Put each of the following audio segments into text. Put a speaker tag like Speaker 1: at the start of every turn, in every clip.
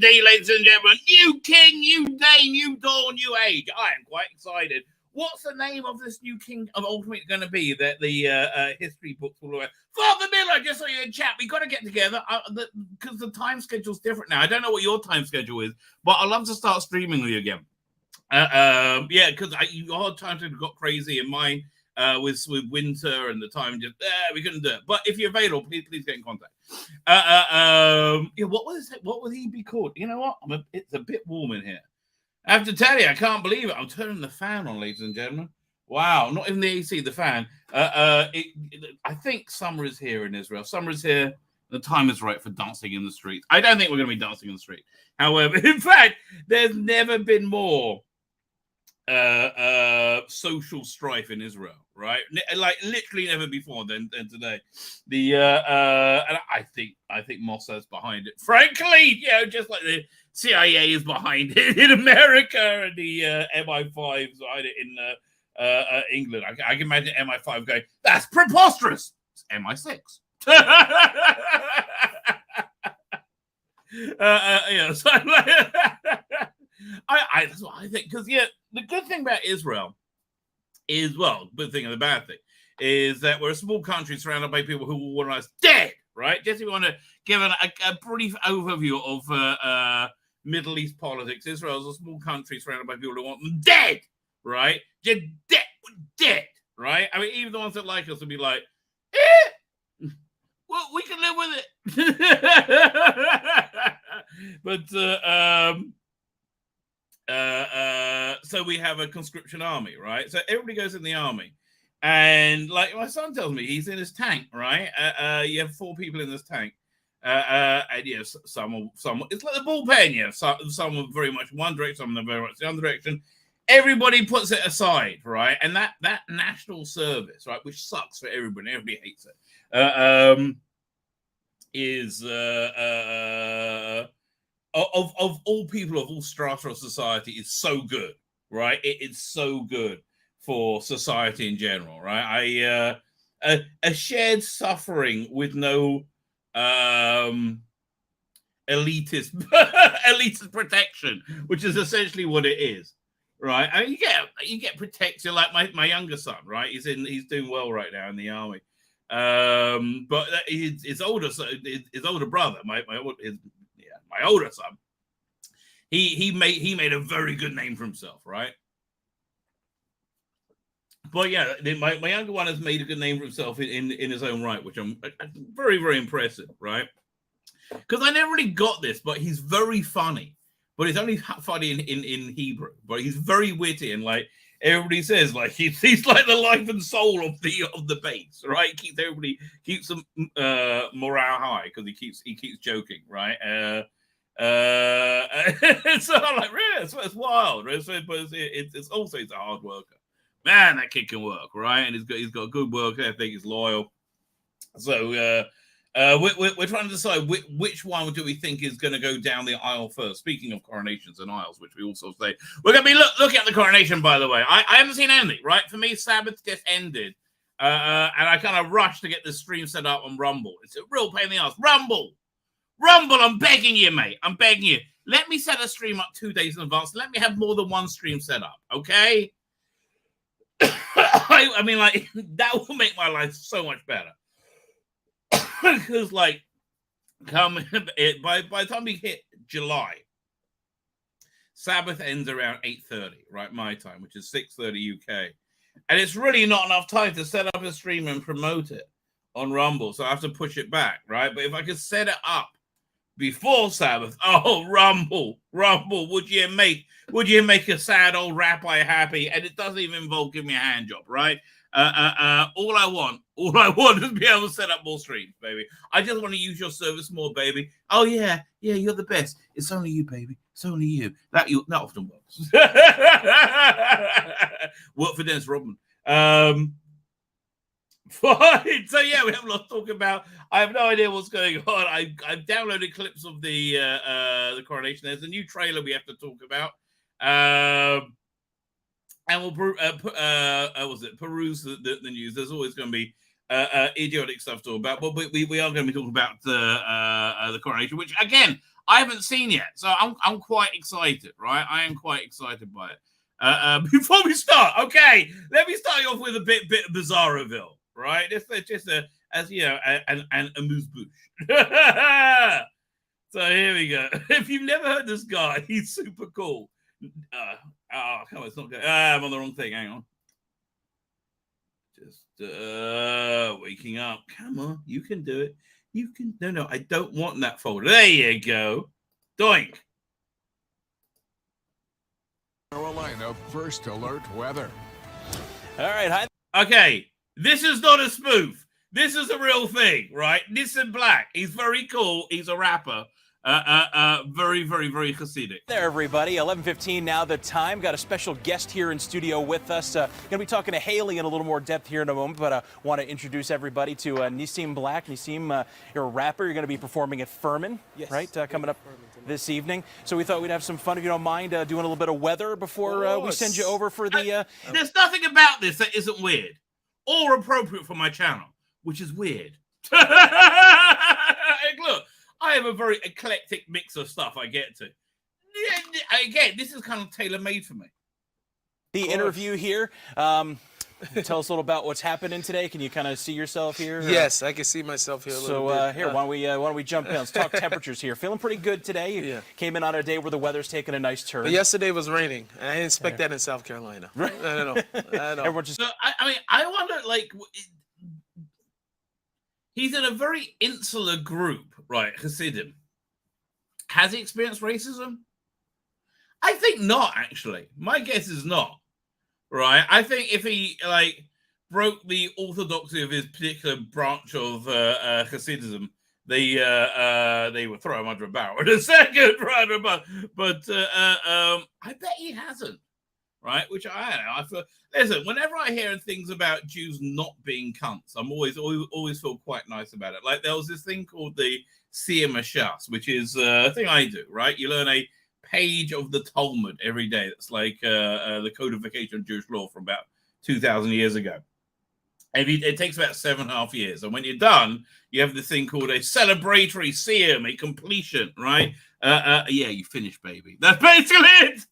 Speaker 1: indeed, ladies and gentlemen. New king, new day, new dawn, new age. I am quite excited. What's the name of this new king of Ultimate going to be that the history books will aware? Father Miller, just so you're in chat, we got to get together because the time schedule's different now. I don't know what your time schedule is, but I'd love to start streaming with you again. Yeah, because your times have got crazy and mine with winter and the time just we couldn't do it. But if you're available, please get in contact. Yeah, what would he be called? You know what? It's a bit warm in here. I have to tell you, I can't believe it. I'm turning the fan on, ladies and gentlemen. Wow, not even the AC, the fan. I think summer is here in Israel. Summer is here. The time is right for dancing in the street. I don't think we're going to be dancing in the street. However, in fact, there's never been more social strife in Israel, right? Like literally never before than today. And I think Mossad's behind it. Frankly, just like the CIA is behind it in America and the MI5's behind it in England. I can imagine MI5 going, "That's preposterous." It's MI6. So that's what I think. Because the good thing about Israel is, well, good thing and the bad thing is that we're a small country surrounded by people who will want us dead, right? Just if you want to give a brief overview of Middle East politics, Israel is a small country surrounded by people who want them dead, right? Just dead, right? I mean, even the ones that like us will be like, well, we can live with it. But so we have a conscription army, right? So everybody goes in the army. And like my son tells me, he's in his tank, right? You have 4 people in this tank. And some it's like the bullpen, some are very much one direction, some are very much the other direction. Everybody puts it aside, right? And that national service, right, which sucks for everybody hates it, is of all people, of all strata of society, is so good, right? It's so good for society in general, right? A shared suffering with no elitist protection, which is essentially what it is, right? I mean, you get protection, like my younger son, right? He's doing well right now in the army, but his older brother, my older son, he made a very good name for himself, right? But yeah, my younger one has made a good name for himself in his own right, which I'm very, very impressive, right? Because I never really got this, but he's very funny. But he's only funny in Hebrew. But he's very witty, and like everybody says, like he's like the life and soul of the base, right? Keeps them morale high because he keeps joking, right? So I'm like, really, it's wild, right? So, but it's also a hard worker. Man, that kid can work, right? And he's got a good work ethic. He's loyal. So we're trying to decide which one do we think is going to go down the aisle first. Speaking of coronations and aisles, which we also say, we're going to be looking at the coronation. By the way, I haven't seen anything. Right, for me, Sabbath just ended, and I kind of rushed to get the stream set up on Rumble. It's a real pain in the ass. Rumble, I'm begging you, mate. I'm begging you. Let me set a stream up 2 days in advance. Let me have more than one stream set up, okay? I mean, like, that will make my life so much better. Because, like, by the time we hit July, Sabbath ends around 8:30, right, my time, which is 6:30 UK. And it's really not enough time to set up a stream and promote it on Rumble, so I have to push it back, right? But if I could set it up before Sabbath, oh, Rumble, would you make a sad old rabbi happy? And it doesn't even involve giving me a hand job, right? All I want is to be able to set up more streams, baby. I just want to use your service more, baby. Oh yeah, you're the best. It's only you, baby. It's only you. That often works. Work for Dennis Rodman. Fine. So yeah, we have a lot to talk about. I have no idea what's going on. I've downloaded clips of the coronation. There's a new trailer we have to talk about. And we'll peruse the news. There's always going to be idiotic stuff to talk about, but we are going to be talking about the Coronation, which again I haven't seen yet, so I'm quite excited, right? I am quite excited by it. Before we start, okay, let me start you off with a bit of Bizarroville, right? Just as you know, an amuse bouche. So here we go. If you've never heard this guy, he's super cool. Come on, it's not good. I'm on the wrong thing. Hang on. Just waking up. Come on, you can do it. You can. No, I don't want that folder. There you go. Doink.
Speaker 2: Carolina first alert weather.
Speaker 3: All right. Hi.
Speaker 1: Okay, this is not a spoof. This is a real thing, right? Nissan Black. He's very cool. He's a rapper. Very, very, very Hasidic.
Speaker 3: There, everybody. 11:15 now. The time. Got a special guest here in studio with us. Going to be talking to Haley in a little more depth here in a moment, but want to introduce everybody to Nissim Black. Nissim, you're a rapper. You're going to be performing at Furman, yes, right? Coming up this evening. So we thought we'd have some fun, if you don't mind, doing a little bit of weather before we send you over for the.
Speaker 1: There's nothing about this that isn't weird or appropriate for my channel, which is weird. Look. I have a very eclectic mix of stuff I get to. Again, this is kind of tailor-made for me.
Speaker 3: The interview here. Tell us a little about what's happening today. Can you kind of see yourself here?
Speaker 4: Yes, I can see myself here a little bit.
Speaker 3: So here, why don't we jump in? Let's talk temperatures here. Feeling pretty good today. You came in on a day where the weather's taking a nice turn.
Speaker 4: But yesterday was raining. I didn't expect that in South Carolina.
Speaker 3: Right.
Speaker 4: I don't know.
Speaker 3: Everyone just.
Speaker 1: So, I mean, I wonder, like, he's in a very insular group, right? Hasidim. Has he experienced racism? I think not, actually. My guess is not, right? I think if he, like, broke the orthodoxy of his particular branch of Hasidism, they would throw him under a barrel in a second, right? But I bet he hasn't, right? Which I don't know. I feel. Listen, whenever I hear things about Jews not being cunts, I'm always feel quite nice about it. Like there was this thing called the Siyum HaShas, which is a thing I do, right? You learn a page of the Talmud every day. That's like the codification of Jewish law from about 2,000 years ago. And it takes about 7.5 years. And when you're done, you have this thing called a celebratory Siyum, a completion, right? Yeah, you finished, baby. That's basically it.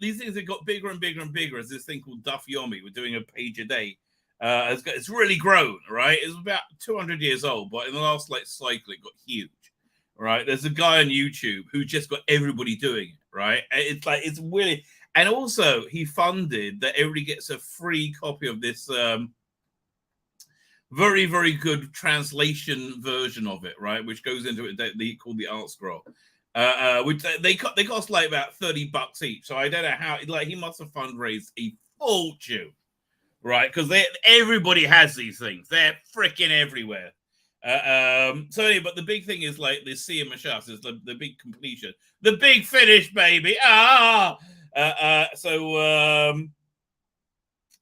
Speaker 1: These things have got bigger and bigger and bigger as this thing called Daf Yomi. We're doing a page a day. It's really grown, right? It's about 200 years old, but in the last cycle, it got huge, right? There's a guy on YouTube who just got everybody doing it, right? It's really, and also he funded that everybody gets a free copy of this very, very good translation version of it, right? Which goes into it called the Art Scroll. Which they cost like about $30 each. So I don't know how, like, he must have fundraised a fortune, right? Because everybody has these things. They're freaking everywhere. So anyway, but the big thing is like the Siyum HaShas is the big completion, the big finish, baby. So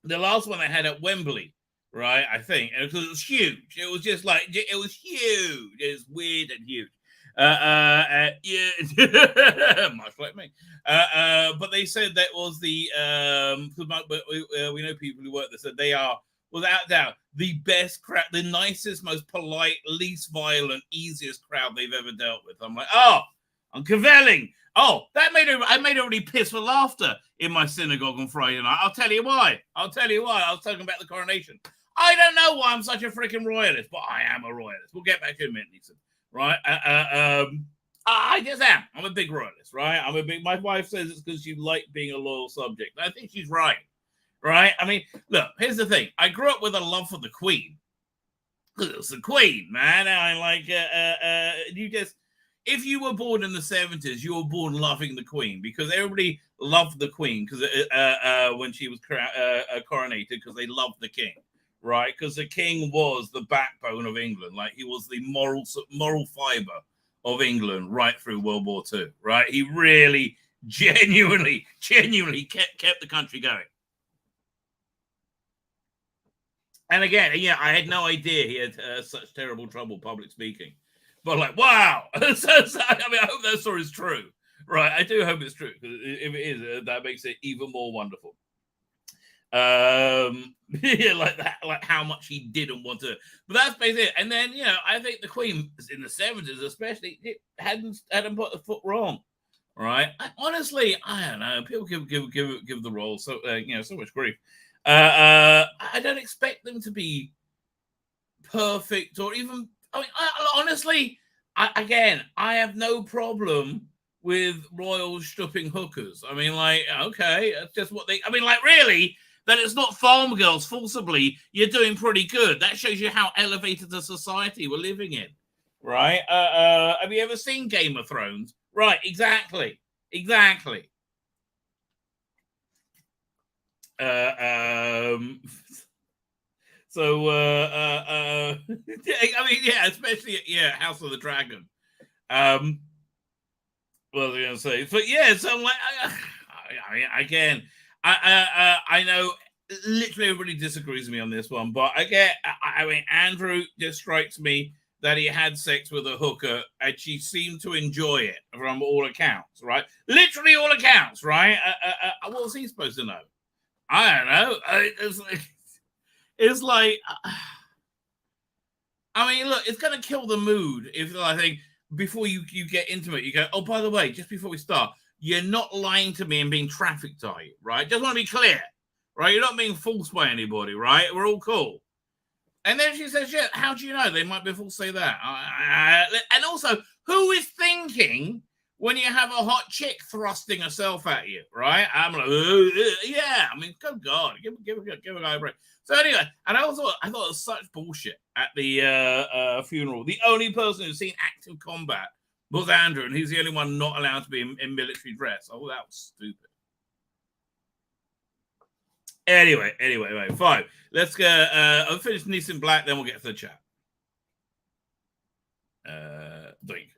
Speaker 1: the last one I had at Wembley, right? I think, and because it was huge. It was just like it was huge. It was weird and huge. Yeah, much like me. But they said that was the we know people who work there, said they are without doubt the best crowd, the nicest, most polite, least violent, easiest crowd they've ever dealt with. I'm like, oh, I'm cavelling. Oh, I made everybody piss for laughter in my synagogue on Friday night. I'll tell you why. I was talking about the coronation. I don't know why I'm such a freaking royalist, but I am a royalist. We'll get back to it in a minute, Lisa. Right? I just am. I'm a big royalist, right? My wife says it's because you like being a loyal subject. I think she's right. Right? I mean, look, here's the thing. I grew up with a love for the Queen. Because it was the Queen, man. I like, if you were born in the 70s, you were born loving the Queen because everybody loved the Queen because when she was coronated because they loved the King. Right, because the King was the backbone of England, like he was the moral fiber of England right through World War II. Right, he really, genuinely kept the country going. And again, yeah, I had no idea he had such terrible trouble public speaking, but like, wow. I mean, I hope that story is true. Right, I do hope it's true because if it is, that makes it even more wonderful. Yeah, like that, like how much he didn't want to. But that's basically it. And then, I think the Queen in the 70s, especially, it hadn't put the foot wrong. Right? Honestly, I don't know. People give the royals so so much grief. I don't expect them to be perfect or even. I mean, honestly, I have no problem with royals stripping hookers. I mean, like, okay, that's just what they. I mean, like, really, that it's not farm girls forcibly. You're doing pretty good. That shows you how elevated a society we're living in, right? Have you ever seen Game of Thrones? Right, exactly. So, I mean, yeah, especially, House of the Dragon. What was I going to say? But yeah, so I'm like, I mean, again, I know literally everybody disagrees with me on this one, but I mean, Andrew just strikes me that he had sex with a hooker and she seemed to enjoy it from all accounts, right? Literally all accounts, right? What was he supposed to know? I don't know. It's like, I mean, look, it's going to kill the mood if I think before you get intimate, you go, oh, by the way, just before we start, you're not lying to me and being trafficked, are you? Right? Just want to be clear, right? You're not being false by anybody, right? We're all cool. And then she says, yeah, how do you know? They might be forced to say that. And also, who is thinking when you have a hot chick thrusting herself at you, right? I'm like, yeah. I mean, good God, give a guy a break. So anyway, and I thought it was such bullshit at the funeral. The only person who's seen active combat was Andrew, and he's the only one not allowed to be in military dress. Oh, that was stupid. Anyway, fine. Let's go. I'll finish Nissan Black, then we'll get to the chat. Drink.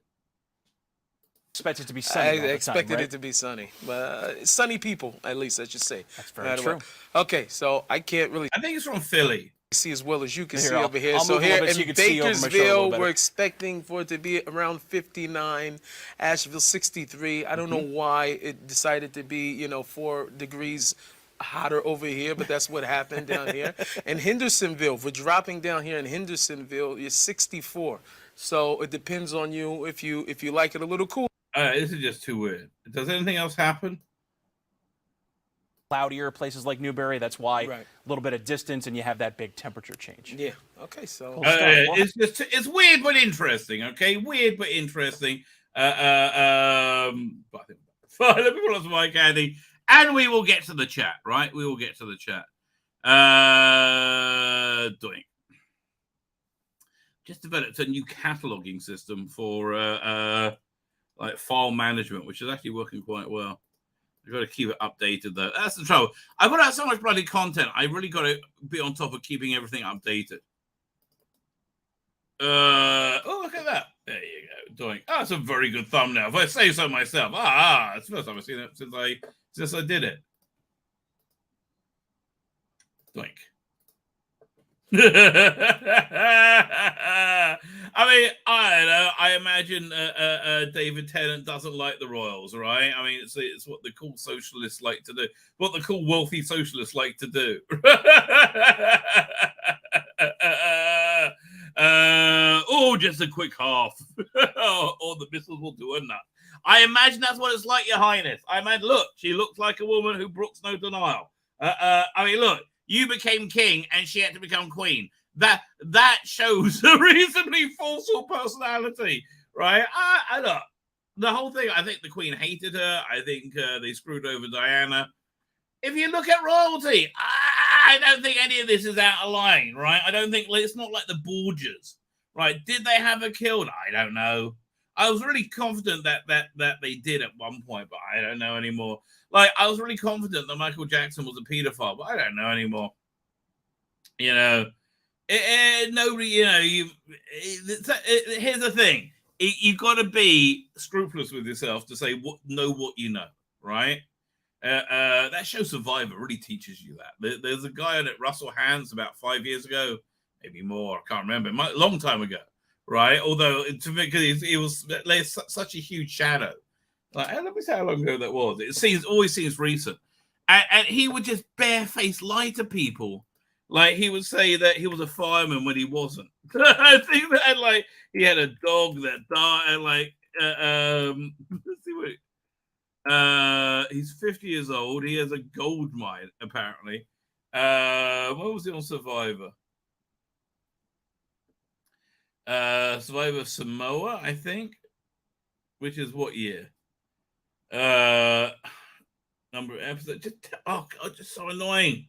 Speaker 3: Expected to be sunny.
Speaker 4: I expected it to be sunny, but sunny people, at least I should say.
Speaker 3: That's very true.
Speaker 4: Okay, so I can't really.
Speaker 1: I think it's from Philly.
Speaker 4: See as well as you can
Speaker 3: Here,
Speaker 4: see over here.
Speaker 3: I'll
Speaker 4: So
Speaker 3: move a
Speaker 4: here
Speaker 3: little bit so you
Speaker 4: in
Speaker 3: can see over my shoulder a little
Speaker 4: Bakersville,
Speaker 3: better.
Speaker 4: we're expecting for it to be around 59. Asheville 63. I don't know why it decided to be 4 degrees hotter over here, but that's what happened down here. In Hendersonville, we're dropping down here in Hendersonville. You're 64. So it depends on you if you like it a little cool.
Speaker 1: This is just too weird. Does anything else happen?
Speaker 3: Cloudier places like Newberry. That's why
Speaker 4: Right.
Speaker 3: a little bit of distance and you have that big temperature change.
Speaker 4: Yeah. Okay. So
Speaker 3: Cool.
Speaker 1: It's weird but interesting. Okay, weird but interesting. But fine, let me pull up my candy, and we will get to the chat. Right, we will get to the chat. Doing. Just developed a new cataloging system for like file management, which is actually working quite well. I've got to keep it updated, though. That's the trouble. I've got to have so much bloody content. I really got to be on top of keeping everything updated. Oh, look at that. There you go. Doing. Oh, that's a very good thumbnail. If I say so myself. It's the first time I've seen it since I did it. Doink. I mean, I don't know. I imagine David Tennant doesn't like the royals, right? I mean, it's what the cool socialists like to do, what the cool wealthy socialists like to do. Just a quick half. Or the missiles will do enough. I imagine that's what it's like, Your Highness. I imagine, look, she looks like a woman who brooks no denial. I mean, look. You became king and she had to become queen. That shows a reasonably forceful personality, right? Look, the whole thing, I think the queen hated her. I think they screwed over Diana. If you look at royalty, I don't think any of this is out of line, right? I don't think it's not like the Borgias, right? Did they have her killed? I don't know. I was really confident that they did at one point, but I don't know anymore. Like, I was really confident that Michael Jackson was a pedophile, but I don't know anymore. Nobody, here's the thing. You've got to be scrupulous with yourself to say know what you know, right? That show Survivor really teaches you that. There's a guy on it, Russell Hands, about 5 years ago, maybe more, I can't remember, a long time ago, right? Although, to me, because he was such a huge shadow. Like, let me see how long ago that was. It always seems recent. and he would just barefaced lie to people. Like he would say that he was a fireman when he wasn't. I think that like he had a dog that died. Like let's see what he's 50 years old. He has a gold mine apparently. What was he on Survivor? Survivor Samoa, I think. Which is what year? Number of episodes. Oh God, just so annoying.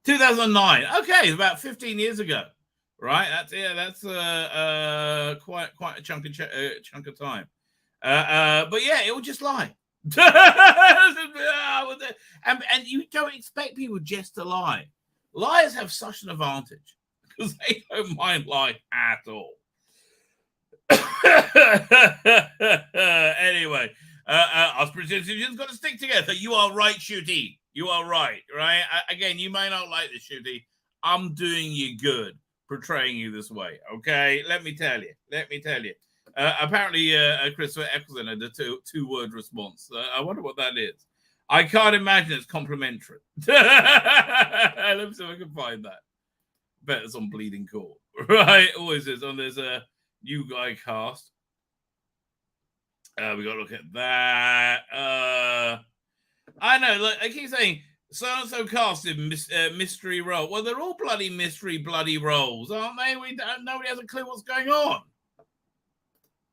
Speaker 1: 2009. Okay, about 15 years ago, right? That's quite a chunk of time. But yeah, it would just lie. and you don't expect people just to lie. Liars have such an advantage because they don't mind lying at all. Anyway, us British citizens got to stick together. You are right, Shooty. You are right? Again, you may not like this, Shooty. I'm doing you good portraying you this way. Okay, let me tell you. Apparently, Christopher Eccleston had a two-word response. I wonder what that is. I can't imagine it's complimentary. Let me see if I can find that. Bet it's on Bleeding Cool, right? Always is on this new guy cast. We got to look at that. I know, like I keep saying, so-and-so casted mystery role. Well, they're all bloody mystery bloody roles, aren't they? Nobody has a clue what's going on.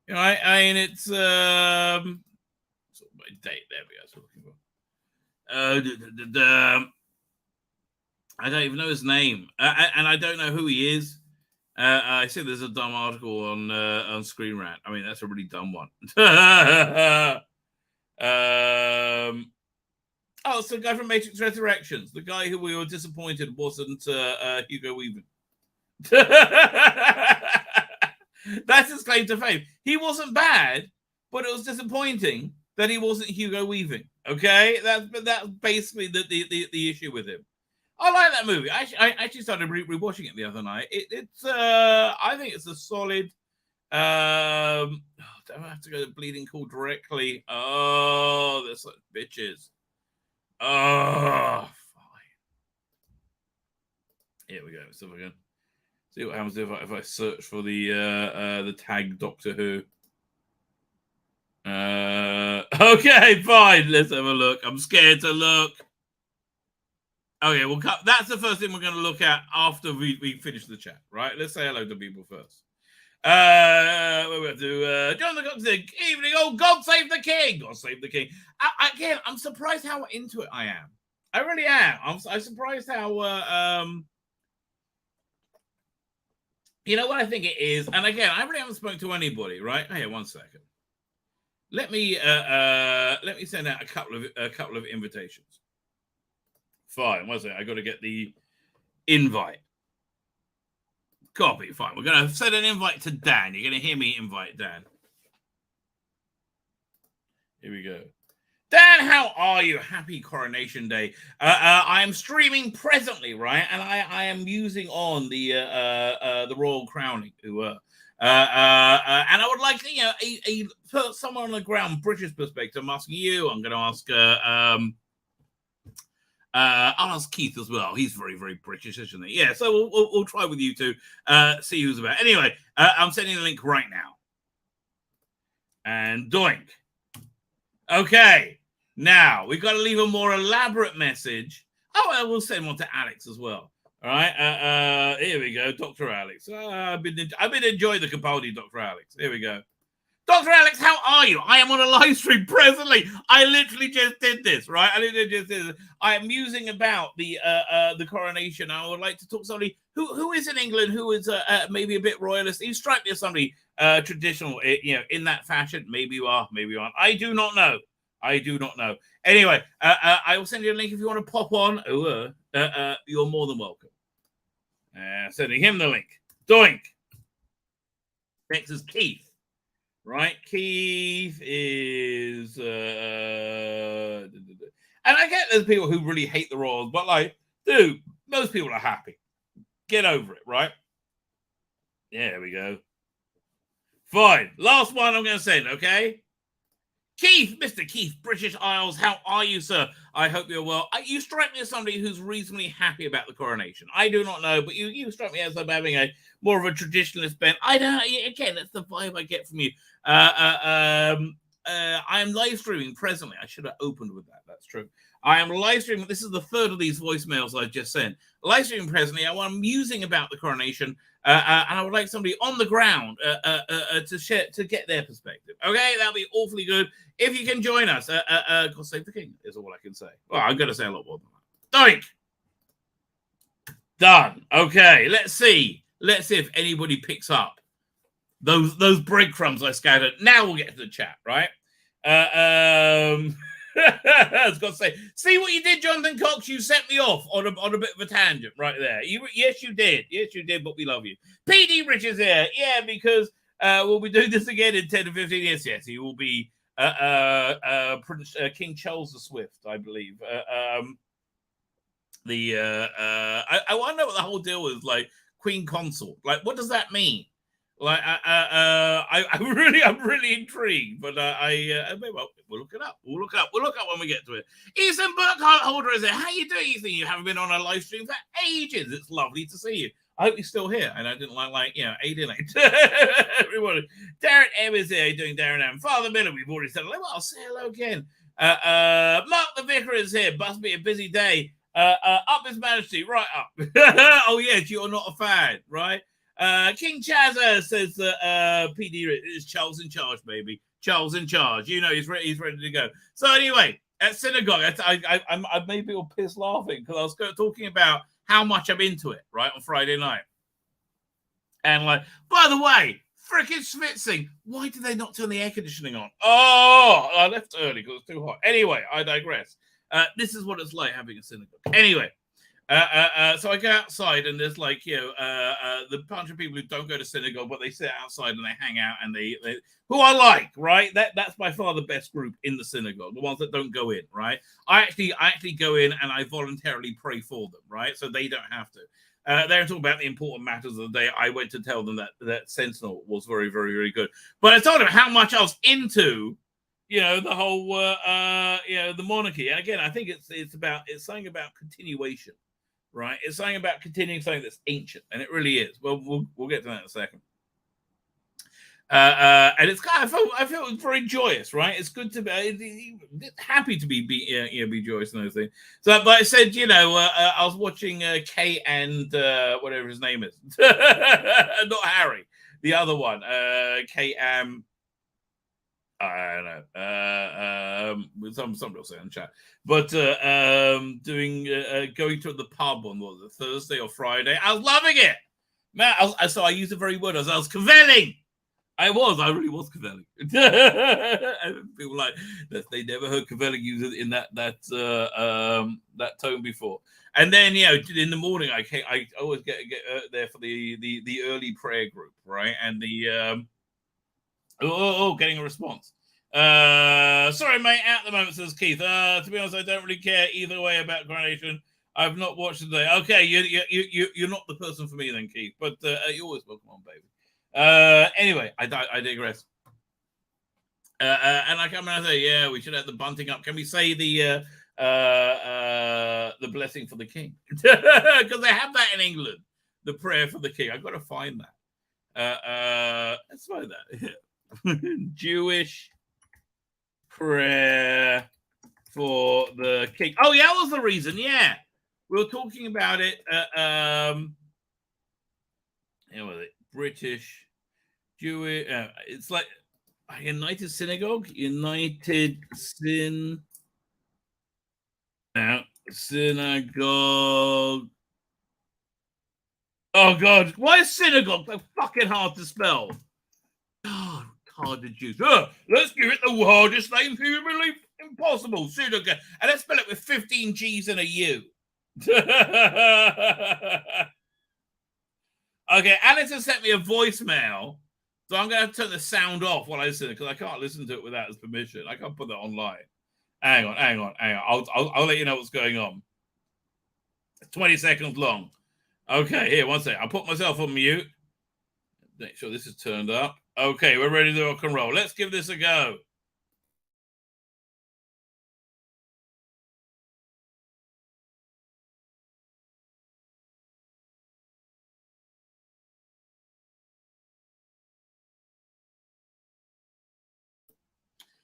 Speaker 1: You know, I mean, it's my date. There we go. I don't even know his name, and I don't know who he is. I see there's a dumb article on Screen Rant. I mean, that's a really dumb one. Oh, it's the guy from Matrix Resurrections. The guy who we were disappointed wasn't Hugo Weaving. That's his claim to fame. He wasn't bad, but it was disappointing that he wasn't Hugo Weaving. Okay, that's basically the issue with him. I like that movie. I actually started rewatching it the other night. It's I think it's a solid. Don't have to go to Bleeding Cool directly. Oh, they're such bitches. Oh, fine. Here we go. So we're going to see what happens if I search for the tag Doctor Who. Okay, fine. Let's have a look. I'm scared to look. Okay, well, that's the first thing we're going to look at after we finish the chat, right? Let's say hello to people first. We're going to John the God's evening. Oh, God save the king! God save the king! Again, I'm surprised how into it I am. I really am. I'm surprised how you know what I think it is. And again, I really haven't spoken to anybody, right? Hey, 1 second. Let me send out a couple of invitations. Fine. 1 second. I got to get the invite. Copy. Fine. We're going to send an invite to Dan. You're going to hear me invite Dan. Here we go. Dan, how are you? Happy Coronation Day. I am streaming presently, right? And I am using on the royal crowning. And I would like, you know, put someone on the ground British perspective. I'm asking you. I'm going to ask I'll ask Keith as well. He's very, very British, isn't he? Yeah, so we'll try with you two, see who's about. Anyway, I'm sending the link right now. And doink. Okay, now we've got to leave a more elaborate message. Oh, we'll send one to Alex as well. All right, here we go, Dr. Alex. I've been enjoying the Capaldi, Dr. Alex. Here we go. Dr. Alex, how are you? I am on a live stream presently. I literally just did this, right? I am musing about the coronation. I would like to talk to somebody who is in England, who is maybe a bit royalist. You strike me as somebody traditional, you know, in that fashion. Maybe you are, maybe you aren't. I do not know. Anyway, I will send you a link if you want to pop on. You're more than welcome. Sending him the link. Doink. Next is Keith. Right, Keith is, and I get there's people who really hate the Royals, but like, dude, most people are happy. Get over it, right? Yeah, there we go. Fine. Last one I'm going to send, okay? Keith, Mr. Keith, British Isles, how are you, sir? I hope you're well. You strike me as somebody who's reasonably happy about the coronation. I do not know, but you strike me as I'm having a more of a traditionalist bent. I don't. Again, that's the vibe I get from you. I am live streaming presently. I should have opened with that. That's true. I am live streaming. This is the third of these voicemails I've just sent. Live streaming presently. I'm musing about the coronation. And I would like somebody on the ground to share, to get their perspective. Okay, that'll be awfully good. If you can join us, God save the king is all I can say. Well, I'm going to say a lot more than that. Doink! Done. Okay, let's see. Let's see if anybody picks up those breadcrumbs I scattered. Now we'll get to the chat, right? I was going to say, see what you did, Jonathan Cox? You set me off on a bit of a tangent right there. Yes, you did. Yes, you did, but we love you. PD Rich is here. Yeah, because we'll be doing this again in 10 to 15 years. Yes, he will be Prince King Charles the Swift, I believe. I want to know what the whole deal is, like Queen Consort. Like, what does that mean? Like, I'm really intrigued, but well, we'll look it up. We'll look up when we get to it. Ethan Burkholder is there. How you doing, Ethan? You haven't been on a live stream for ages. It's lovely to see you. I hope you're still here, and I didn't like 8 in 8. Everyone. Darren M is here. How you doing, Darren M? Father Miller, we've already said hello. I'll say hello again. Mark the Vicar is here. Must be a busy day. Up His Majesty, right up. Oh yes, you're not a fan, right? King Chazza says that PD is Charles in charge, baby. Charles in charge. You know he's ready to go. So anyway, at synagogue, I made people piss laughing because I was talking about how much I'm into it, right, on Friday night. And like, by the way, frickin' schwitzing. Why did they not turn the air conditioning on? Oh, I left early because it's too hot. Anyway, I digress. This is what it's like having a synagogue. Anyway. So I go outside and there's like, the bunch of people who don't go to synagogue, but they sit outside and they hang out and they who I like, right? That's by far the best group in the synagogue, the ones that don't go in, right? I actually go in and I voluntarily pray for them, right? So they don't have to. They're talking about the important matters of the day. I went to tell them that Sentinel was very, very, very good. But I told them how much I was into the whole the monarchy. And again, I think it's something about continuation. Right, it's something about continuing something that's ancient, and it really is. Well, we'll get to that in a second. And it's kind of I feel very joyous, right? It's good to be happy to be joyous and everything. So, but I said, I was watching Kay and whatever his name is, not Harry, the other one, Kay I don't know. Somebody will say in chat, but going to the pub on Thursday or Friday. I was loving it, man. So I used the very word. I was cavelling. I really was cavelling. And people like that. They never heard cavelling used in that tone before. And then in the morning, I always get there for the early prayer group, right? And the getting a response. Sorry, mate, at the moment, says Keith. To be honest, I don't really care either way about Coronation. I've not watched it today. Okay, you're not the person for me then, Keith. But you're always welcome on, baby. Anyway, I digress. And I come and I say, yeah, we should have the bunting up. Can we say the blessing for the king? Because they have that in England, the prayer for the king. I've got to find that. Let's find that. Jewish prayer for the king. Oh, yeah, that was the reason. Yeah, we were talking about it. British Jewish. It's like United Synagogue, Synagogue. Oh God, why is synagogue so fucking hard to spell? God. Hard to choose. Let's give it the hardest name humanly impossible. Synagogue. And let's spell it with 15 G's and a U. Okay, Alex has sent me a voicemail, so I'm going to turn the sound off while I listen because I can't listen to it without his permission. I can't put that online. Hang on. I'll let you know what's going on. It's 20 seconds long. Okay, here, one second. I'll put myself on mute. Make sure this is turned up. Okay, we're ready to rock and roll. Let's give this a go.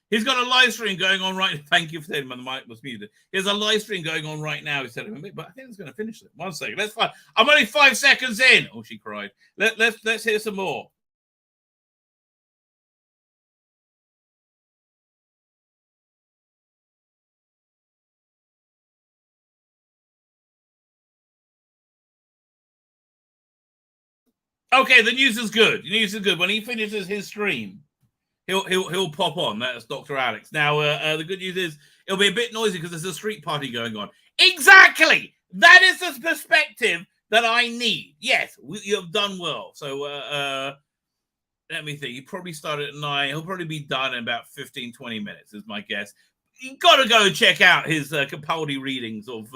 Speaker 1: He's got a live stream going on right. Thank you for saying the mic was muted. There's a live stream going on right now. He said, but I think it's going to finish it. 1 second. Let's find. I'm only 5 seconds in. Oh, she cried. Let's hear some more. Okay, the news is good. The news is good. When he finishes his stream, he'll pop on. That's Dr. Alex. Now, the good news is it'll be a bit noisy because there's a street party going on. Exactly. That is the perspective that I need. Yes, you've done well. So let me think. He probably started at 9. He'll probably be done in about 15, 20 minutes, is my guess. You got to go and check out his Capaldi readings of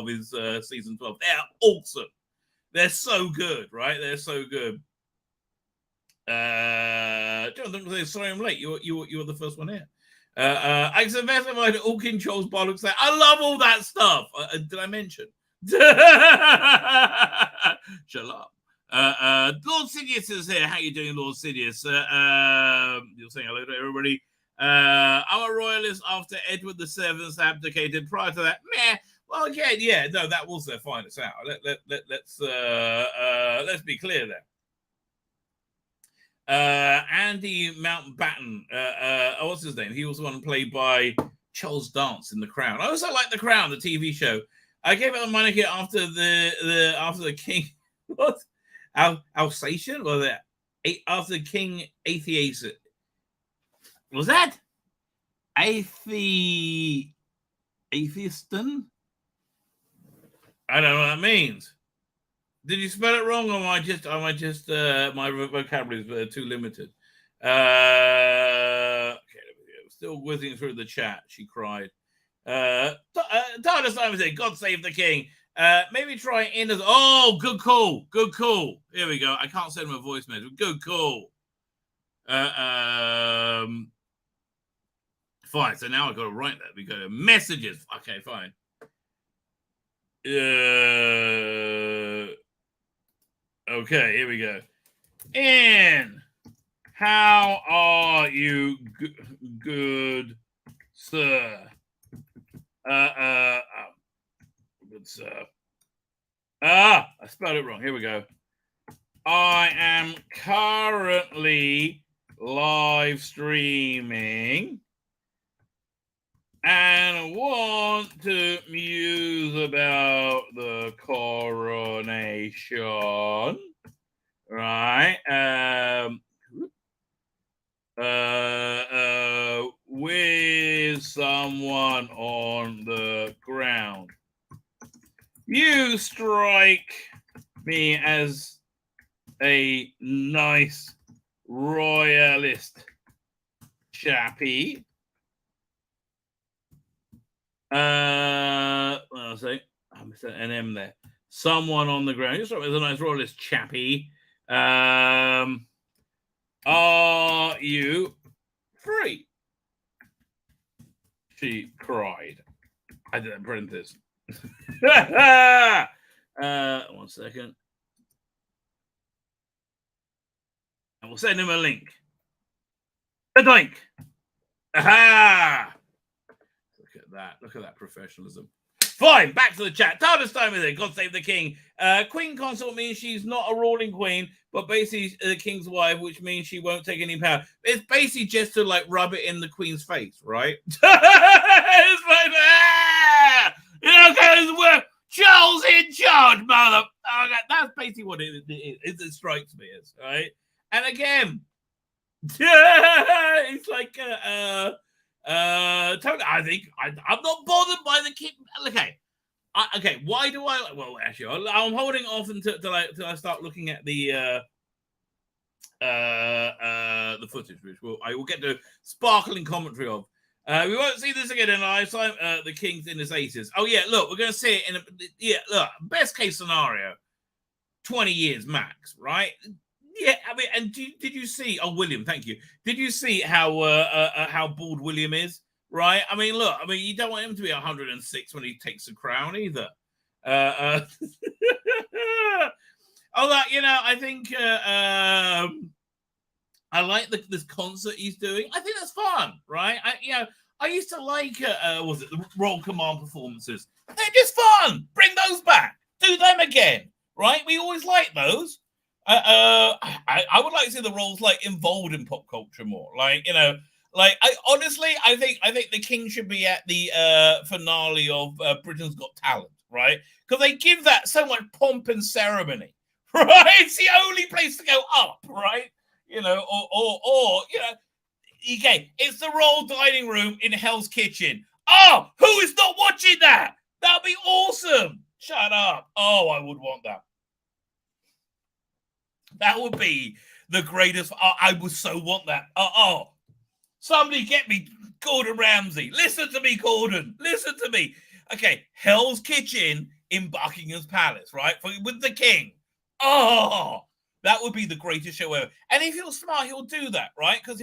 Speaker 1: his season 12. They're awesome. They're so good, right? They're so good. Jonathan, sorry I'm late. You were the first one here. I said, all King Charles bollocks there. I love all that stuff. Did I mention? Shut up. Lord Sidious is here. How you doing, Lord Sidious? You're saying hello to everybody. I'm a royalist after Edward VII abdicated. Prior to that, meh. Well, again, yeah, no, that was their finest hour. Let's be clear there. Andy Mountbatten, what's his name? He was the one played by Charles Dance in The Crown. I also like The Crown, the TV show. I gave it a monarchy after the king. What? Alsatian? Was that after King Atheist? Was that Atheiston? I don't know what that means. Did you spell it wrong, or am I just my vocabulary is too limited? Okay, still whizzing through the chat. She cried. Tyler Simon said, "God save the king." Maybe try in as good call. Good call. Here we go. I can't send him a voice message. Good call. Fine. So now I've got to write that. We go to messages. Okay, fine. Okay, here we go. And how are you, good sir? Good sir. I spelled it wrong. Here we go. I am currently live streaming and want to muse about the coronation, right? With someone on the ground. You strike me as a nice royalist chappy. I'll say I missed an M there. Someone on the ground. You strike me as a nice royalist chappy. Are you free? She cried. I didn't print this. 1 second. And we'll send him a link. A link. Aha! Look at that. Look at that professionalism. Fine, back to the chat. TARDIS time is it. God save the king. Queen consort means she's not a ruling queen, but basically the king's wife, which means she won't take any power. It's basically just to like rub it in the queen's face, right? It's like we're Charles in charge, mother. Okay, that's basically what it strikes me as, right? And again, it's like totally. I think I'm not bothered by the king. Okay, okay. Why do I? Well, actually, I'm holding off until I start looking at the footage, which I will get to sparkling commentary of. We won't see this again in a lifetime. The king's in his 80s. Oh yeah, look, we're going to see it in look, best case scenario, 20 years max, right? Yeah, I mean, and did you see? Oh, William, thank you. Did you see how bald William is? Right? I mean, look. I mean, you don't want him to be 106 when he takes the crown either. Although, I think I like this concert he's doing. I think that's fun, right? I used to like was it the Royal Command performances? They're just fun. Bring those back. Do them again, right? We always like those. I would like to see the roles like involved in pop culture more. Like, I think the King should be at the finale of Britain's Got Talent, right? Because they give that so much pomp and ceremony, right? It's the only place to go up, right? Okay, it's the royal dining room in Hell's Kitchen. Oh, who is not watching that? That'd be awesome. Shut up. Oh, I would want that. That would be the greatest. I would so want that. Somebody get me Gordon Ramsay. Listen to me, Gordon. Listen to me. Okay, Hell's Kitchen in Buckingham's Palace, right? With the King. Oh, that would be the greatest show ever. And if he'll smart, he'll do that, right? Because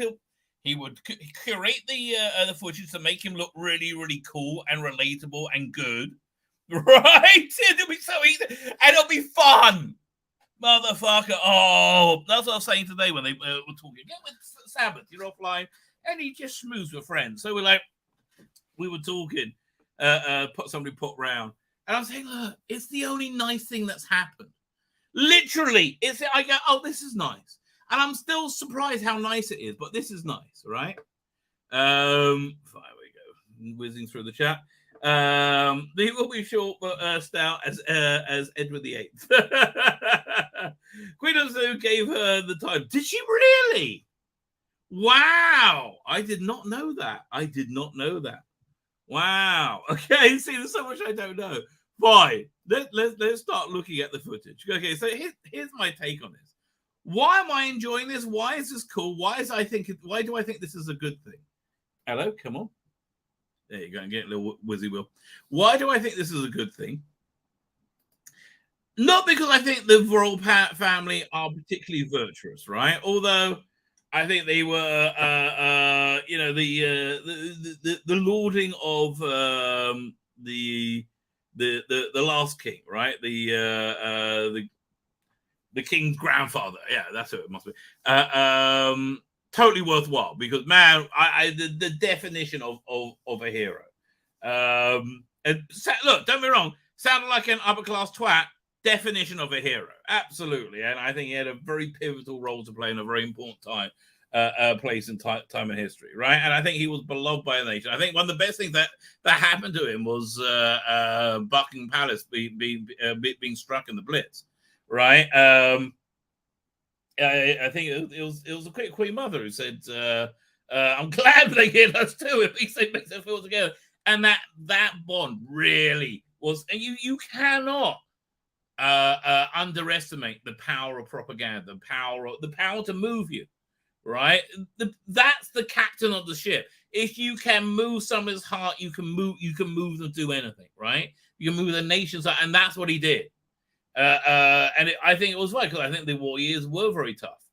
Speaker 1: he would curate the footage to make him look really, really cool and relatable and good, right? It'll be so easy and it'll be fun, motherfucker. Oh, that's what I was saying today when they were talking. Yeah, with Sabbath, you're offline, and he just smooths with friends. So we were talking. Somebody put round, and I was saying, look, it's the only nice thing that's happened. Literally, I go, oh, this is nice. And I'm still surprised how nice it is, but this is nice, right? There we go. Whizzing through the chat. He will be short but stout as Edward VIII. Queen of Zoo gave her the time. Did she really? Wow. I did not know that. Wow. Okay, see, there's so much I don't know. Fine. Let's start looking at the footage. Okay, so here's my take on this. Why am I enjoying this? Why is this cool? Why do I think this is a good thing? Hello, come on. There you go, and get a little whizzy wheel. Why do I think this is a good thing? Not because I think the royal family are particularly virtuous, right? Although I think they were, the lauding of the last king, right? The king's grandfather. Yeah, that's who it must be. Totally worthwhile because, man, the definition of a hero. And look, don't be wrong. Sounded like an upper class twat. Definition of a hero, absolutely. And I think he had a very pivotal role to play in a very important place in time in history, right? And I think he was beloved by the nation. I think one of the best things that happened to him was Buckingham Palace being struck in the Blitz. Right. I think it was a quick Queen Mother who said, I'm glad they hit us too. At least they makes us feel together. And that bond really was, and you cannot underestimate the power of propaganda, the power to move you, right? That's the captain of the ship. If you can move someone's heart, you can move them to do anything, right? You can move the nation's heart, and that's what he did. I think it was right because I think the war years were very tough.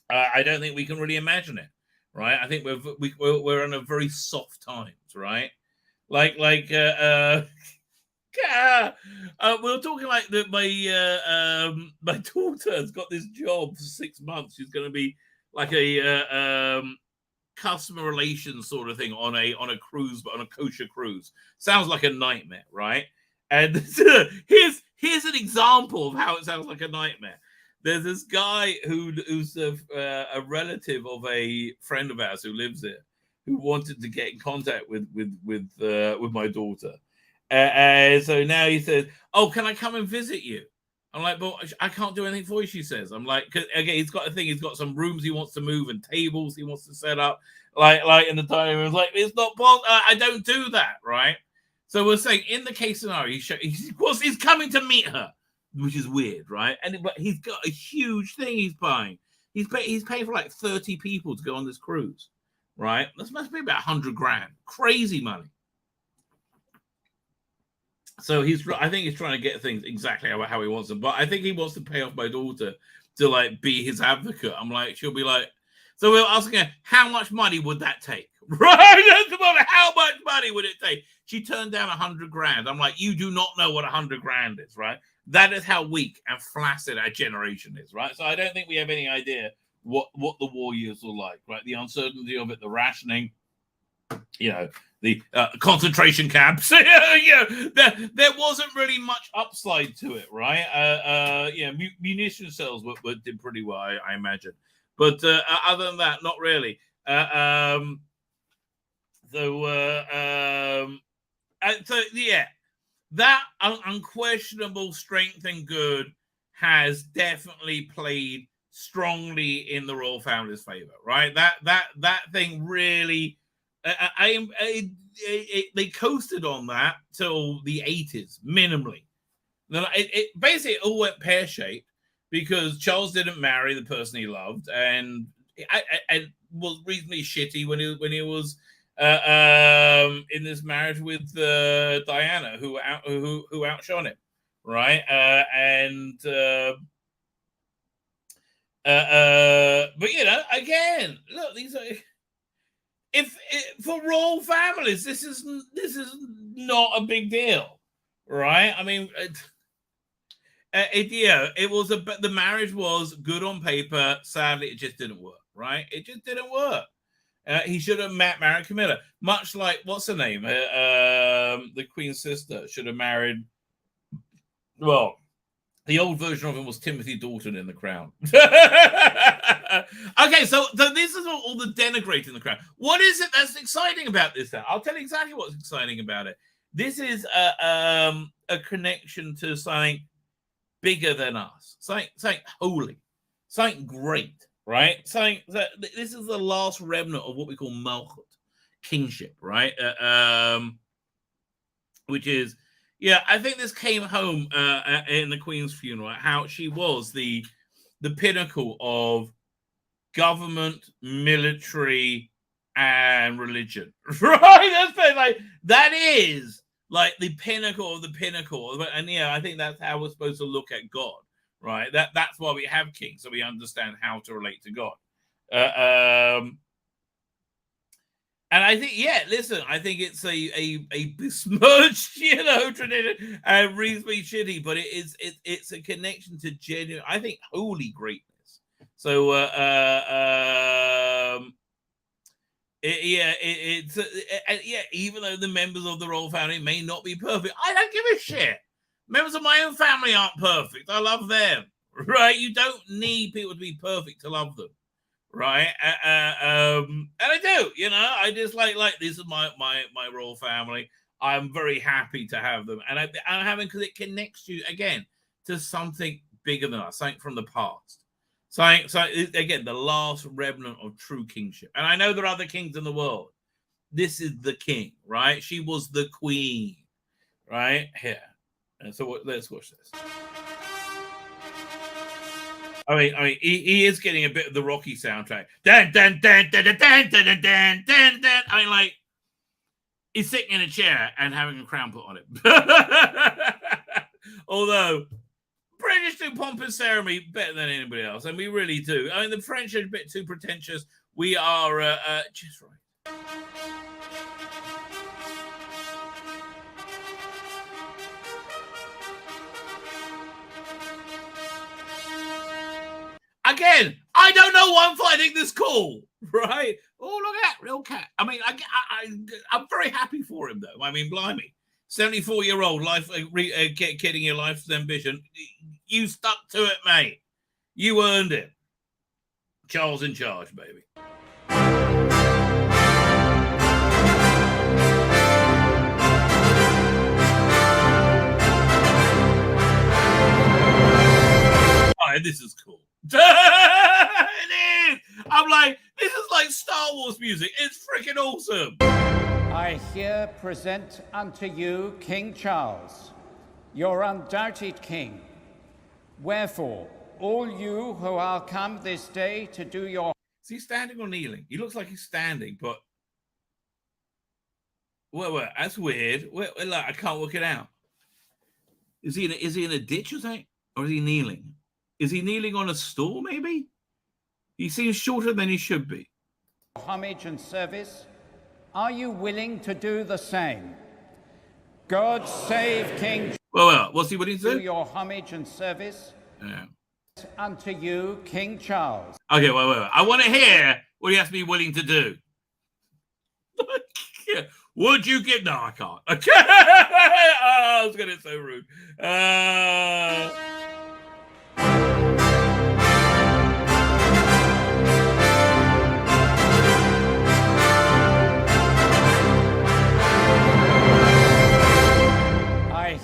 Speaker 1: I don't think we can really imagine it, right? I think we're in a very soft times, right? We were talking like that. My daughter has got this job for 6 months. She's going to be like a customer relations sort of thing on a cruise, but on a kosher cruise. Sounds like a nightmare, right? And here's an example of how it sounds like a nightmare. There's this guy who's a relative of a friend of ours who lives there, who wanted to get in contact with my daughter. So now he says, "Oh, can I come and visit you?" I'm like, "But I can't do anything for you," she says. I'm like, again, he's got a thing. He's got some rooms he wants to move and tables he wants to set up, like in the dining room. It's like, it's not possible. I don't do that, right? So we're saying in the case scenario, he's coming to meet her, which is weird, right? But he's got a huge thing he's buying. He's paying for like 30 people to go on this cruise, right? This must be about $100,000. Crazy money. So I think he's trying to get things exactly how he wants them. But I think he wants to pay off my daughter to like be his advocate. I'm like, she'll be like, so we're asking her, how much money would that take? Right? How much money would it take? She turned down $100,000. I'm like, you do not know what $100,000 is, right? That is how weak and flaccid our generation is, right? So I don't think we have any idea what the war years were like, right? The uncertainty of it, the rationing, the concentration camps. There wasn't really much upside to it, right? Munition sales did pretty well, I imagine, but other than that, not really. That unquestionable strength and good has definitely played strongly in the royal family's favor, right? That thing really, they coasted on that till the 80s, minimally. Then it basically all went pear-shaped because Charles didn't marry the person he loved, and it was reasonably shitty when he was in this marriage with Diana, who outshone him, right? But again, look, these are for royal families, this is not a big deal, right? I mean, it was the marriage was good on paper. Sadly, it just didn't work, right? It just didn't work. He should have married Camilla, much like what's her name, the Queen's sister should have married. Well, the old version of him was Timothy Dalton in The Crown. Okay, so this is all the denigrating the Crown. What is it that's exciting about this? Then I'll tell you exactly what's exciting about it. This is a connection to something bigger than us, something holy, something great, right? Something that this is the last remnant of what we call Malchut, kingship, right? Which is, I think this came home in the Queen's funeral, how she was the pinnacle of government, military, and religion, right? That is like the pinnacle of the pinnacle, and I think that's how we're supposed to look at God, right? That's why we have kings, so we understand how to relate to God. And I think, listen, I think it's a besmirched, tradition, and reasonably shitty, but it's a connection to genuine, I think, holy greatness. So, even though the members of the royal family may not be perfect, I don't give a shit. Members of my own family aren't perfect. I love them, right? You don't need people to be perfect to love them. Right, and I do, I just like this is my royal family. I'm very happy to have them, and I'm having because it connects you again to something bigger than us, something from the past. So again, the last remnant of true kingship. And I know there are other kings in the world. This is the king, right? She was the queen, right? Here, and so let's watch this. I mean, he is getting a bit of the Rocky soundtrack. Dun, dun, dun, dun, dun, dun, dun, dun, dun, dun, dun. I mean, like, he's sitting in a chair and having a crown put on it. Although, British do pomp and ceremony better than anybody else, and we really do. I mean, the French are a bit too pretentious. We are just right. Again, I don't know why I'm finding this cool, right? Oh, look at that, real cat. I mean, I'm very happy for him, though. I mean, blimey, 74-year-old life, getting your life's ambition. You stuck to it, mate. You earned it. Charles in charge, baby. Oh, this is cool. It is. I'm like, this is like Star Wars music. It's freaking awesome.
Speaker 5: I here present unto you King Charles, your undoubted king. Wherefore, all you who are come this day to do your...
Speaker 1: Is he standing or kneeling? He looks like he's standing, but... Well, that's weird. Like, I can't work it out. Is he in a ditch or something? Or is he kneeling? Is he kneeling on a stool, maybe? He seems shorter than he should be.
Speaker 5: Homage and service. Are you willing to do the same? God save King...
Speaker 1: Well, what's he willing to do?
Speaker 5: Your homage and service.
Speaker 1: Yeah.
Speaker 5: unto you King Charles.
Speaker 1: Okay, wait. I want to hear what he has to be willing to do. Would you get? No, I can't. Okay. I was going to so rude.
Speaker 5: I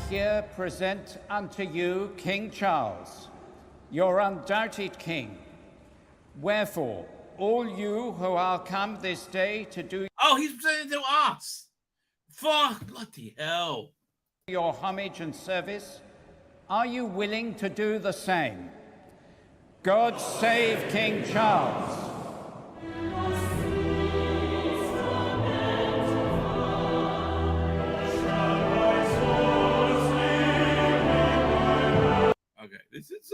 Speaker 5: here present unto you King Charles, your undoubted king. Wherefore, all you who are come this day to do
Speaker 1: Oh, he's presenting to us. Fuck, bloody hell.
Speaker 5: your homage and service, are you willing to do the same? God save King Charles.
Speaker 1: Okay, this is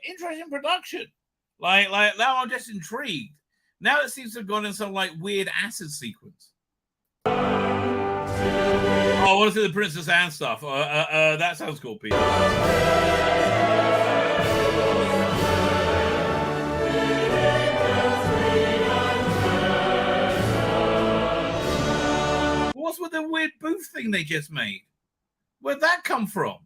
Speaker 1: interesting production. Like now I'm just intrigued. Now it seems to have gone in some like weird acid sequence. Oh, I want to see the Princess Anne stuff. That sounds cool, Peter. What's with the weird booth thing they just made? Where'd that come from?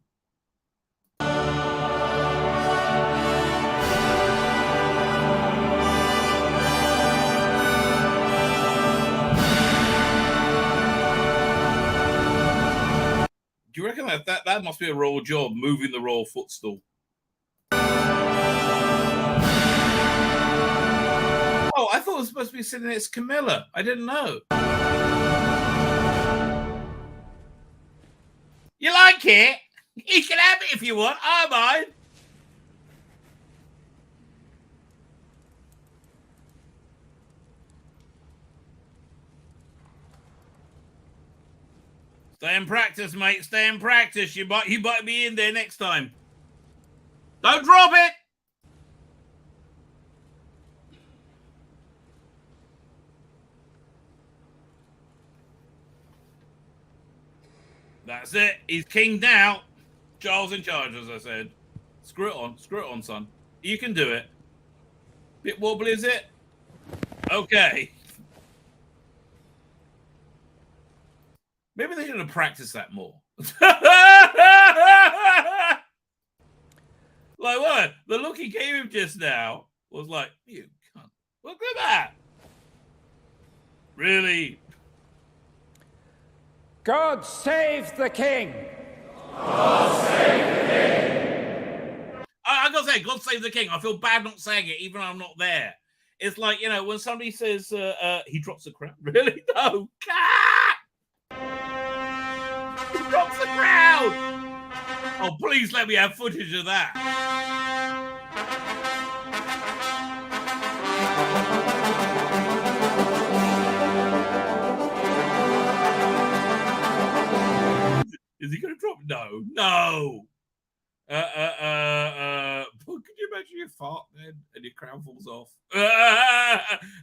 Speaker 1: Do you reckon that must be a royal job, moving the royal footstool? Oh, I thought it was supposed to be sitting next to Camilla. I didn't know. You like it? You can have it if you want. I don't mind. Stay in practice, mate. Stay in practice. You might be in there next time. Don't drop it. That's it. He's king now. Charles in charge, as I said. Screw it on, son. You can do it. Bit wobbly, is it? Okay. Maybe they should have practiced that more. Like what? The look he gave him just now was like, you cunt. Look at that. Really?
Speaker 5: God save the king.
Speaker 1: God save the king. I gotta say, God save the king. I feel bad not saying it, even though I'm not there. It's like, you know, when somebody says he drops the crown. Really? No. He drops the crown. Oh, please let me have footage of that. Is he going to drop? No. Could you imagine you fart then and your crown falls off?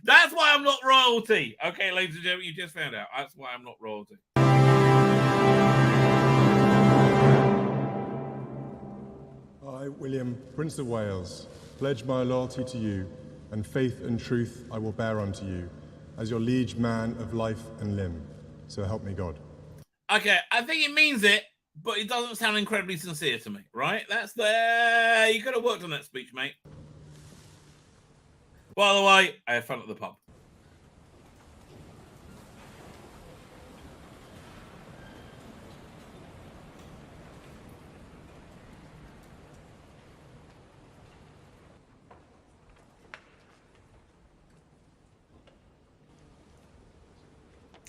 Speaker 1: That's why I'm not royalty. Okay, ladies and gentlemen, you just found out. That's why I'm not royalty.
Speaker 6: I, William, Prince of Wales, pledge my loyalty to you, and faith and truth I will bear unto you, as your liege man of life and limb. So help me God.
Speaker 1: Okay, I think it means it, but it doesn't sound incredibly sincere to me, right? That's the... You could have worked on that speech, mate. By the way, I had fun at the pub.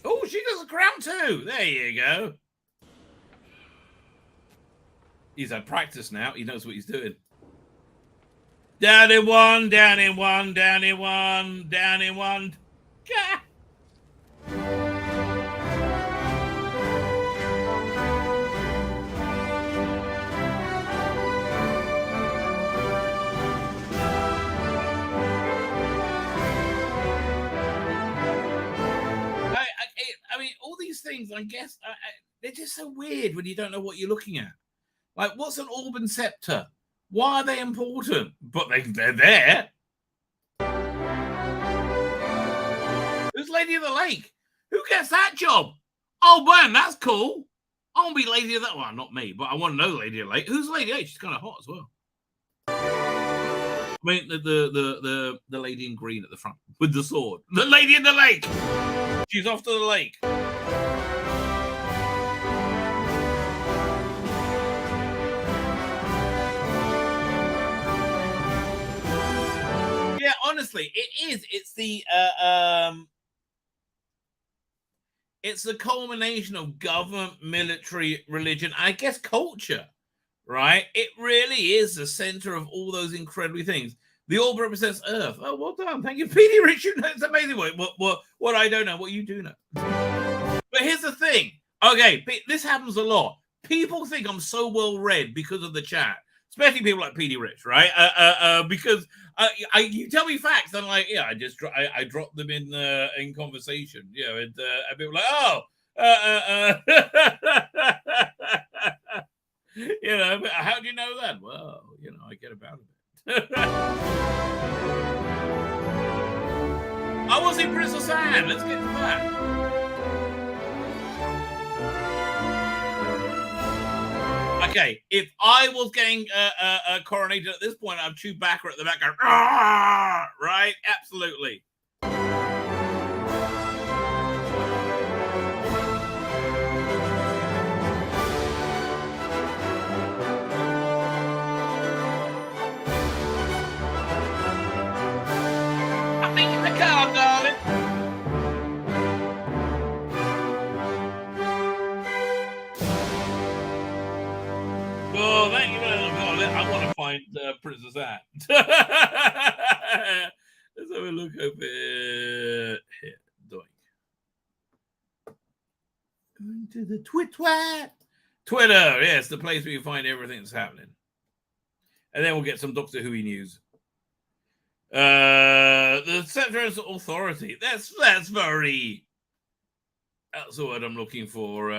Speaker 1: Oh, she does a crown too. There you go. He's had practice now. He knows what he's doing. Down in one, down in one, down in one, down in one. Gah! I mean, all these things, I guess, they're just so weird when you don't know what you're looking at. Like, what's an Alban scepter? Why are they important? But they're there. Who's Lady of the Lake? Who gets that job? Oh, man, that's cool. I want to be Lady of the Lake. Well, not me, but I want to know Lady of the Lake. Who's Lady of the Lake? She's kind of hot as well. I mean, the lady in green at the front with the sword. The Lady in the Lake. She's off to the lake. Yeah, honestly, it is. It's the culmination of government, military, religion, I guess culture, right? It really is the center of all those incredible things. The orb represents Earth. Oh, well done. Thank you, Petey Richard. It's amazing. What I don't know, what you do know. But here's the thing. Okay, this happens a lot. People think I'm so well read because of the chat, especially people like Petey Rich, right? Because you tell me facts, and I'm like, yeah, I drop them in conversation, you know, and people are like, oh, you know, how do you know that? Well, you know, I get about it. I want to see Princess Anne. Let's get to that. Okay, if I was getting coronated at this point, I'd chew backer at the back, going, right? Absolutely. I'm making the car, darling. Oh, thank you very much. I want to find Princess Anne. Let's have a look over here. Doink. Going to the Twitter, yes, the place where you find everything that's happening. And then we'll get some Doctor Who news. The Central Authority. That's very. That's the word I'm looking for.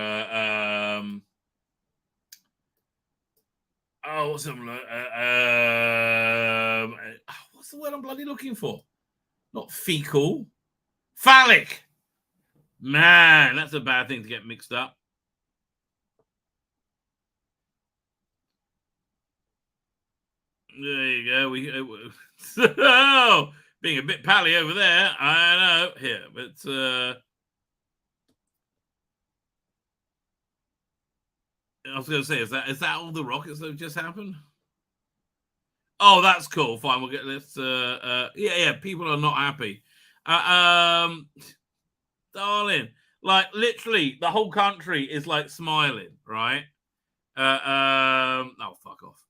Speaker 1: What's the word I'm bloody looking for? Not fecal. Phallic. Man, that's a bad thing to get mixed up. There you go. Being a bit pally over there. I know. Here, but I was going to say, is that all the rockets that have just happened? Oh, that's cool. Fine, we'll get this. Yeah. People are not happy. Darling, like literally, the whole country is like smiling, right? Oh, fuck off.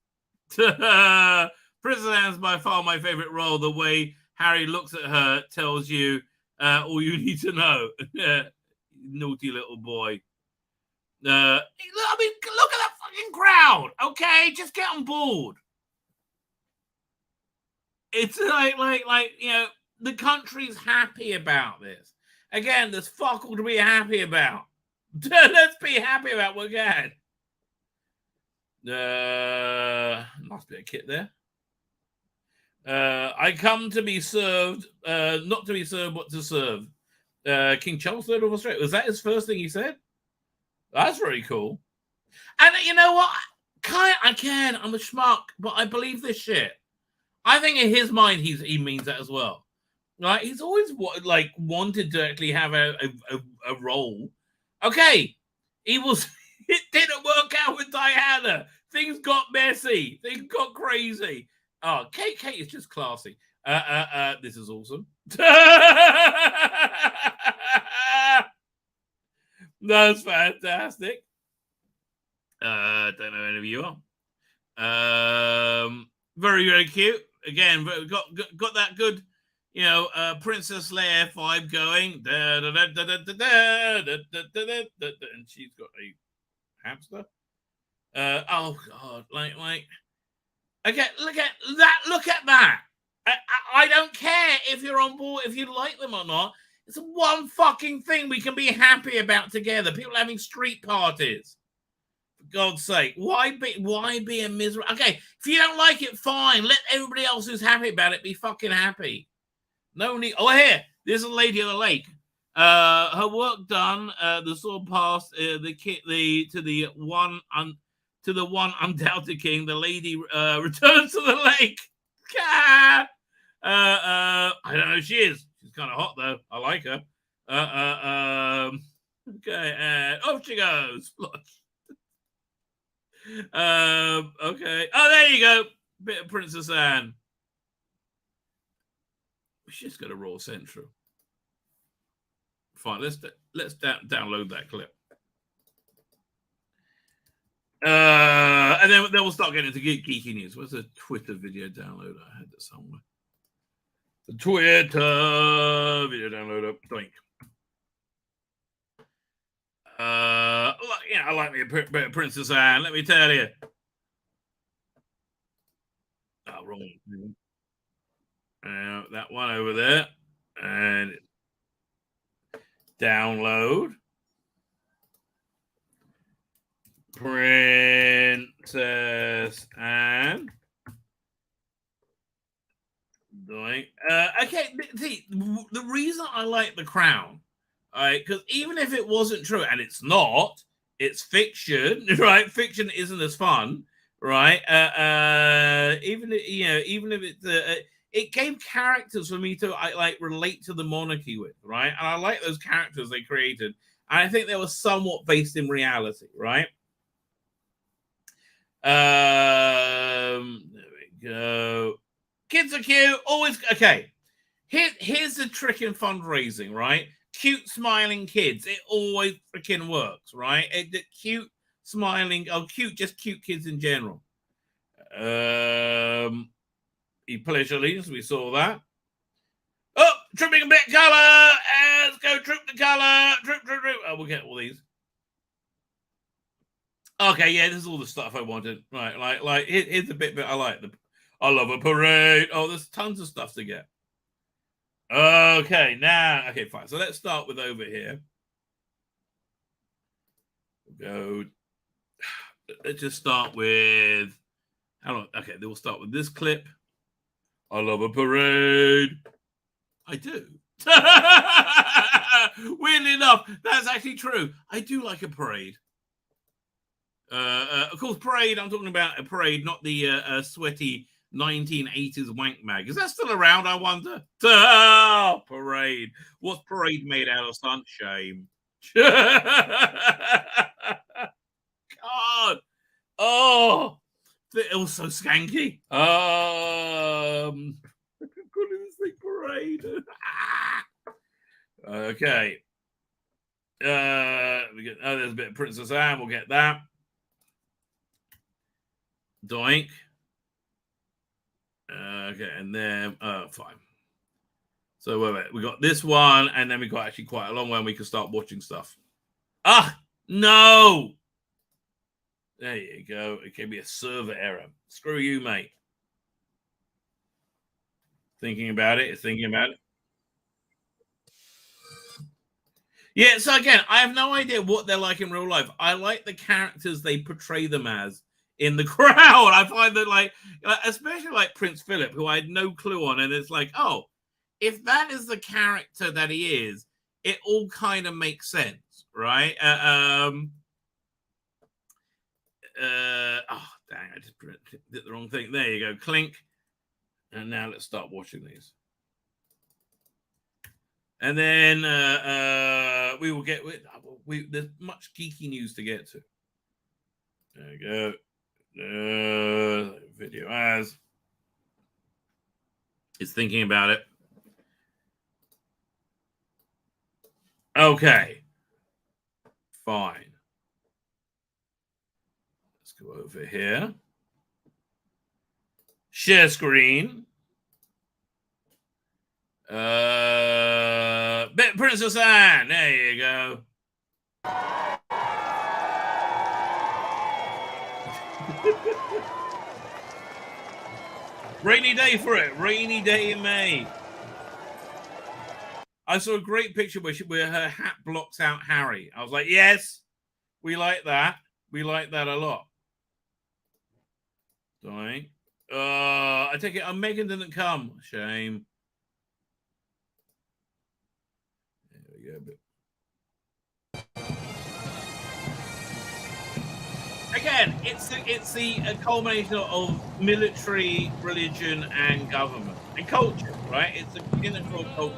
Speaker 1: Princess Anne's by far my favorite role. The way Harry looks at her tells you all you need to know. Naughty little boy. I mean, look at that fucking crowd. Okay, just get on board. It's like you know, the country's happy about this. Again, there's fuck all to be happy about. Let's be happy about what we get. Must be a kit there. I come to be served, not to be served, but to serve. King Charles III of Australia. Was that his first thing he said? That's very cool. And you know what? I'm a schmuck, but I believe this shit. I think in his mind, he means that as well. Right? He's always wanted to actually have a role. Okay, it didn't work out with Diana. Things got messy. Things got crazy. Oh, Kate is just classy. This is awesome. That's fantastic. Don't know any of you are. Very, very cute. Again, got that good, you know, Princess Leia vibe going. And she's got a hamster. Oh God, like. Okay, look at that. Look at that. I don't care if you're on board, if you like them or not. It's one fucking thing we can be happy about together. People having street parties. For God's sake, why be a miserable? Okay, if you don't like it, fine. Let everybody else who's happy about it be fucking happy. No need. Oh, here, there's a lady at the lake. Her work done. The sword passed. To the one undoubted king. The lady returns to the lake. I don't know who she is. She's kind of hot though. I like her. Okay, and off she goes. Okay. Oh, there you go. Bit of Princess Anne. She's got a Raw Central. Fine. Let's download that clip. And then we'll start getting into geeky news. What's the Twitter video download? I had that somewhere. The Twitter video downloader. Doink. I like me a bit of Princess Anne. Let me tell you. Oh, wrong. That one over there, and download Princess Anne. Doing okay. See, the reason I like The Crown, right? Because even if it wasn't true, and it's not, it's fiction, right? Fiction isn't as fun, right? Even if it's it gave characters for me to like relate to the monarchy with, right? And I like those characters they created. And I think they were somewhat based in reality, right? There we go. Kids are cute. Always okay. Here's the trick in fundraising, right? Cute smiling kids. It always freaking works, right? Cute smiling. Oh, just cute kids in general. He pledged allegiance. We saw that. Oh, tripping a bit color. Let's go trip the color. Trip. Oh, we'll get all these. Okay, yeah, this is all the stuff I wanted. Right, like here's the bit I like. I love a parade. Oh, there's tons of stuff to get. Okay, okay, fine. So let's start with over here. We'll go. Let's just start with. Okay, then we'll start with this clip. I love a parade. I do. Weirdly enough, that's actually true. I do like a parade. Of course, parade. I'm talking about a parade, not the sweaty 1980s wank mag. Is that still around? I wonder. Oh, parade. What's parade made out of? Son? Shame. God. Oh. It was so skanky. Calling this thing parade. Okay. There's a bit of Princess Anne. We'll get that. Doink. Okay, and then fine. So wait, we got this one, and then we got actually quite a long one. We can start watching stuff. No. There you go. It can be a server error. Screw you, mate. Thinking about it. Yeah, so again, I have no idea what they're like in real life. I like the characters they portray them as in The Crown. I find that, like especially like Prince Philip, who I had no clue on, and it's like, oh, if that is the character that he is, it all kind of makes sense, right? Oh, dang, I just did the wrong thing. There you go, clink. And now let's start watching these. And then we will get there's much geeky news to get to. There you go. Video as it's thinking about it. Okay. Fine. Let's go over here. Share screen. Princess Anne. There you go. Rainy day for it. Rainy day in May. I saw a great picture where her hat blocks out Harry. I was like, yes, we like that. We like that a lot. Dying. I take it. Megan didn't come. Shame. There we go. Again, it's the culmination of military, religion, and government and culture, right? It's a pinnacle of culture.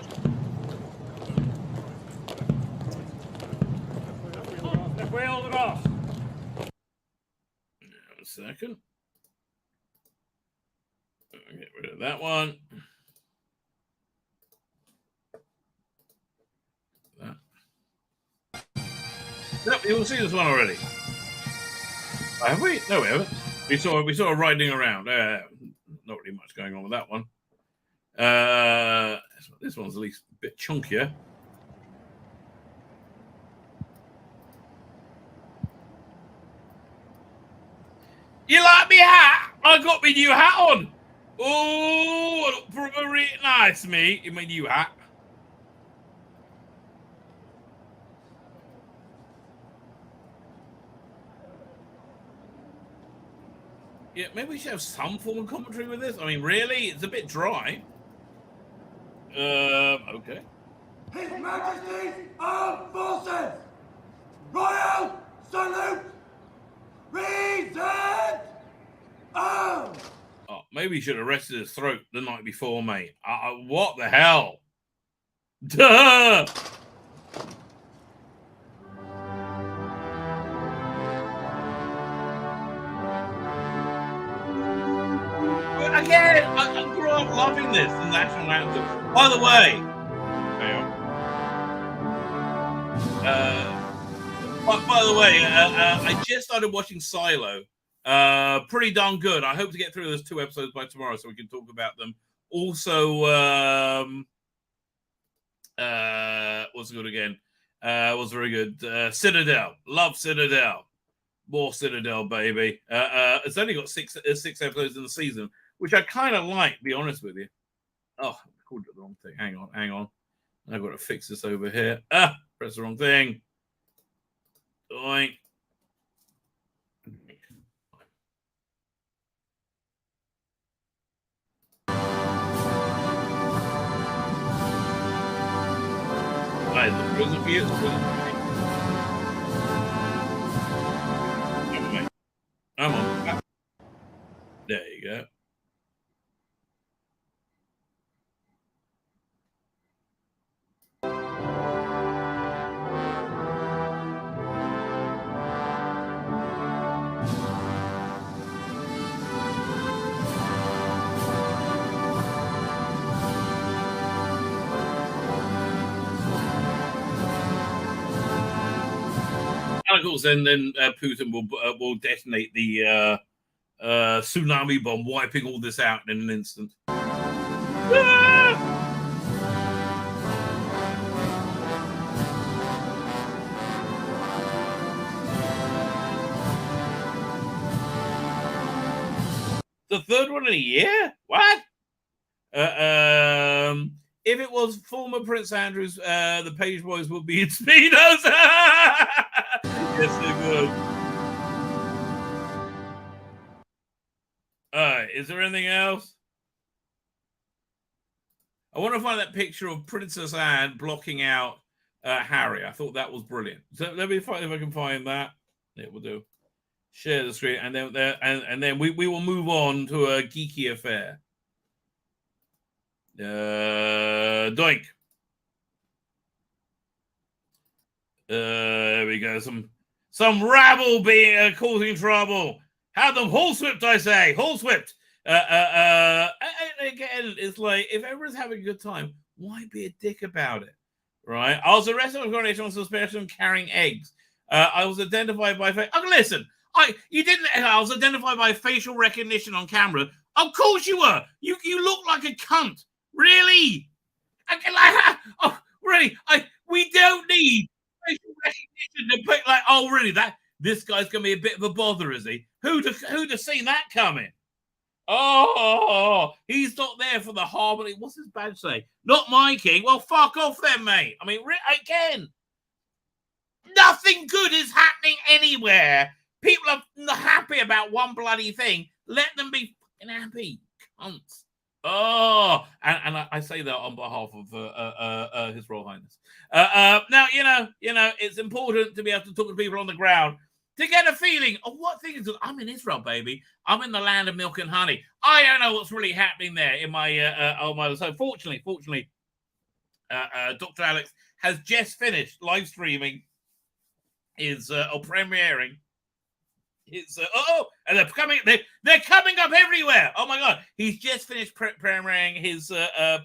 Speaker 7: Wheel it off.
Speaker 1: A second. Get rid of that one. That. Yep, you'll see this one already. Have we? No, we haven't. We saw her riding around. Not really much going on with that one. This one's at least a bit chunkier. You like me hat? I got my new hat on. Oh, look pretty nice, mate. In my new hat. Yeah, maybe we should have some form of commentary with this. I mean, really, it's a bit dry. Okay.
Speaker 8: His Majesty's Armed Forces! Royal Salute! Present! Oh!
Speaker 1: Oh, maybe we should have arrested his throat the night before, mate. What the hell? Duh! Again, I grew up loving this, the national anthem. By the way, I just started watching Silo. Pretty darn good. I hope to get through those 2 episodes by tomorrow so we can talk about them. Also, what's good again? Was very good. Citadel. Love Citadel. More Citadel, baby. It's only got 6 episodes in the season, which I kind of like, to be honest with you. Oh, I called it the wrong thing. Hang on. I've got to fix this over here. Press the wrong thing. Doink. The prison for you. Come on. There you go. And of course, then Putin will detonate the tsunami bomb, wiping all this out in an instant. The third one in a year? What? If it was former Prince Andrew's, the Page Boys would be in Speedos. Yes, they would. All right, is there anything else? I want to find that picture of Princess Anne blocking out Harry. I thought that was brilliant. So let me find if I can find that. Yeah, we'll do. Share the screen, and then we will move on to a geeky affair. Doink. There we go. Some rabble being causing trouble. Have them horsewhipped, I say. Horsewhipped. Again, it's like, if everyone's having a good time, why be a dick about it? Right? I was arrested on Coronation on suspicion of carrying eggs. I was identified by listen. I was identified by facial recognition on camera. Of course you were. You look like a cunt. Really? Really? We don't need facial recognition to put like, oh, really? This guy's gonna be a bit of a bother, is he? Who'd have seen that coming? Oh, he's not there for the harmony. What's his badge say? Not my king. Well, fuck off then, mate. I mean, again, nothing good is happening anywhere People are not happy about one bloody thing. Let them be fucking happy, cunts. Oh, and I say that on behalf of His Royal Highness. Now, you know, it's important to be able to talk to people on the ground to get a feeling of what things. I'm in Israel, baby. I'm in the land of milk and honey. I don't know what's really happening there in my So fortunately, Dr. Alex has just finished live streaming his or premiering. It's and they're coming up everywhere. Oh my god, he's just finished premiering his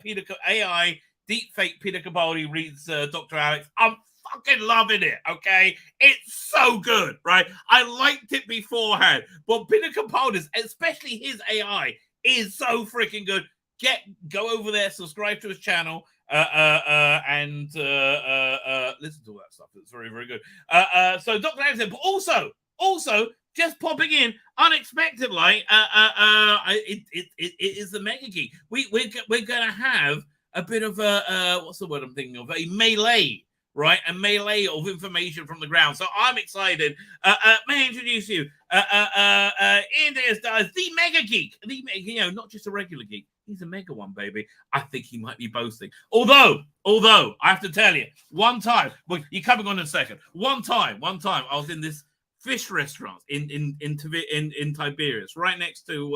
Speaker 1: Peter AI deepfake Peter Capaldi reads Dr. Alex. I'm fucking loving it. Okay, it's so good, right? I liked it beforehand, but Peter Capaldi's, especially his AI, is so freaking good. Go over there, subscribe to his channel, and listen to all that stuff. It's very, very good. So Dr. Alex, but also. Just popping in unexpectedly, it is the Mega Geek. We're going to have a bit of a what's the word I'm thinking of? A melee, right? A melee of information from the ground. So I'm excited. May I introduce you? Ian Diaz does the Mega Geek. Not just a regular geek. He's a mega one, baby. I think he might be boasting. Although I have to tell you, one time, well, you're coming on in a second. One time, I was in this fish restaurant in Tiberias, right next to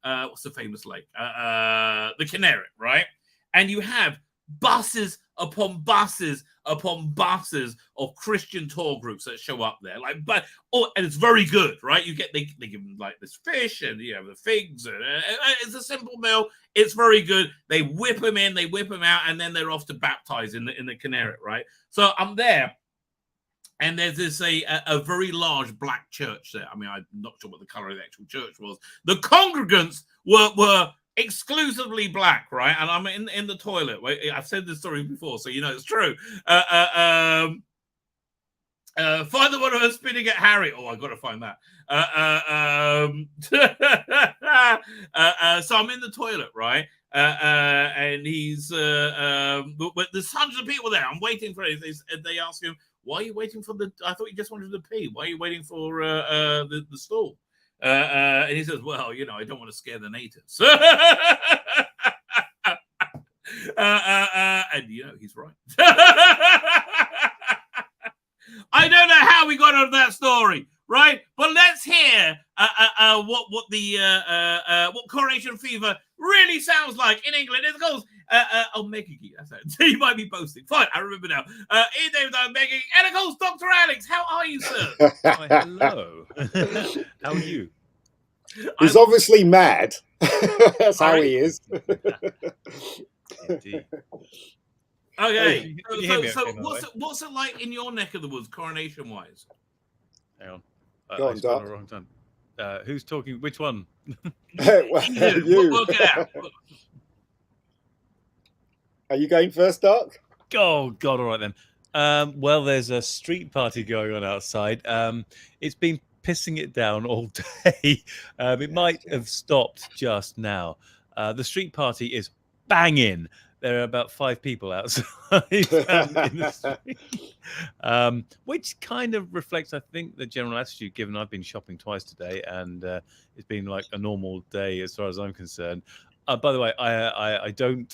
Speaker 1: what's the famous lake? The Canary, right? And you have buses upon buses upon buses of Christian tour groups that show up there, and it's very good, right? You get they give them like this fish and you have the figs, and it's a simple meal. It's very good. They whip them in, they whip them out, and then they're off to baptize in the Canary, right? So I'm there. And there's this a very large black church there. I mean, I'm not sure what the color of the actual church was. The congregants were exclusively black, right? And I'm in the toilet. I've said this story before, so you know it's true. Find the one of us spinning at Harry. Oh, I got to find that. So I'm in the toilet, right? And he's but there's hundreds of people there. I'm waiting for it. They ask him, why are you waiting for I thought you just wanted to pee. Why are you waiting for the stall? And he says, well, I don't want to scare the natives. And he's right. I don't know how we got on that story, right? But let's hear what Coronation Fever really sounds like in England. It goes, Mega Geek, that's it. You might be boasting. Fine, I remember now. Ian David, Mega Geek, and it goes, Dr. Alex. How are you, sir?
Speaker 9: Hello. How are you?
Speaker 10: He's obviously mad. That's how he is.
Speaker 9: Indeed.
Speaker 1: Okay. So
Speaker 9: okay,
Speaker 1: what's it like in your neck of the woods, coronation-wise?
Speaker 9: Hang on.
Speaker 10: Go on,
Speaker 9: I spelled
Speaker 10: Doc.
Speaker 9: the wrong time. Who's talking? Which one?
Speaker 10: You.
Speaker 1: Work it out.
Speaker 10: Are you going first, Doc?
Speaker 9: Oh, God, all right then. Well, there's a street party going on outside. It's been pissing it down all day. It might have stopped just now. The street party is banging. There are about 5 people outside in the street, which kind of reflects, I think, the general attitude, given I've been shopping twice today, and it's been like a normal day as far as I'm concerned. By the way, I don't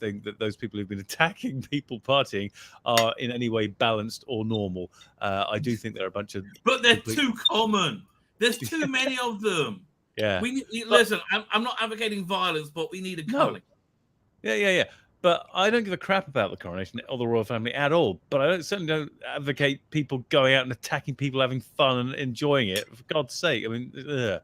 Speaker 9: think that those people who've been attacking people partying are in any way balanced or normal. I do think there are a bunch of...
Speaker 1: But they're too common. There's too many of them.
Speaker 9: Yeah.
Speaker 1: Listen, I'm not advocating violence, but we need a culling.
Speaker 9: Yeah. But I don't give a crap about the coronation or the royal family at all. But I certainly don't advocate people going out and attacking people, having fun and enjoying it. For God's sake, I mean, anyway.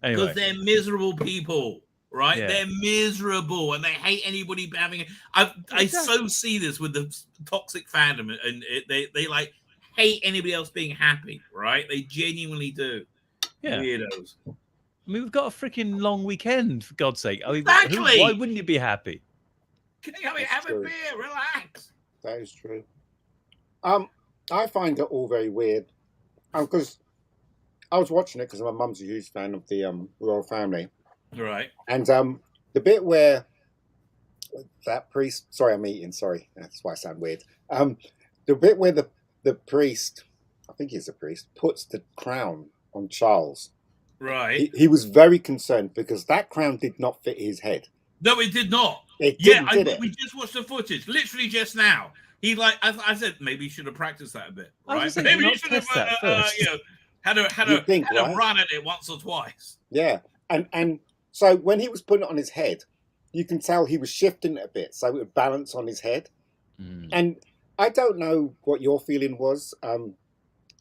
Speaker 1: Because they're miserable people, right?
Speaker 9: Yeah.
Speaker 1: They're miserable and they hate anybody having it. I so see this with the toxic fandom, and they like hate anybody else being happy, right? They genuinely do.
Speaker 9: Yeah.
Speaker 1: Weirdos.
Speaker 9: I mean, we've got a freaking long weekend, for God's sake. I mean,
Speaker 1: Exactly.
Speaker 9: Why wouldn't you be happy?
Speaker 1: Have a beer, relax.
Speaker 10: That is true. I find it all very weird. Because I was watching it because my mum's a huge fan of the royal family.
Speaker 1: Right.
Speaker 10: And the bit where that priest... Sorry, I'm eating. Sorry. That's why I sound weird. The bit where the priest I think he's a priest, puts the crown on Charles.
Speaker 1: Right.
Speaker 10: He was very concerned because that crown did not fit his head.
Speaker 1: No, it did not.
Speaker 10: It didn't, did it?
Speaker 1: We just watched the footage, literally just now. He like, I said, maybe he should have practiced that a bit, right? Maybe he should have, had a run at it once or twice.
Speaker 10: Yeah, and so when he was putting it on his head, you can tell he was shifting it a bit so it would balance on his head. And I don't know what your feeling was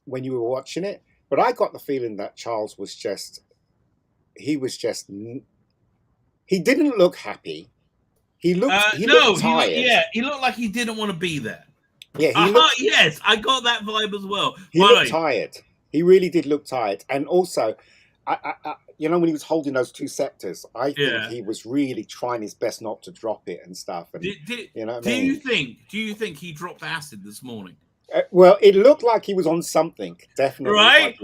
Speaker 10: when you were watching it, but I got the feeling that Charles was he didn't look happy. He looked tired.
Speaker 1: He looked like he didn't want to be there.
Speaker 10: Yeah,
Speaker 1: yes, I got that vibe as well.
Speaker 10: He looked tired. He really did look tired. And also, I when he was holding those two scepters, I think he was really trying his best not to drop it and stuff. And, you know what I mean?
Speaker 1: Do you think he dropped acid this morning?
Speaker 10: Well, it looked like he was on something. Definitely.
Speaker 1: Right.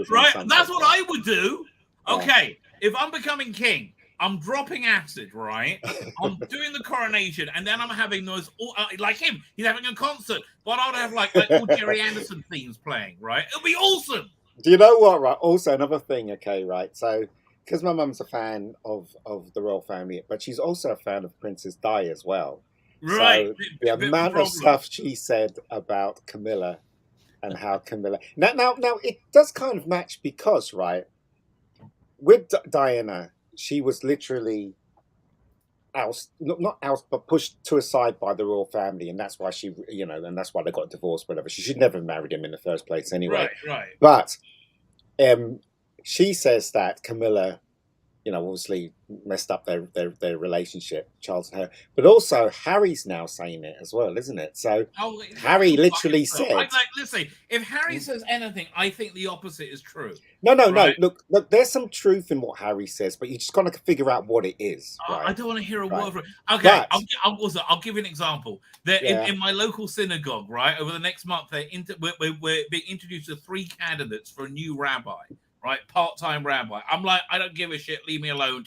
Speaker 1: That's what I would do. Okay, if I'm becoming king, I'm dropping acid, right? I'm doing the coronation, and then I'm having those like him. He's having a concert, but I'd have like all Jerry Anderson themes playing, right? It'll be awesome.
Speaker 10: Do you know what? Right. Also, another thing. Okay, right. So, because my mum's a fan of the royal family, but she's also a fan of Princess Di as well.
Speaker 1: Right.
Speaker 10: So the amount of stuff she said about Camilla and how Camilla now it does kind of match because with Diana. She was literally not ousted, but pushed to a side by the royal family, and that's why and that's why they got divorced. Whatever. She should never have married him in the first place, anyway.
Speaker 1: Right.
Speaker 10: But she says that Camilla, obviously messed up their relationship, Charles and her. But also Harry's now saying it as well, isn't it? So Harry literally said,
Speaker 1: listen, if Harry says anything, I think the opposite is true.
Speaker 10: No. Look, there's some truth in what Harry says, but you just got to figure out what it is. Right?
Speaker 1: I don't want to hear a word from it. Okay, I'll give you an example. In my local synagogue, right, over the next month, we're being introduced to 3 candidates for a new rabbi. Right, part-time rabbi. I'm like, I don't give a shit. Leave me alone.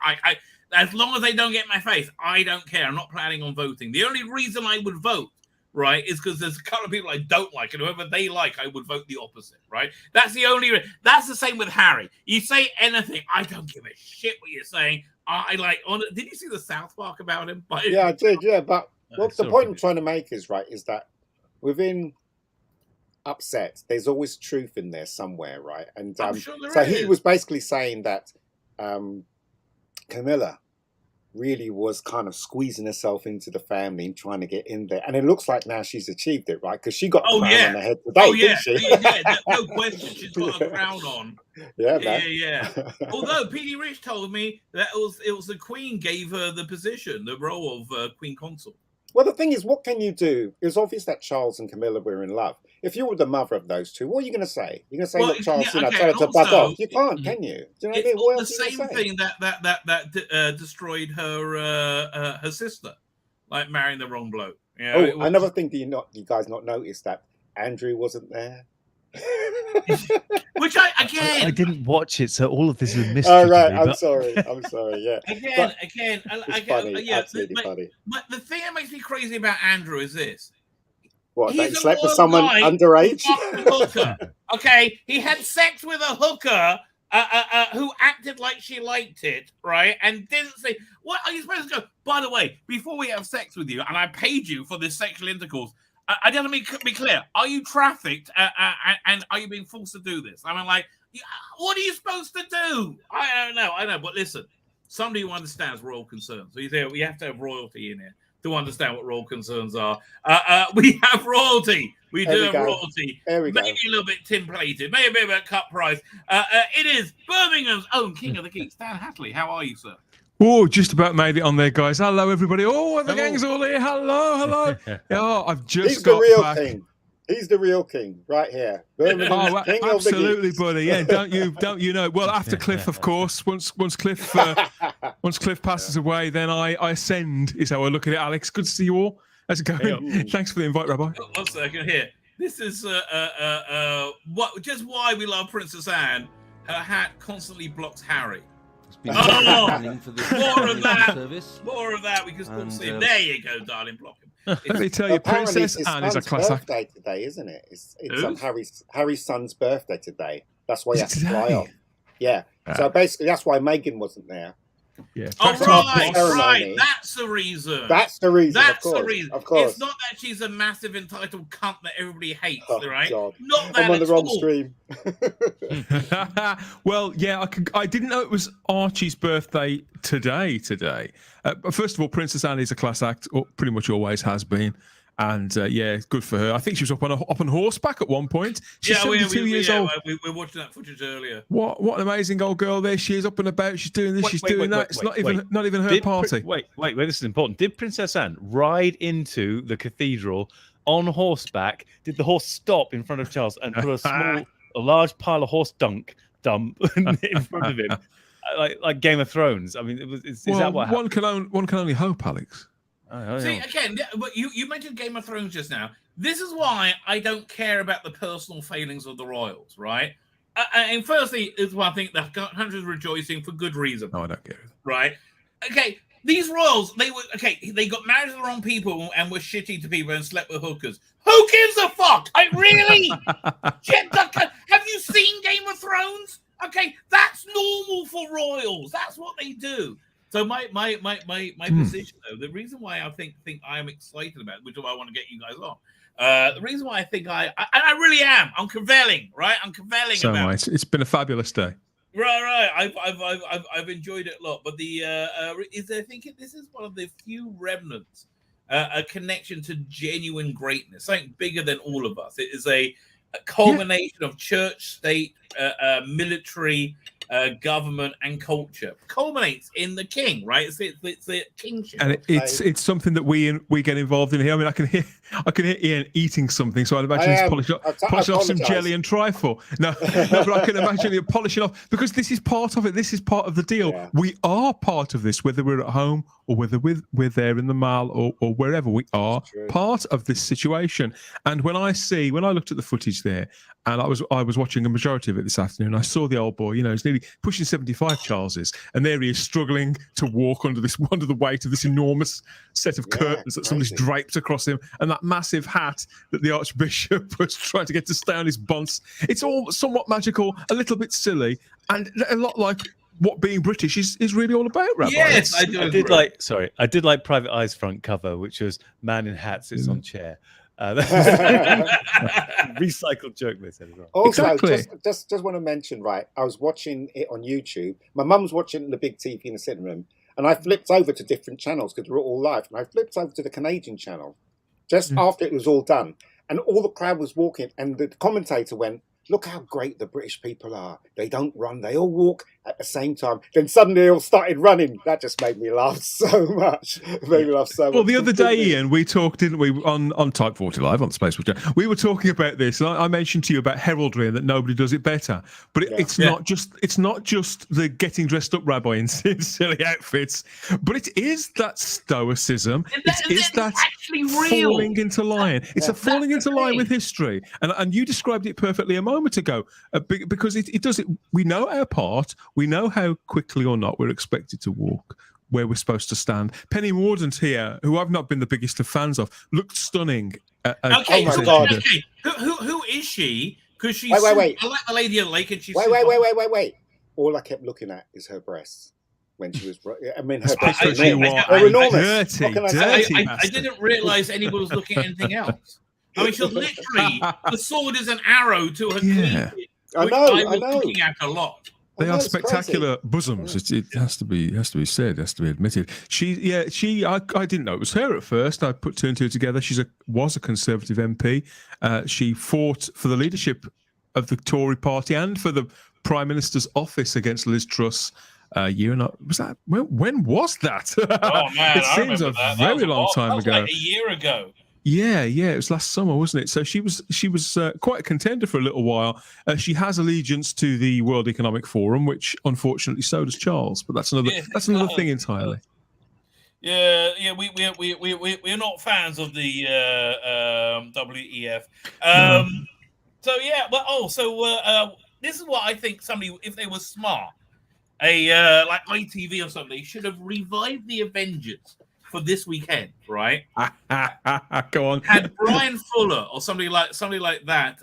Speaker 1: I as long as they don't get my face, I don't care. I'm not planning on voting. The only reason I would vote, right, is because there's a couple of people I don't like, and whoever they like, I would vote the opposite. Right, that's the only. That's the same with Harry. You say anything, I don't give a shit what you're saying. Did you see the South Park about him?
Speaker 10: Yeah, I did. Yeah, but the point I'm trying to make is that within upset, there's always truth in there somewhere, right? And he was basically saying that Camilla really was kind of squeezing herself into the family and trying to get in there, and it looks like now she's achieved it, right? Because she got a crown on her head today, didn't she?
Speaker 1: No question, she's got a crown on.
Speaker 10: Yeah.
Speaker 1: Although P.D. Rich told me that it was the Queen gave her the position, the role of Queen Consort.
Speaker 10: Well, the thing is, what can you do? It was obvious that Charles and Camilla were in love. If you were the mother of those two, what are you going to say? You're going to say, look, Charles, tell her to bug off. You can't, can you? Do you know what I mean? What
Speaker 1: the same thing that destroyed her sister, like marrying the wrong bloke.
Speaker 10: Another thing, do you guys not notice that Andrew wasn't there?
Speaker 1: Which I
Speaker 9: didn't watch it, so all of this is a mystery.
Speaker 10: Oh, right. I'm sorry. Yeah.
Speaker 1: Again,
Speaker 10: funny. Absolutely funny.
Speaker 1: But the thing that makes me crazy about Andrew is this.
Speaker 10: What, they slept with someone underage?
Speaker 1: Okay, he had sex with a hooker who acted like she liked it, right? And didn't say, what are you supposed to go? By the way, before we have sex with you, and I paid you for this sexual intercourse, I don't want to be clear. Are you trafficked and are you being forced to do this? I mean, like, what are you supposed to do? I don't know. But listen, somebody who understands royal concerns. So we have to have royalty in here to understand what royal concerns are. We have royalty. We do have royalty. Maybe a little bit tin-plated. Maybe a bit cut price. It is Birmingham's own King of the Geeks, Dan Hatley. How are you, sir?
Speaker 11: Oh, just about made it on there, guys. Hello, everybody. Oh, the gang's all here. Hello. I've just got back.
Speaker 10: King. He's the real king, right here. Birmingham's King
Speaker 11: absolutely,
Speaker 10: of the
Speaker 11: buddy. Yeah, don't you know? Well, after Cliff, of course. Once Cliff passes away, then I ascend. Is how I look at it. Alex, good to see you all. How's it going? Thanks for the invite, Rabbi.
Speaker 1: 1 second here. This is just why we love Princess Anne. Her hat constantly blocks Harry. More of that. We can still see him. There you go, darling. Block him.
Speaker 11: Let me tell you,
Speaker 10: Apparently,
Speaker 11: Princess
Speaker 10: his
Speaker 11: Anne is a
Speaker 10: son's
Speaker 11: class act.
Speaker 10: birthday today, isn't it? It's
Speaker 1: Whose?
Speaker 10: Harry's son's birthday today. That's why he
Speaker 11: Is
Speaker 10: has
Speaker 11: it
Speaker 10: to fly
Speaker 11: today?
Speaker 10: off. Yeah. So basically, that's why Meghan wasn't there.
Speaker 11: Yeah.
Speaker 1: Oh,
Speaker 11: Back to our
Speaker 1: right,
Speaker 11: boss.
Speaker 10: ceremony.
Speaker 1: that's the reason.
Speaker 10: That's the reason.
Speaker 1: That's
Speaker 10: of course,
Speaker 1: the reason.
Speaker 10: Of course.
Speaker 1: It's not that she's a massive entitled cunt that everybody hates,
Speaker 10: Oh,
Speaker 1: right?
Speaker 10: God.
Speaker 1: Not that
Speaker 10: I'm on the
Speaker 1: at
Speaker 10: wrong
Speaker 1: all.
Speaker 10: stream.
Speaker 11: Well, yeah, I didn't know it was Archie's birthday today. But first of all, Princess Anne is a class act, or pretty much always has been. And yeah, good for her. I think she was up on horseback at one point. She's 72 years old.
Speaker 1: We were watching that footage earlier.
Speaker 11: What an amazing old girl there she is, up and about. She's doing this, she's doing that. It's not even her party.
Speaker 9: Wait, this is important. Did Princess Anne ride into the cathedral on horseback? Did the horse stop in front of Charles and put a large pile of horse dump in front of him, like Game of Thrones? I mean, is that what happened?
Speaker 11: One can only hope, Alex.
Speaker 1: See, again, but you mentioned Game of Thrones just now. This is why I don't care about the personal failings of the royals, right? And firstly, is why I think the country's rejoicing for good reason.
Speaker 11: No, I don't care.
Speaker 1: Right? Okay, these royals, they got married to the wrong people and were shitty to people and slept with hookers. Who gives a fuck? Really? Have you seen Game of Thrones? Okay, that's normal for royals. That's what they do. So my position, though, the reason why I think I am excited about it, which is why I want to get you guys on. The reason why I think I really am. I'm cavelling, right? I'm cavelling
Speaker 11: So
Speaker 1: about it.
Speaker 11: It's been a fabulous day.
Speaker 1: Right. I've enjoyed it a lot. But I think this is one of the few remnants, a connection to genuine greatness, something bigger than all of us. It is a culmination of church, state, military, government, and culture. Culminates in the king, right? It's the kingship,
Speaker 11: and it's something that we get involved in here. I mean, I can hear Ian eating something, so I'd imagine he's polishing off some jelly and trifle. No, but I can imagine you're polishing off, because this is part of it. This is part of the deal. Yeah. We are part of this, whether we're at home or whether we're there in the mall or wherever. We are part of this situation. And when I looked at the footage there, and I was watching a majority of it this afternoon, I saw the old boy. You know, he's nearly pushing 75. Charles is, and there he is struggling to walk under the weight of this enormous set of curtains that somebody's draped across him, and that massive hat that the Archbishop was trying to get to stay on his bunce. It's all somewhat magical, a little bit silly, and a lot like what being British is really all about, Rabbi.
Speaker 1: Yes, I do.
Speaker 9: I did like Private Eye's front cover, which was man in hat sits on chair. Recycled joke they said as well.
Speaker 10: Also,
Speaker 11: exactly.
Speaker 10: just want to mention, right? I was watching it on YouTube. My mum's watching the big TV in the sitting room, and I flipped over to different channels because we're all live. And I flipped over to the Canadian channel just after it was all done, and all the crowd was walking, and the commentator went, "Look how great the British people are. They don't run; they all walk at the same time." Then suddenly they all started running. That just made me laugh so much. Well,
Speaker 11: the other day, Ian, we talked, didn't we, on Type 40 Live on Space Watch? We were talking about this, and I mentioned to you about heraldry and that nobody does it better. But it's not just the getting dressed up rabbi in silly outfits, but it is that stoicism. It is that falling into line. It's a falling into line with history, and you described it perfectly a moment ago, because it does it. We know our part. We know how quickly or not we're expected to walk, where we're supposed to stand. Penny Mordaunt here, who I've not been the biggest of fans of, looked stunning.
Speaker 1: Okay,
Speaker 10: oh my God.
Speaker 1: Okay. Who is she? Because she's
Speaker 10: wait.
Speaker 1: I like the lady at the lake, and she's
Speaker 10: wait. All I kept looking at is her breasts when she was. I mean, her breasts
Speaker 11: are
Speaker 10: enormous.
Speaker 11: Dirty.
Speaker 1: I didn't realize anybody was looking at anything else. I mean, she's literally the sword is an arrow to her cleavage.
Speaker 10: I know.
Speaker 1: I was looking at a lot.
Speaker 11: They are spectacular bosoms. It has to be said. It has to be admitted. I didn't know it was her at first. I put two and two together. Was a Conservative MP. She fought for the leadership of the Tory party and for the Prime Minister's office against Liz Truss. Was that when was that?
Speaker 1: Oh man,
Speaker 11: it seems a very long time ago.
Speaker 1: Like a year ago.
Speaker 11: Yeah, it was last summer, wasn't it? So she was quite a contender for a little while. She has allegiance to the World Economic Forum, which unfortunately so does Charles. But that's another thing entirely.
Speaker 1: Yeah, we're not fans of the WEF.
Speaker 11: No.
Speaker 1: So yeah, this is what I think. Somebody, if they were smart, like ITV or something, should have revived the Avengers for this weekend, right?
Speaker 11: Go on.
Speaker 1: Had Brian Fuller or somebody like that,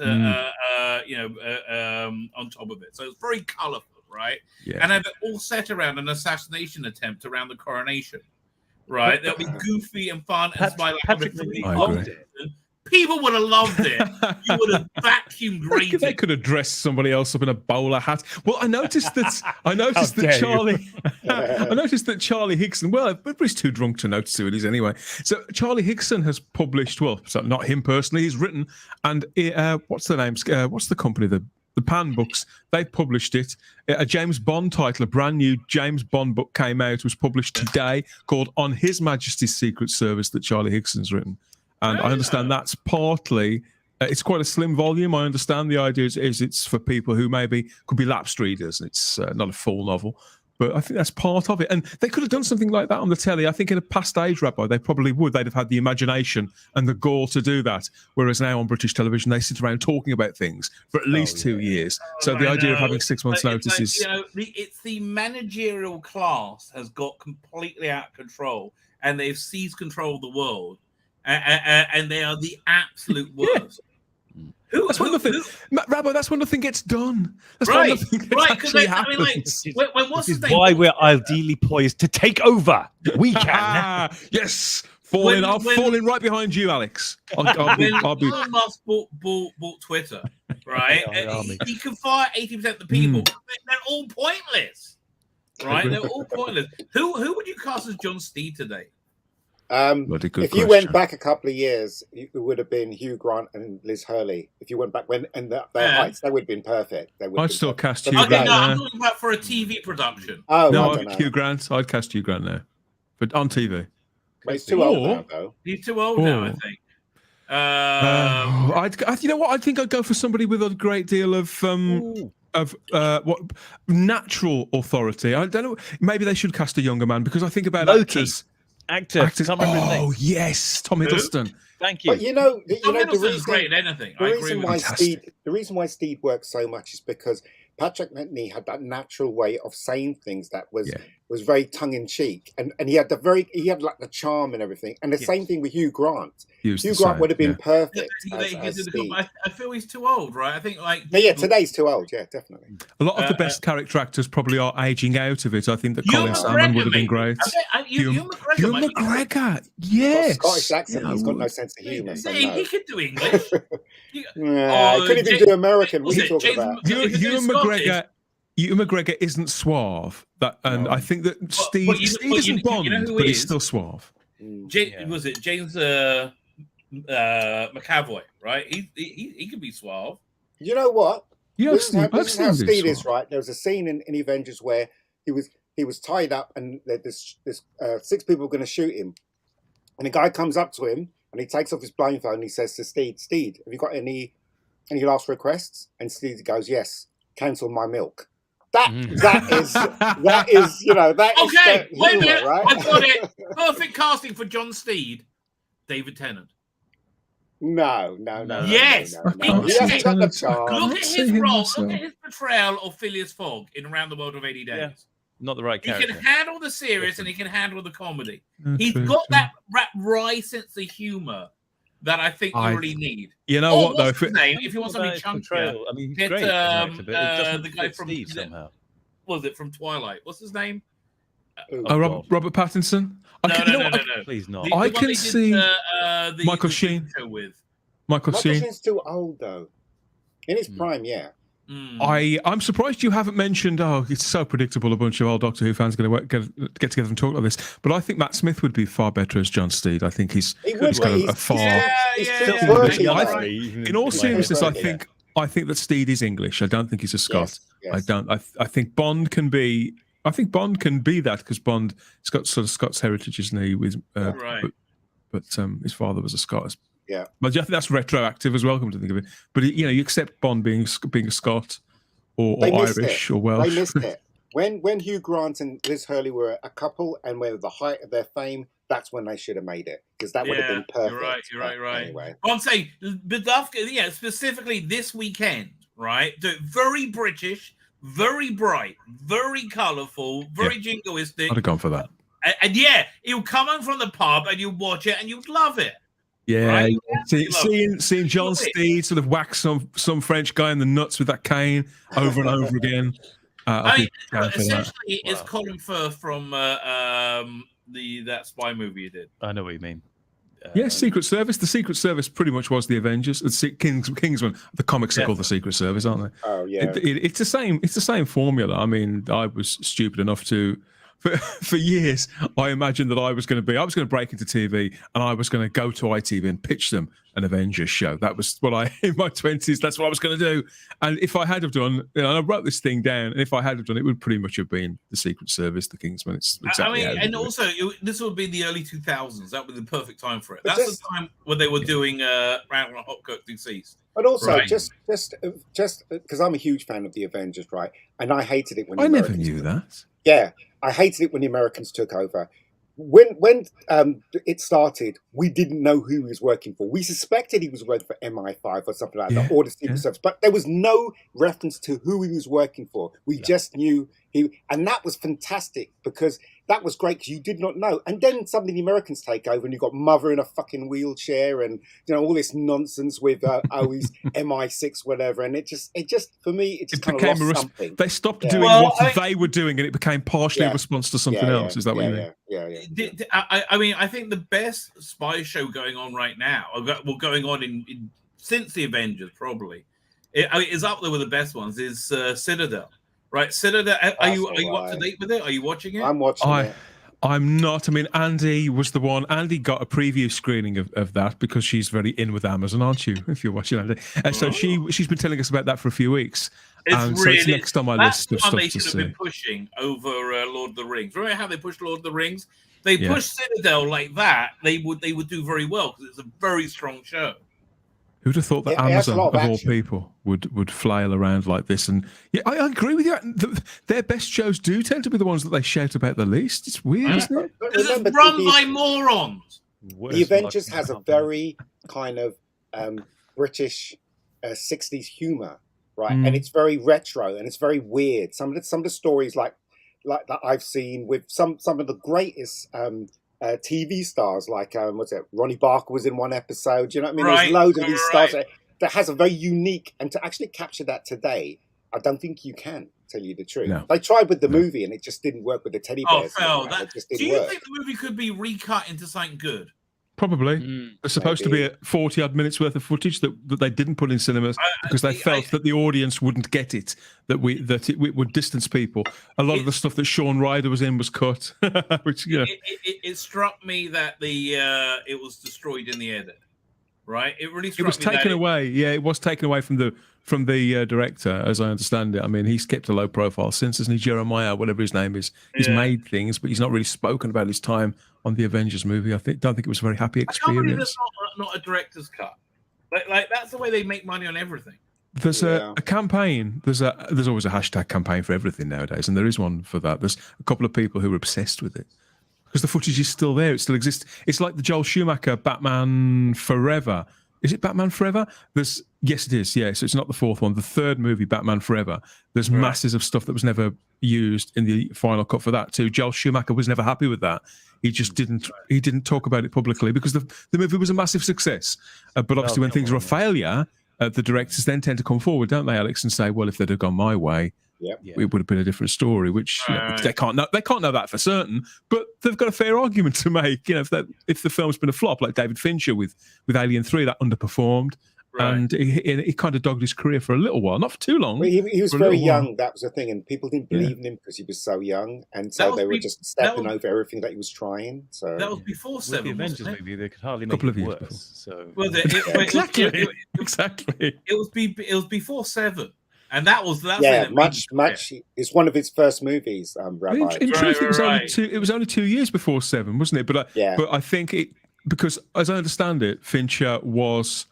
Speaker 1: on top of it. So it's very colourful, right?
Speaker 11: Yeah.
Speaker 1: And have it all set around an assassination attempt around the coronation, right? That'll be goofy and fun and smiling. People would have loved it. You would have vacuumed rated.
Speaker 11: They could have dressed somebody else up in a bowler hat. Well, I noticed that Charlie. I noticed that Charlie Hickson. Well, everybody's too drunk to notice who it is anyway. So Charlie Hickson has published. Well, so not him personally. He's written, and what's the name? What's the company? The Pan Books. They published it. A James Bond title, a brand new James Bond book came out. Was published today, called "On His Majesty's Secret Service," that Charlie Hickson's written. And I understand that's partly, it's quite a slim volume. I understand the idea is it's for people who maybe could be lapsed readers. It's not a full novel, but I think that's part of it. And they could have done something like that on the telly. I think in a past age, Rabbi, they probably would. They'd have had the imagination and the gall to do that. Whereas now on British television, they sit around talking about things for at least 2 years. So the idea of having 6 months' notice is...
Speaker 1: it's the managerial class has got completely out of control, and they've seized control of the world. And they are the absolute worst.
Speaker 11: Rabbi, that's when nothing gets done. That's
Speaker 1: right,
Speaker 11: when nothing
Speaker 1: right.
Speaker 11: happens.
Speaker 1: When what's
Speaker 9: This is
Speaker 1: his name?
Speaker 9: why we're ideally poised to take over. We can.
Speaker 11: Yes, I'll fall in right behind you, Alex. I'll be.
Speaker 1: Elon Musk bought Twitter, right? He can fire 80% of the people. They're all pointless, right? They're all pointless. Who would you cast as John Steed today?
Speaker 10: If you went back a couple of years, it would have been Hugh Grant and Liz Hurley. If you went back their heights, they would have been perfect.
Speaker 11: I'd still cast Hugh
Speaker 1: Grant.
Speaker 11: Grant.
Speaker 1: No, I'm talking about for a TV production.
Speaker 10: Oh,
Speaker 11: no, Hugh Grant. I'd cast Hugh Grant now, but on TV.
Speaker 10: But he's too old now, though.
Speaker 1: He's too old now, I think.
Speaker 11: You know what? I think I'd go for somebody with a great deal of natural authority. I don't know. Maybe they should cast a younger man, because I think about actors.
Speaker 9: Actors.
Speaker 11: Oh yes, Tom Hiddleston.
Speaker 9: Thank you.
Speaker 10: But you know
Speaker 1: the reason, great at anything.
Speaker 10: The reason why Steed works so much is because Patrick Netney had that natural way of saying things that was very tongue in cheek, and he had like the charm and everything. And the same thing with Hugh Grant. Hugh Grant would have been perfect. As Steed.
Speaker 1: I feel he's too old, right? I think
Speaker 10: today's too old. Yeah, definitely.
Speaker 11: A lot of the best character actors probably are aging out of it. I think that Colin Salmon would have been great. Hugh McGregor, yes.
Speaker 10: Scottish accent. He's got no sense of humour. So
Speaker 1: he could do English.
Speaker 10: He couldn't even do American. What are you talking about?
Speaker 11: Ewan McGregor isn't suave. I think that Steve isn't Bond, but he's still suave.
Speaker 1: Was it James McAvoy? Right, he could be suave.
Speaker 10: You know what?
Speaker 11: This is
Speaker 10: how Steve is, right? There was a scene in Avengers where he was tied up, and this 6 people were going to shoot him, and a guy comes up to him and he takes off his blindfold and he says to Steed, have you got any last requests? And Steed goes, yes, cancel my milk. That is
Speaker 1: okay. Wait a minute,
Speaker 10: right?
Speaker 1: I've got it. Perfect casting for John Steed, David Tennant.
Speaker 10: No.
Speaker 1: Yes.
Speaker 10: He hasn't got the charm.
Speaker 1: Look at his role. Look at his portrayal of Phileas Fogg in Around the World of 80 Days.
Speaker 9: Yeah. Not the right character.
Speaker 1: He can handle the serious and he can handle the comedy. He's got that wry sense of humour that I think you really need.
Speaker 11: You know what, though?
Speaker 1: If you want something chunkier,
Speaker 9: I mean, he's
Speaker 1: get
Speaker 9: great.
Speaker 1: the guy from
Speaker 9: Steve somehow.
Speaker 1: Was it from Twilight? What's his name?
Speaker 11: Robert Pattinson.
Speaker 1: No.
Speaker 9: Please not.
Speaker 11: I can see Michael Sheen. Michael Sheen.
Speaker 10: Sheen's too old, though. In his prime, yeah.
Speaker 11: I'm surprised you haven't mentioned. Oh, it's so predictable. A bunch of old Doctor Who fans going to get together and talk like this. But I think Matt Smith would be far better as John Steed. I think he's got a far. In all seriousness, I think that Steed is English. I don't think he's a Scot. Yes. I think Bond can be. I think Bond can be that, because Bond's got sort of Scots heritage, isn't he? But his father was a Scot.
Speaker 10: Yeah,
Speaker 11: but I think that's retroactive as well. Come to think of it, but you accept Bond being a Scot or Irish or Welsh.
Speaker 10: They missed it when Hugh Grant and Liz Hurley were a couple and were the height of their fame. That's when they should have made it, because that would have been perfect.
Speaker 1: You're right.
Speaker 10: Anyway,
Speaker 1: I'm saying, specifically this weekend, right? Very British, very bright, very colourful, very jingoistic.
Speaker 11: I'd have gone for that.
Speaker 1: And yeah, you'll come home from the pub and you'll watch it and you'd love it.
Speaker 11: Yeah,
Speaker 1: right?
Speaker 11: seeing John Steed sort of whack some French guy in the nuts with that cane over and over again.
Speaker 1: I mean, essentially, it's Colin Firth from that spy movie you did.
Speaker 9: I know what you mean.
Speaker 11: Yes, Secret Service. The Secret Service pretty much was the Avengers. The Kingsman. The comics are called the Secret Service, aren't they?
Speaker 10: Oh yeah.
Speaker 11: It's the same. It's the same formula. I mean, I was stupid enough to, for years, I imagined that I was going to break into TV and I was going to go to ITV and pitch them an Avengers show. That was what in my 20s. That's what I was going to do. And if I had have done, and I wrote this thing down, and if I had have done, it would pretty much have been the Secret Service, the Kingsman. It's exactly.
Speaker 1: I mean, and also this would be the early 2000s. That would be the perfect time for it. That's the time when they were doing Round on Hot Cook Deceased.
Speaker 10: But also,
Speaker 1: right?
Speaker 10: just because I'm a huge fan of the Avengers, right? And I hated it when
Speaker 11: I never knew that.
Speaker 10: Yeah, I hated it when the Americans took over. When it started, we didn't know who he was working for. We suspected he was working for MI5 or something like that, or the Secret Service, but there was no reference to who he was working for. We just knew and that was fantastic because that was great because you did not know. And then suddenly the Americans take over, and you got Mother in a fucking wheelchair, and all this nonsense with he's MI6, whatever. And it just for me, it just kind of lost something.
Speaker 11: They stopped doing what they were doing, and it became partially a response to something else. Is that what you mean?
Speaker 10: Yeah.
Speaker 1: I mean, I think the best spy show going on right now, going on since the Avengers, probably, is up there with the best ones. Is Citadel, right? Citadel. Are you up to date with it? Are you watching it?
Speaker 10: I'm watching it.
Speaker 11: I'm not. I mean, Andy was the one. Andy got a preview screening of that because she's very in with Amazon, aren't you? If you're watching Andy, so she's been telling us about that for a few weeks. So it's next on my list of stuff
Speaker 1: they
Speaker 11: to
Speaker 1: should
Speaker 11: see.
Speaker 1: have been pushing over Lord of the Rings. Remember how they pushed Lord of the Rings? They pushed Citadel like that. They would do very well because it's a very strong show.
Speaker 11: Who'd have thought that Amazon, of all people, would flail around like this? And I agree with you. Their best shows do tend to be the ones that they shout about the least. It's weird, isn't it?
Speaker 1: It's run by morons.
Speaker 10: The Avengers has a very kind of British 60s humor, right? And it's very retro and it's very weird. Some of the stories like that I've seen with some of the greatest TV stars, like Ronnie Barker was in one episode. You know what I mean? There's loads of these stars that has a very unique, and to actually capture that today, I don't think you can. Tell you the truth, they tried with the movie and it just didn't work with the teddy bears.
Speaker 1: Do you think the movie could be recut into something good?
Speaker 11: Probably. There's supposed to be 40-odd minutes worth of footage that they didn't put in cinemas because they felt that the audience wouldn't get it, that it would distance people. A lot of the stuff that Sean Ryder was in was cut, which
Speaker 1: it struck me that it was destroyed in the edit. Right, it really struck
Speaker 11: me. It was taken away. Yeah, it was taken away from the director, as I understand it. I mean, he's kept a low profile since, isn't he? Jeremiah, whatever his name is. He's made things, but he's not really spoken about his time on the Avengers movie. Don't think it was a very happy experience.
Speaker 1: It's not a director's cut. Like that's the way they make money on everything.
Speaker 11: There's a campaign. There's always a hashtag campaign for everything nowadays, and there is one for that. There's a couple of people who are obsessed with it because the footage is still there. It still exists. It's like the Joel Schumacher Batman Forever. Is it Batman Forever? Yes, it is. Yeah, so it's not the fourth one. The third movie, Batman Forever. There's masses of stuff that was never used in the final cut for that too. Joel Schumacher was never happy with that. He just didn't. He didn't talk about it publicly because the movie was a massive success. But obviously, when things are a failure, the directors then tend to come forward, don't they, Alex, and say, "Well, if they'd have gone my way, it would have been a different story." Which they can't know. They can't know that for certain, but they've got a fair argument to make. If the film's been a flop, like David Fincher with Alien 3, that underperformed. And he kind of dogged his career for a little while, not for too long.
Speaker 10: Well, he was very young. That was the thing, and people didn't believe in him because he was so young, and so they were just stepping over everything that he was trying. So
Speaker 1: that was before Seven.
Speaker 9: The Avengers movie, they could hardly make it worse. So
Speaker 11: exactly.
Speaker 1: It was before Seven, and that was
Speaker 10: much. It's one of his first movies, Rabbi.
Speaker 11: In truth, it was only 2 years before Seven, wasn't it? But I think because as I understand it, Fincher was.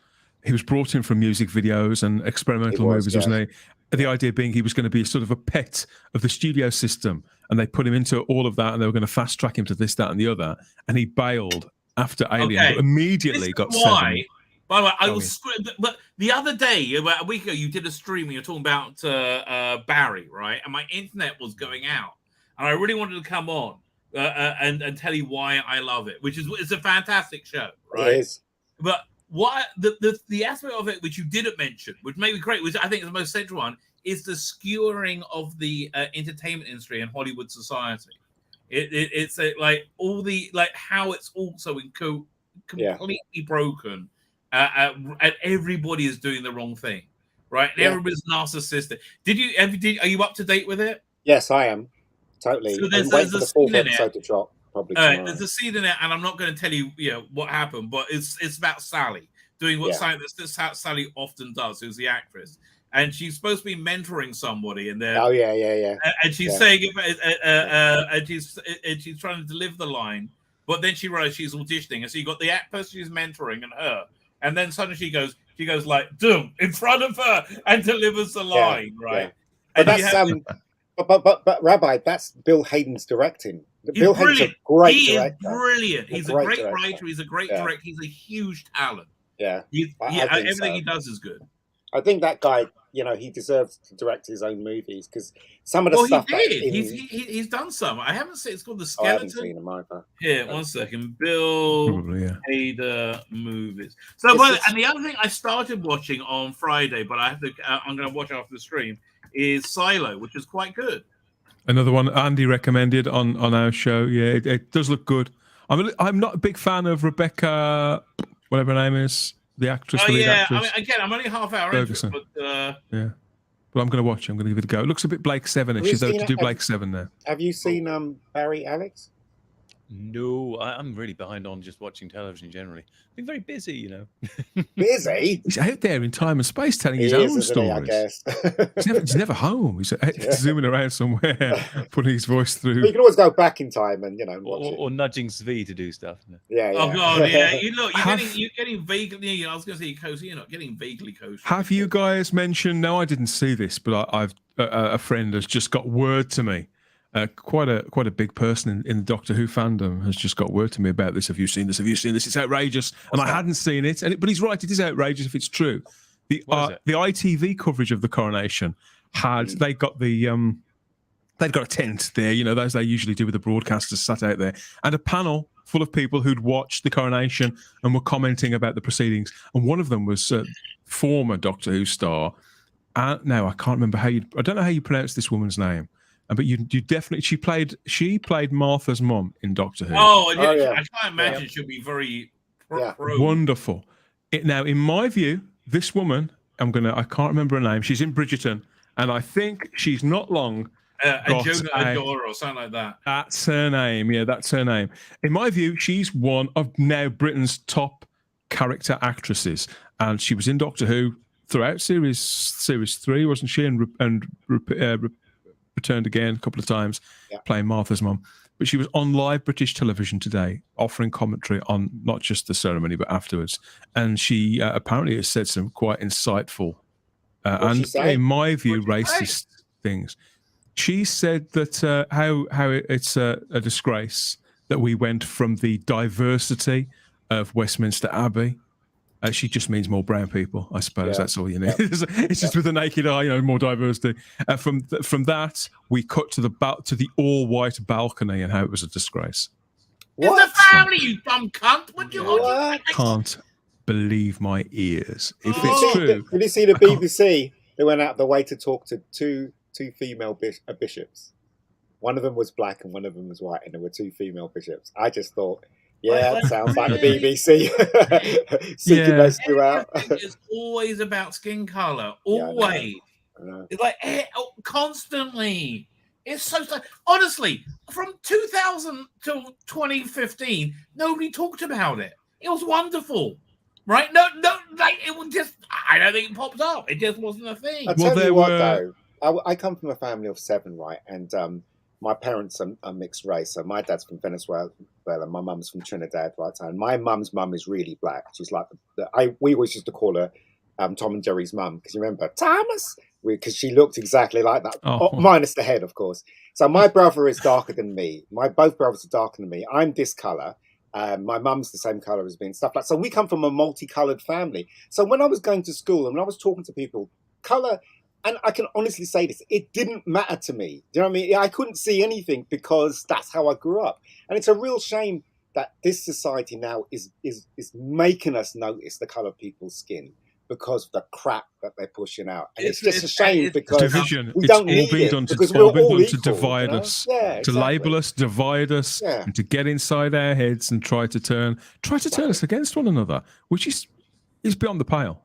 Speaker 11: He was brought in from music videos and experimental movies, wasn't he? The idea being he was going to be sort of a pet of the studio system, and they put him into all of that, and they were going to fast track him to this, that, and the other. And he bailed after Alien, but immediately got Seven.
Speaker 1: By the way, I was. But the other day, about a week ago, you did a stream and you're talking about Barry, right? And my internet was going out, and I really wanted to come on. and tell you why I love it, which is it's a fantastic show, right?
Speaker 10: It is.
Speaker 1: But what the aspect of it which you didn't mention, which made me great, which I think is the most central one, is the skewering of the entertainment industry and Hollywood society. It's like all the like how it's also completely broken, and everybody is doing the wrong thing, right? And everybody's narcissistic. Are you up to date with it?
Speaker 10: Yes, I am. Totally.
Speaker 1: So
Speaker 10: I'm waiting for the fourth episode to drop. Probably tomorrow.
Speaker 1: There's a scene in it, and I'm not going to tell you, what happened, but it's about Sally doing what Sally often does, who's the actress, and she's supposed to be mentoring somebody, and they're and she's saying and she's trying to deliver the line, but then she realizes she's auditioning, and so you got the person she's mentoring and her, and then suddenly she goes like doom in front of her and delivers the line, right?
Speaker 10: But that's but Rabbi, that's Bill Hayden's directing. Bill Hayden's a great director.
Speaker 1: Is brilliant. He's a great writer. He's a great director. He's a huge talent.
Speaker 10: Yeah.
Speaker 1: Everything he does is good.
Speaker 10: I think that guy, he deserves to direct his own movies because some of the stuff.
Speaker 1: He's done some. I haven't seen. It's called The Skeleton.
Speaker 10: I haven't seen them either.
Speaker 1: Here, 1 second. Bill Hader movies. So, and the other thing I started watching on Friday, but I'm going to watch after the stream, is Silo, which is quite good.
Speaker 11: Another one Andy recommended on our show. Yeah, it does look good. I'm not a big fan of Rebecca, whatever her name is, the actress. The lead actress.
Speaker 1: I'm only half hour into it, but
Speaker 11: but I'm going to watch it. I'm going to give it a go. It looks a bit Blake Seven-ish. She's able to do Blake Seven there.
Speaker 10: Have you seen Barry Alex?
Speaker 9: No, I'm really behind on just watching television generally. I've been very busy,
Speaker 10: Busy?
Speaker 11: He's out there in time and space telling his own stories.
Speaker 10: I guess.
Speaker 11: he's never home. He's zooming around somewhere, putting his voice through.
Speaker 10: You can always go back in time and watch it.
Speaker 9: Or nudging Tzvi to do stuff.
Speaker 10: Yeah.
Speaker 1: Oh god, yeah. You're getting vaguely. I was going to say cozy. You're not getting vaguely cozy.
Speaker 11: Have you guys mentioned? No, I didn't see this, but I've a friend has just got word to me. Quite a big person in the Doctor Who fandom has just got word to me about this. Have you seen this? Have you seen this? It's outrageous, and I hadn't seen it. But he's right; it is outrageous if it's true. The ITV coverage of the Coronation they got they'd got a tent there, as they usually do with the broadcasters sat out there, and a panel full of people who'd watched the Coronation and were commenting about the proceedings. And one of them was former Doctor Who star. Now I can't remember I don't know how you pronounce this woman's name. But you definitely she played Martha's mum in Doctor Who.
Speaker 1: I can't imagine she'll be very
Speaker 11: wonderful. Now, in my view, this woman, I can't remember her name. She's in Bridgerton, and I think she's not long.
Speaker 1: Adora or something like that.
Speaker 11: That's her name. Yeah, that's her name. In my view, she's one of now Britain's top character actresses, and she was in Doctor Who throughout series 3, wasn't she? And returned again a couple of times, playing Martha's mum. But she was on live British television today, offering commentary on not just the ceremony but afterwards. And she apparently has said some quite insightful and, in my view, racist things. She said that how it's a disgrace that we went from the diversity of Westminster Abbey. She just means more brown people, I suppose. That's all you need. It's just with the naked eye, more diversity. From that, we cut to the all-white balcony and how it was a disgrace.
Speaker 1: What? It's a family, you dumb cunt. What do you want?
Speaker 11: I can't believe my ears. If it's true.
Speaker 10: Did you see the BBC? They went out of the way to talk to two female bishops. One of them was black and one of them was white, and there were 2 female bishops. I just thought, that sounds like the BBC seeking those 2 out.
Speaker 1: It's always about skin color. Always.
Speaker 10: I know.
Speaker 1: It's like constantly. It's so honestly, from 2000 till 2015, nobody talked about it. It was wonderful, right? No, like it was just. I don't think it popped up. It just wasn't a thing.
Speaker 10: I'll tell you what, though. I come from a family of 7, right? And my parents are mixed race. So my dad's from Venezuela, my mum's from Trinidad, right? And my mum's mum is really black. She's like we always used to call her Tom and Jerry's mum, because you remember Thomas, because she looked exactly like that, minus the head, of course. So my brother is darker than me. Both brothers are darker than me. I'm this color. My mum's the same color as me and stuff like. So we come from a multicolored family. So when I was going to school and when I was talking to people, color And I can honestly say this, it didn't matter to me. Do you know what I mean? I couldn't see anything because that's how I grew up. And it's a real shame that this society now is making us notice the colour of people's skin because of the crap that they're pushing out. And it's just a shame because
Speaker 11: division.
Speaker 10: we
Speaker 11: It's
Speaker 10: don't
Speaker 11: all
Speaker 10: need
Speaker 11: been
Speaker 10: it
Speaker 11: done
Speaker 10: because
Speaker 11: to,
Speaker 10: we're
Speaker 11: all been
Speaker 10: all
Speaker 11: done
Speaker 10: equal,
Speaker 11: to divide
Speaker 10: you know?
Speaker 11: us,
Speaker 10: Yeah,
Speaker 11: to
Speaker 10: exactly.
Speaker 11: label us, divide us,
Speaker 10: Yeah.
Speaker 11: and to get inside our heads and try to turn us against one another, which is beyond the pale.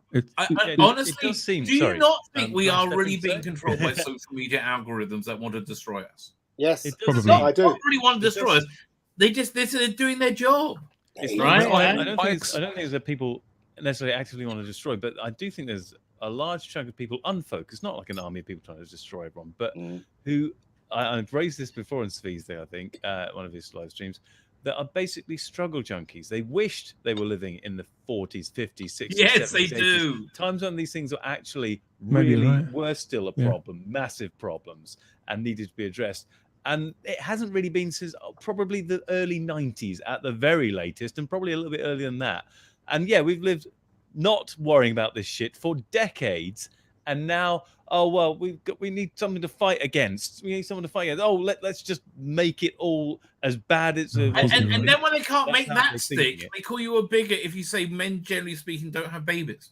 Speaker 1: Honestly,
Speaker 9: does seem,
Speaker 1: do you
Speaker 9: sorry,
Speaker 1: not think we
Speaker 9: can I
Speaker 1: are
Speaker 9: step
Speaker 1: really
Speaker 9: in,
Speaker 1: being
Speaker 9: sir?
Speaker 1: controlled by social media algorithms that want to destroy us?
Speaker 10: Yes,
Speaker 9: It does
Speaker 11: Probably.
Speaker 9: seem-
Speaker 10: I do.
Speaker 1: Not really want to destroy us. They're doing their job.
Speaker 9: It's
Speaker 1: Right?
Speaker 9: not,
Speaker 1: Yeah.
Speaker 9: I don't think it's that people necessarily actively want to destroy, but I do think there's a large chunk of people unfocused, not like an army of people trying to destroy everyone, but who I've raised this before in Tzvi's there, I think, one of his live streams, that are basically struggle junkies. They wished they were living in the 40s, 50s, 60s,
Speaker 1: Yes,
Speaker 9: 70s,
Speaker 1: they
Speaker 9: 80s,
Speaker 1: do.
Speaker 9: times when these things were actually
Speaker 11: Maybe
Speaker 9: really
Speaker 11: right.
Speaker 9: were still a problem, massive problems, and needed to be addressed. And it hasn't really been since probably the early 90s at the very latest, and probably a little bit earlier than that. And yeah, we've lived not worrying about this shit for decades. And now, oh, well, we need something to fight against. We need someone to fight against. Oh, let's just make it all as bad as it was.
Speaker 1: And then when they can't make
Speaker 9: That's how
Speaker 1: that
Speaker 9: they're thinking
Speaker 1: stick,
Speaker 9: it.
Speaker 1: they call you a bigot if you say men, generally speaking, don't have babies.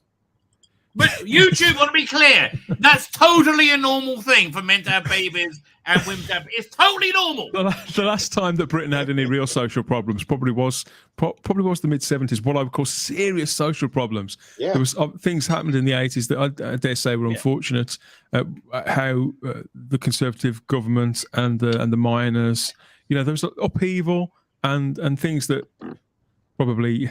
Speaker 1: But YouTube, want to be clear, that's totally a normal thing for men to have babies and women to have. It's totally normal.
Speaker 11: The last time that Britain had any real social problems probably was the mid-70s. What I would call serious social problems.
Speaker 10: Yeah.
Speaker 11: There was things happened in the 80s that I dare say were unfortunate. How the Conservative government and the miners, there was upheaval and things that probably.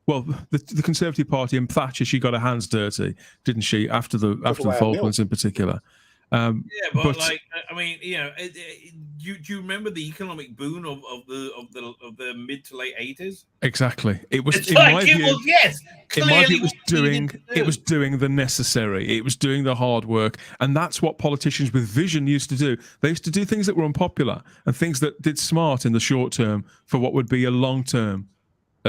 Speaker 11: Well, the Conservative Party and Thatcher, she got her hands dirty, didn't she? After the Falklands in particular.
Speaker 1: But like, I mean, do you remember the economic boom of the mid to late 80s?
Speaker 11: Exactly. It was
Speaker 1: It's
Speaker 11: in
Speaker 1: like
Speaker 11: my
Speaker 1: it
Speaker 11: view.
Speaker 1: was, yes.
Speaker 11: In my view,
Speaker 1: Clearly
Speaker 11: it was doing the necessary. It was doing the hard work, and that's what politicians with vision used to do. They used to do things that were unpopular and things that did smart in the short term for what would be a long term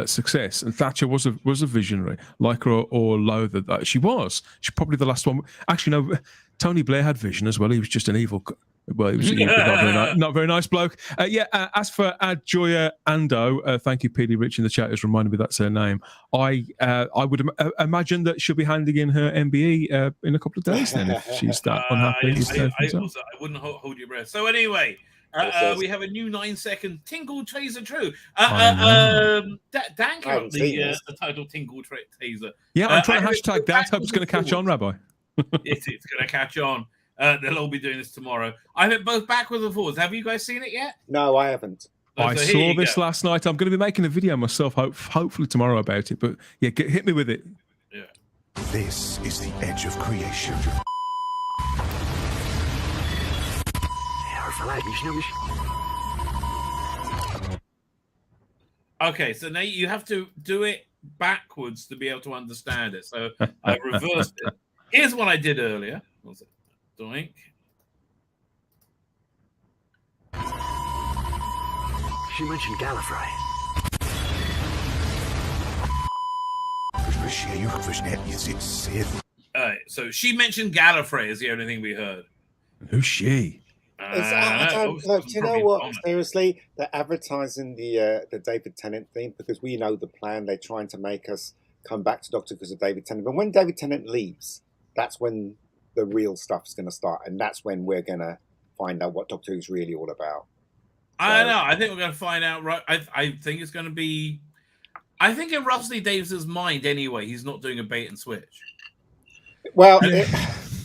Speaker 11: success. And Thatcher was a visionary, like her or loathe that she was. She's probably the last one. Actually, no. Tony Blair had vision as well. He was just an evil. Well, he was not very nice bloke. As for Adjoya Ando, thank you, PD Rich in the chat has reminded me that's her name. I would imagine that she'll be handing in her MBE in a couple of days. Then, if she's that unhappy.
Speaker 1: I wouldn't hold your breath. So anyway. We have a new 9-second Tingle Taser True. Dan came up the title Tingle Taser.
Speaker 11: Yeah, I'm trying to hashtag that. Hope it's going to catch on, Rabbi.
Speaker 1: It's going to catch on. They'll all be doing this tomorrow. I think both backwards and forwards. Have you guys seen it yet?
Speaker 10: No, I haven't.
Speaker 11: I saw this last night. I'm going to be making a video myself, hopefully tomorrow about it. But yeah, hit me with it.
Speaker 1: Yeah.
Speaker 12: This is the edge of creation.
Speaker 1: Okay, so now you have to do it backwards to be able to understand it. So I reversed it. Here's what I did earlier. What was it? Doink.
Speaker 12: She mentioned Gallifrey.
Speaker 1: So she mentioned Gallifrey is the only thing we heard.
Speaker 11: Who's she?
Speaker 10: I don't know. Do you know what? Seriously, they're advertising the David Tennant theme because we know the plan. They're trying to make us come back to Doctor because of David Tennant. But when David Tennant leaves, that's when the real stuff's going to start, and that's when we're going to find out what Doctor Who's really all about.
Speaker 1: I don't know. I think we're going to find out. Right. I think it's going to be. I think in Rusty Davis's mind, anyway, he's not doing a bait and switch.
Speaker 10: Well,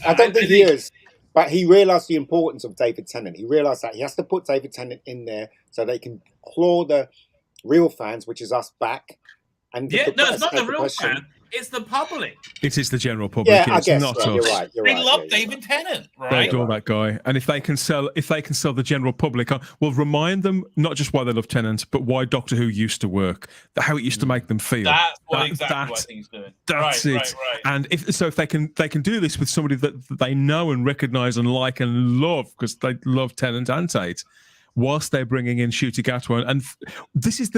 Speaker 10: I don't think he is. But he realised the importance of David Tennant. He realised that he has to put David Tennant in there so they can claw the real fans, which is us, back. And
Speaker 1: it's not the real fans. It's the public.
Speaker 11: It is the general public.
Speaker 10: Yeah,
Speaker 11: I guess not us.
Speaker 10: You're right.
Speaker 1: They love David Tennant, right?
Speaker 11: They adore that guy, and if they can sell the general public, we'll remind them not just why they love Tennant, but why Doctor Who used to work, how it used to make them feel.
Speaker 1: That's what I think he's doing.
Speaker 11: That's it. Right. And if they can do this with somebody that they know and recognise and like and love because they love Tennant and Tate, whilst they're bringing in Ncuti Gatwa, and this is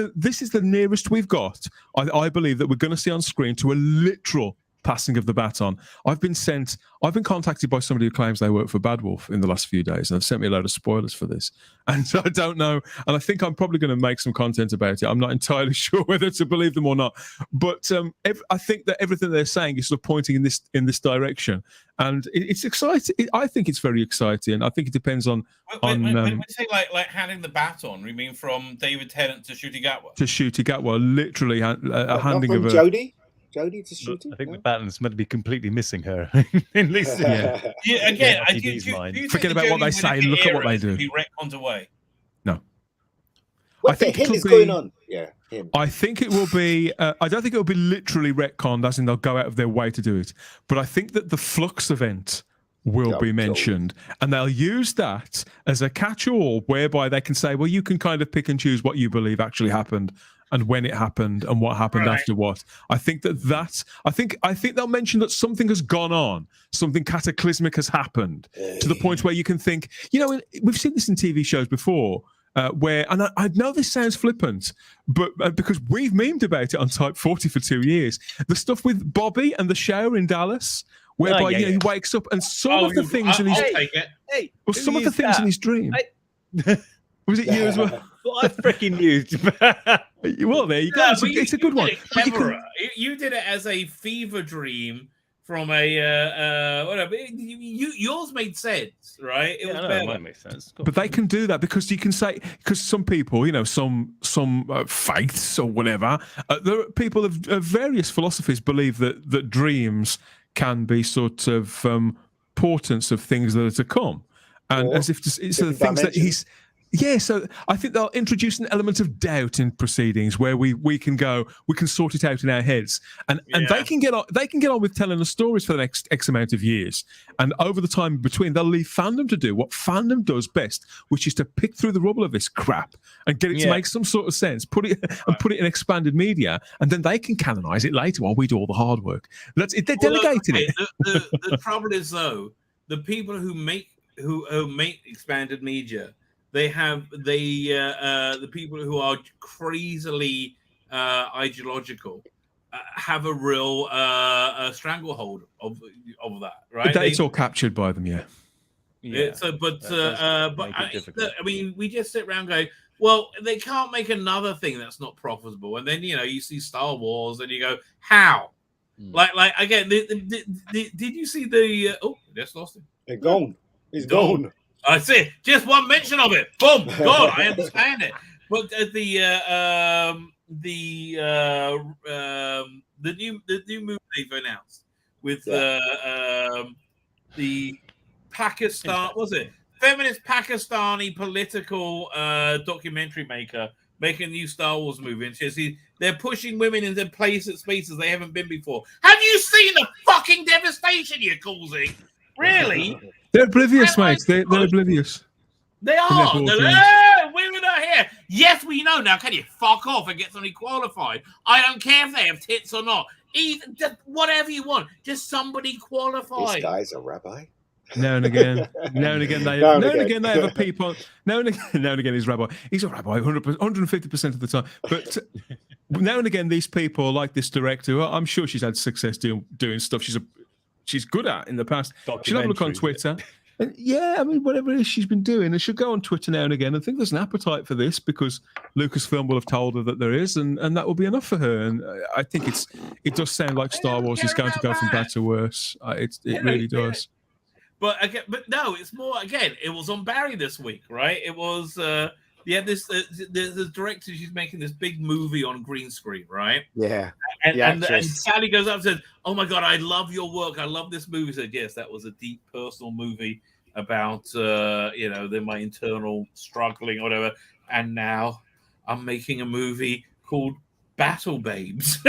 Speaker 11: the nearest we've got. I believe that we're going to see on screen to a literal passing of the baton. I've been contacted by somebody who claims they work for Bad Wolf in the last few days, and they've sent me a load of spoilers for this. And so I don't know, and I think I'm probably going to make some content about it. I'm not entirely sure whether to believe them or not, but I think that everything they're saying is sort of pointing in this direction, and it's exciting. I think it's very exciting. I think it depends on.
Speaker 1: When we say like handing the baton, we mean from David Tennant to Ncuti Gatwa.
Speaker 11: To Ncuti Gatwa, literally a handing of a
Speaker 10: Jodie to Ncuti.
Speaker 9: I think the baton's meant to be completely missing her. At least,
Speaker 1: Again,
Speaker 9: do you
Speaker 11: forget about what they say. Look at what they do.
Speaker 1: Be retconned away.
Speaker 11: No.
Speaker 10: What the hell is going on? Yeah.
Speaker 11: I think it will be. I don't think it will be literally retconned, as in they'll go out of their way to do it. But I think that the Flux event will be mentioned, and they'll use that as a catch-all, whereby they can say, "Well, you can kind of pick and choose what you believe actually happened, and when it happened, and what happened after what." I think I think they'll mention that something has gone on, something cataclysmic has happened, to the point where you can think, we've seen this in TV shows before. Where, and I know this sounds flippant, but because we've memed about it on Type 40 for 2 years, the stuff with Bobby and the shower in Dallas, whereby he wakes up and some of the things in his some of the things in his dream. Was it you as well?
Speaker 9: Well, I freaking used.
Speaker 11: Well, there you go. It's a good one.
Speaker 1: You did it as a fever dream from a whatever. Yours made sense, right? It was better.
Speaker 9: It might make sense.
Speaker 11: But they can do that because you can say, because some people, some faiths or whatever, there are people of various philosophies believe that dreams can be sort of portents of things that are to come, and as if it's the things that he's. Yeah, so I think they'll introduce an element of doubt in proceedings where we can sort it out in our heads, and they can get on with telling us stories for the next X amount of years, and over the time between they'll leave fandom to do what fandom does best, which is to pick through the rubble of this crap and get it to make some sort of sense, put it in expanded media, and then they can canonize it later while we do all the hard work. They're delegating it.
Speaker 1: The trouble is though, the people who make expanded media. They have the people who are crazily ideological have a real stranglehold of that, right?
Speaker 11: It's all captured by them, yeah.
Speaker 1: So, I mean, we just sit around going, well, they can't make another thing that's not profitable, and then you see Star Wars, and you go, how? Like again, did you see the? Oh, just lost him.
Speaker 10: They're gone. He's gone.
Speaker 1: I see. Just one mention of it. Boom. God, I understand it. But the new movie they've announced with the Pakistan, was it feminist Pakistani political documentary maker making a new Star Wars movie, and they're pushing women into spaces they haven't been before. Have you seen the fucking devastation you're causing? Really?
Speaker 11: They're oblivious, mate. They're oblivious.
Speaker 1: They are. Women are here. Yes, we know. Now, can you fuck off and get somebody qualified? I don't care if they have tits or not. Even just whatever you want. Just somebody qualified.
Speaker 10: This guy's a rabbi.
Speaker 11: Now and again they have a peep on. Now and again, he's rabbi. He's a rabbi 150% of the time. But now and again, these people like this director, who I'm sure she's had success doing stuff she's good at in the past. She'll have a look on Twitter. And I mean, whatever it is she's been doing, and she'll go on Twitter now and again and think there's an appetite for this because Lucasfilm will have told her that there is, and that will be enough for her. And I think it does sound like Star Wars is going to go from bad to worse. It really does.
Speaker 1: But no, it's more, again, it was on Barry this week, right? It was this director, she's making this big movie on green screen, right?
Speaker 10: Yeah.
Speaker 1: And Sally goes up and says, "Oh my God, I love your work. I love this movie." I said, "Yes, that was a deep personal movie about my internal struggling or whatever. And now I'm making a movie called Battle Babes."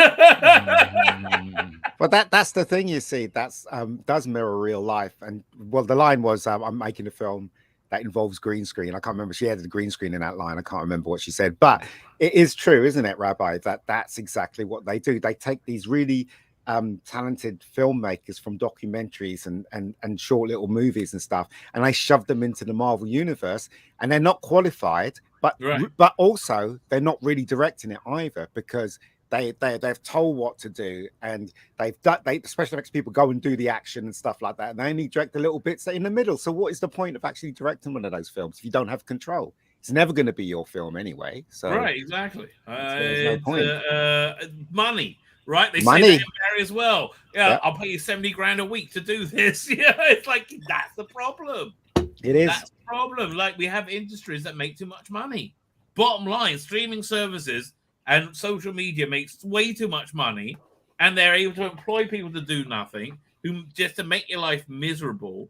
Speaker 10: Well, that's the thing, you see, that's does mirror real life. And well, the line was, "I'm making a film that involves green screen." I can't remember. She added the green screen in that line. I can't remember what she said, but it is true, isn't it, Rabbi? That's exactly what they do. They take these really talented filmmakers from documentaries and short little movies and stuff, and they shove them into the Marvel universe, and they're not qualified, but also they're not really directing it either, because They've told what to do, and the special effects people go and do the action and stuff like that, and they only direct the little bits that in the middle. So what is the point of actually directing one of those films if you don't have control? It's never going to be your film anyway. So
Speaker 1: right, exactly.
Speaker 10: There's no point.
Speaker 1: Money, right? They
Speaker 10: Money.
Speaker 1: say that in Barry as well. Yeah,
Speaker 10: Yep.
Speaker 1: I'll pay you $70,000 a week to do this. Yeah, it's like that's the problem.
Speaker 10: It is.
Speaker 1: That's the problem. Like we have industries that make too much money. Bottom line, streaming services and social media makes way too much money, and they're able to employ people to do nothing, who just to make your life miserable.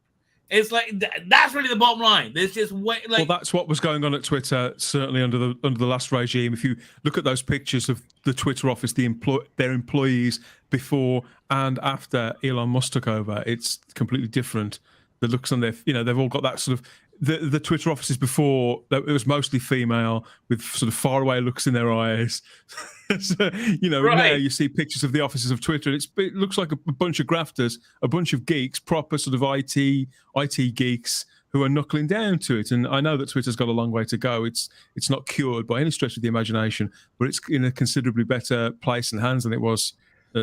Speaker 1: It's like that's really the bottom line. There's just way like.
Speaker 11: Well, that's what was going on at Twitter, certainly under the last regime. If you look at those pictures of the Twitter office, their employees before and after Elon Musk took over, it's completely different. The looks on their, they've all got that sort of the Twitter offices before. It was mostly female with sort of faraway looks in their eyes. So,
Speaker 1: Right.
Speaker 11: now you see pictures of the offices of Twitter. It looks like a bunch of grafters, a bunch of geeks, proper sort of IT geeks who are knuckling down to it. And I know that Twitter's got a long way to go. It's not cured by any stretch of the imagination, but it's in a considerably better place and hands than it was.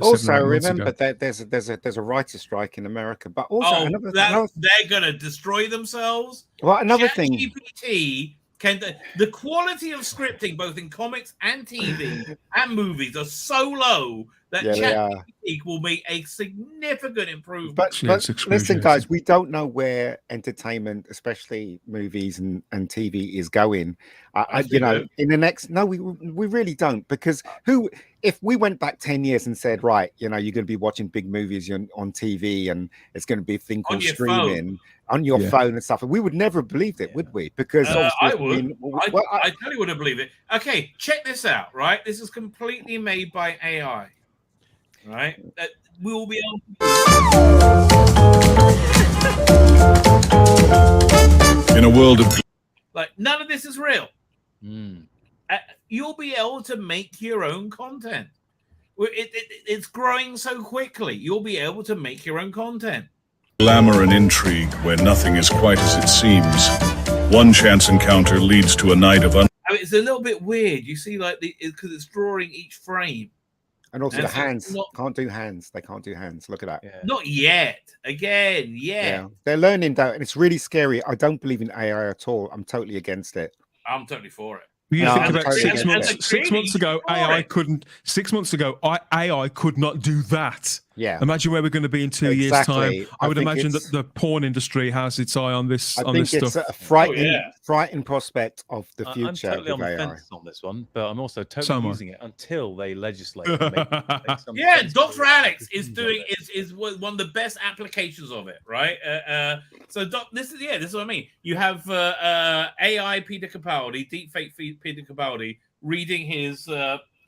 Speaker 10: Also, remember that there's a writer's strike in America, but also
Speaker 1: they're gonna destroy themselves.
Speaker 10: Well, another thing.
Speaker 1: ChatGPT can the quality of scripting both in comics and TV and movies are so low that ChatGPT will make a significant improvement.
Speaker 10: But listen, guys, we don't know where entertainment, especially movies and TV, is going. In the next, we really don't, because if we went back 10 years and said, right, you're going to be watching big movies on TV, and it's going to be a thing called streaming on your phone and stuff, and we would never have believed it, would we? Because
Speaker 1: I would. I totally wouldn't believe it. Okay, check this out. Right, this is completely made by AI. Right, that we will be able
Speaker 2: In a world of
Speaker 1: like none of this is real. You'll be able to make your own content. It's growing so quickly. You'll be able to make your own content.
Speaker 2: glamour and intrigue where nothing is quite as it seems, one chance encounter leads to a night of
Speaker 1: It's a little bit weird. You see, like because it's drawing each frame.
Speaker 10: And also the hands can't do hands. They can't do hands. Look at that.
Speaker 1: Yeah. Not yet. Again, yeah.
Speaker 10: They're learning that, and it's really scary. I don't believe in AI at all. I'm totally against it.
Speaker 1: I'm totally for it.
Speaker 11: You think about 6 months. 6 months ago, AI couldn't. 6 months ago, AI could not do that.
Speaker 10: Yeah.
Speaker 11: Imagine where we're going to be in 2 years' time. I would imagine that the porn industry has its eye on this.
Speaker 10: I think it's a frightening prospect of the future.
Speaker 9: I'm totally on the
Speaker 10: AI.
Speaker 9: fence on this one, but I'm also totally using it until they legislate. And make some
Speaker 1: yeah,
Speaker 9: sense.
Speaker 1: Dr. Alex is doing is one of the best applications of it, right? This is what I mean. You have AI Peter Capaldi, deepfake Peter Capaldi, reading his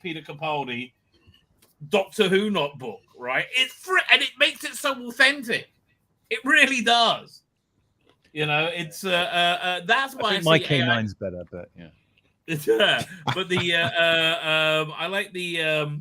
Speaker 1: Peter Capaldi Doctor Who book, right? It's free, and it makes it so authentic. It really does. It's that's why I think
Speaker 9: my K9's better, but yeah.
Speaker 1: But the I like the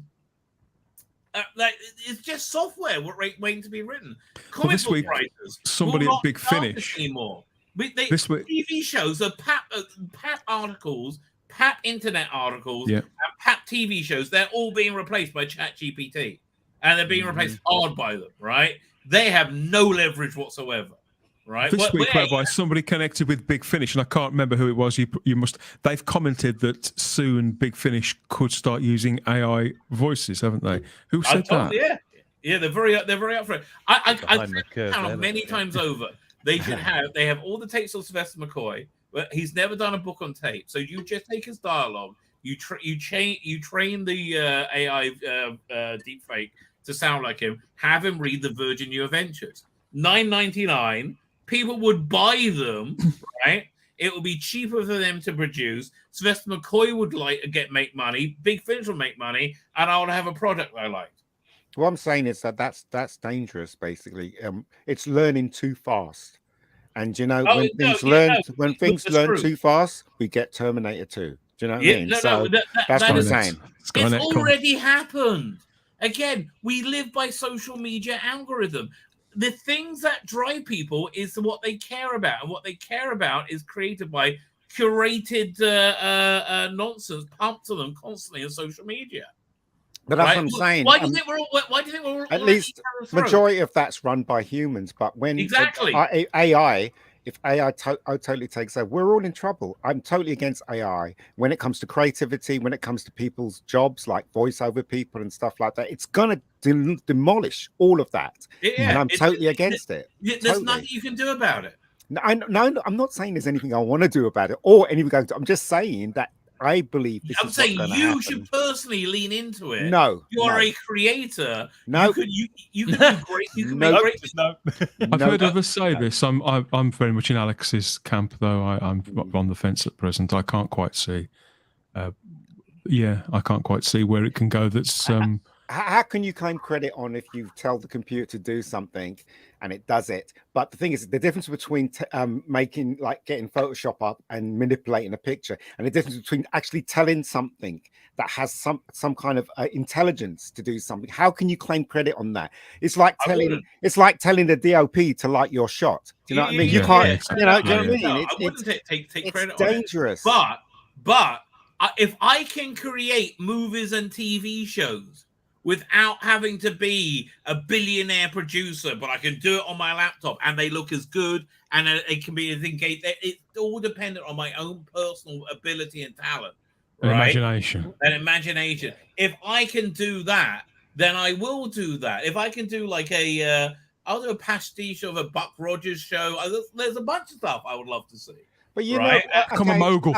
Speaker 1: like it's just software waiting to be written. Comic book writers,
Speaker 11: somebody at Big Finish
Speaker 1: anymore. This week, TV shows are PAP articles, PAP internet articles, and PAP TV shows. They're all being replaced by ChatGPT, and they're being replaced hard by them. Right? They have no leverage whatsoever. Right.
Speaker 11: This week, Rabbi, somebody connected with Big Finish, and I can't remember who it was. They've commented that soon Big Finish could start using AI voices, haven't they? Who said that?
Speaker 1: Yeah, they're very up for it. I've found many times over. They have all the tapes of Sylvester McCoy, but he's never done a book on tape. So you just take his dialogue, you train the AI deepfake to sound like him, have him read the Virgin New Adventures. $9.99. People would buy them, right? It would be cheaper for them to produce. Sylvester McCoy would make money. Big Finish would make money, and I would have a product I liked.
Speaker 10: What I'm saying is that's dangerous. Basically, it's learning too fast, and when things learn too fast, we get Terminator 2. Do you know what I mean? That's what I'm saying.
Speaker 1: It's already happened. Again, we live by social media algorithm. The things that drive people is what they care about, and what they care about is created by curated nonsense pumped to them constantly on social media.
Speaker 10: But that's
Speaker 1: right?
Speaker 10: what I'm saying.
Speaker 1: Why do you think we're all? Why do you think we're all
Speaker 10: At
Speaker 1: at
Speaker 10: least
Speaker 1: each other's throats?
Speaker 10: majority of that's run by humans. But when
Speaker 1: Exactly.
Speaker 10: AI, if AI totally takes over, we're all in trouble. I'm totally against AI when it comes to creativity, when it comes to people's jobs like voiceover people and stuff like that. It's gonna demolish all of that, and I'm totally against it.
Speaker 1: There's nothing you can do about it.
Speaker 10: No, I'm not saying there's anything I want to do about it or anything. I'm just saying that I believe this
Speaker 1: I'm
Speaker 10: is
Speaker 1: saying
Speaker 10: what's
Speaker 1: you
Speaker 10: happen.
Speaker 1: should personally lean into it.
Speaker 10: No,
Speaker 1: you are a creator.
Speaker 10: No,
Speaker 1: you could do great. You can make great.
Speaker 9: No.
Speaker 11: I've heard others say this. I'm very much in Alex's camp, though. I'm on the fence at present. I can't quite see. I can't quite see where it can go. That's
Speaker 10: How can you claim credit on if you tell the computer to do something and it does it? But the thing is, the difference between getting Photoshop up and manipulating a picture, and the difference between actually telling something that has some kind of intelligence to do something. How can you claim credit on that? It's like telling the DOP to light your shot. Do you know what I mean? You can't. You know what I mean?
Speaker 1: I wouldn't take credit.
Speaker 10: It's dangerous.
Speaker 1: But if I can create movies and TV shows without having to be a billionaire producer, but I can do it on my laptop and they look as good and it can be engaged. It's all dependent on my own personal ability and talent, right?
Speaker 11: Imagination.
Speaker 1: And imagination. If I can do that, then I will do that. If I can do like I'll do a pastiche of a Buck Rogers show. There's a bunch of stuff I would love to see.
Speaker 10: But you
Speaker 1: right?
Speaker 10: know,
Speaker 11: become a mogul.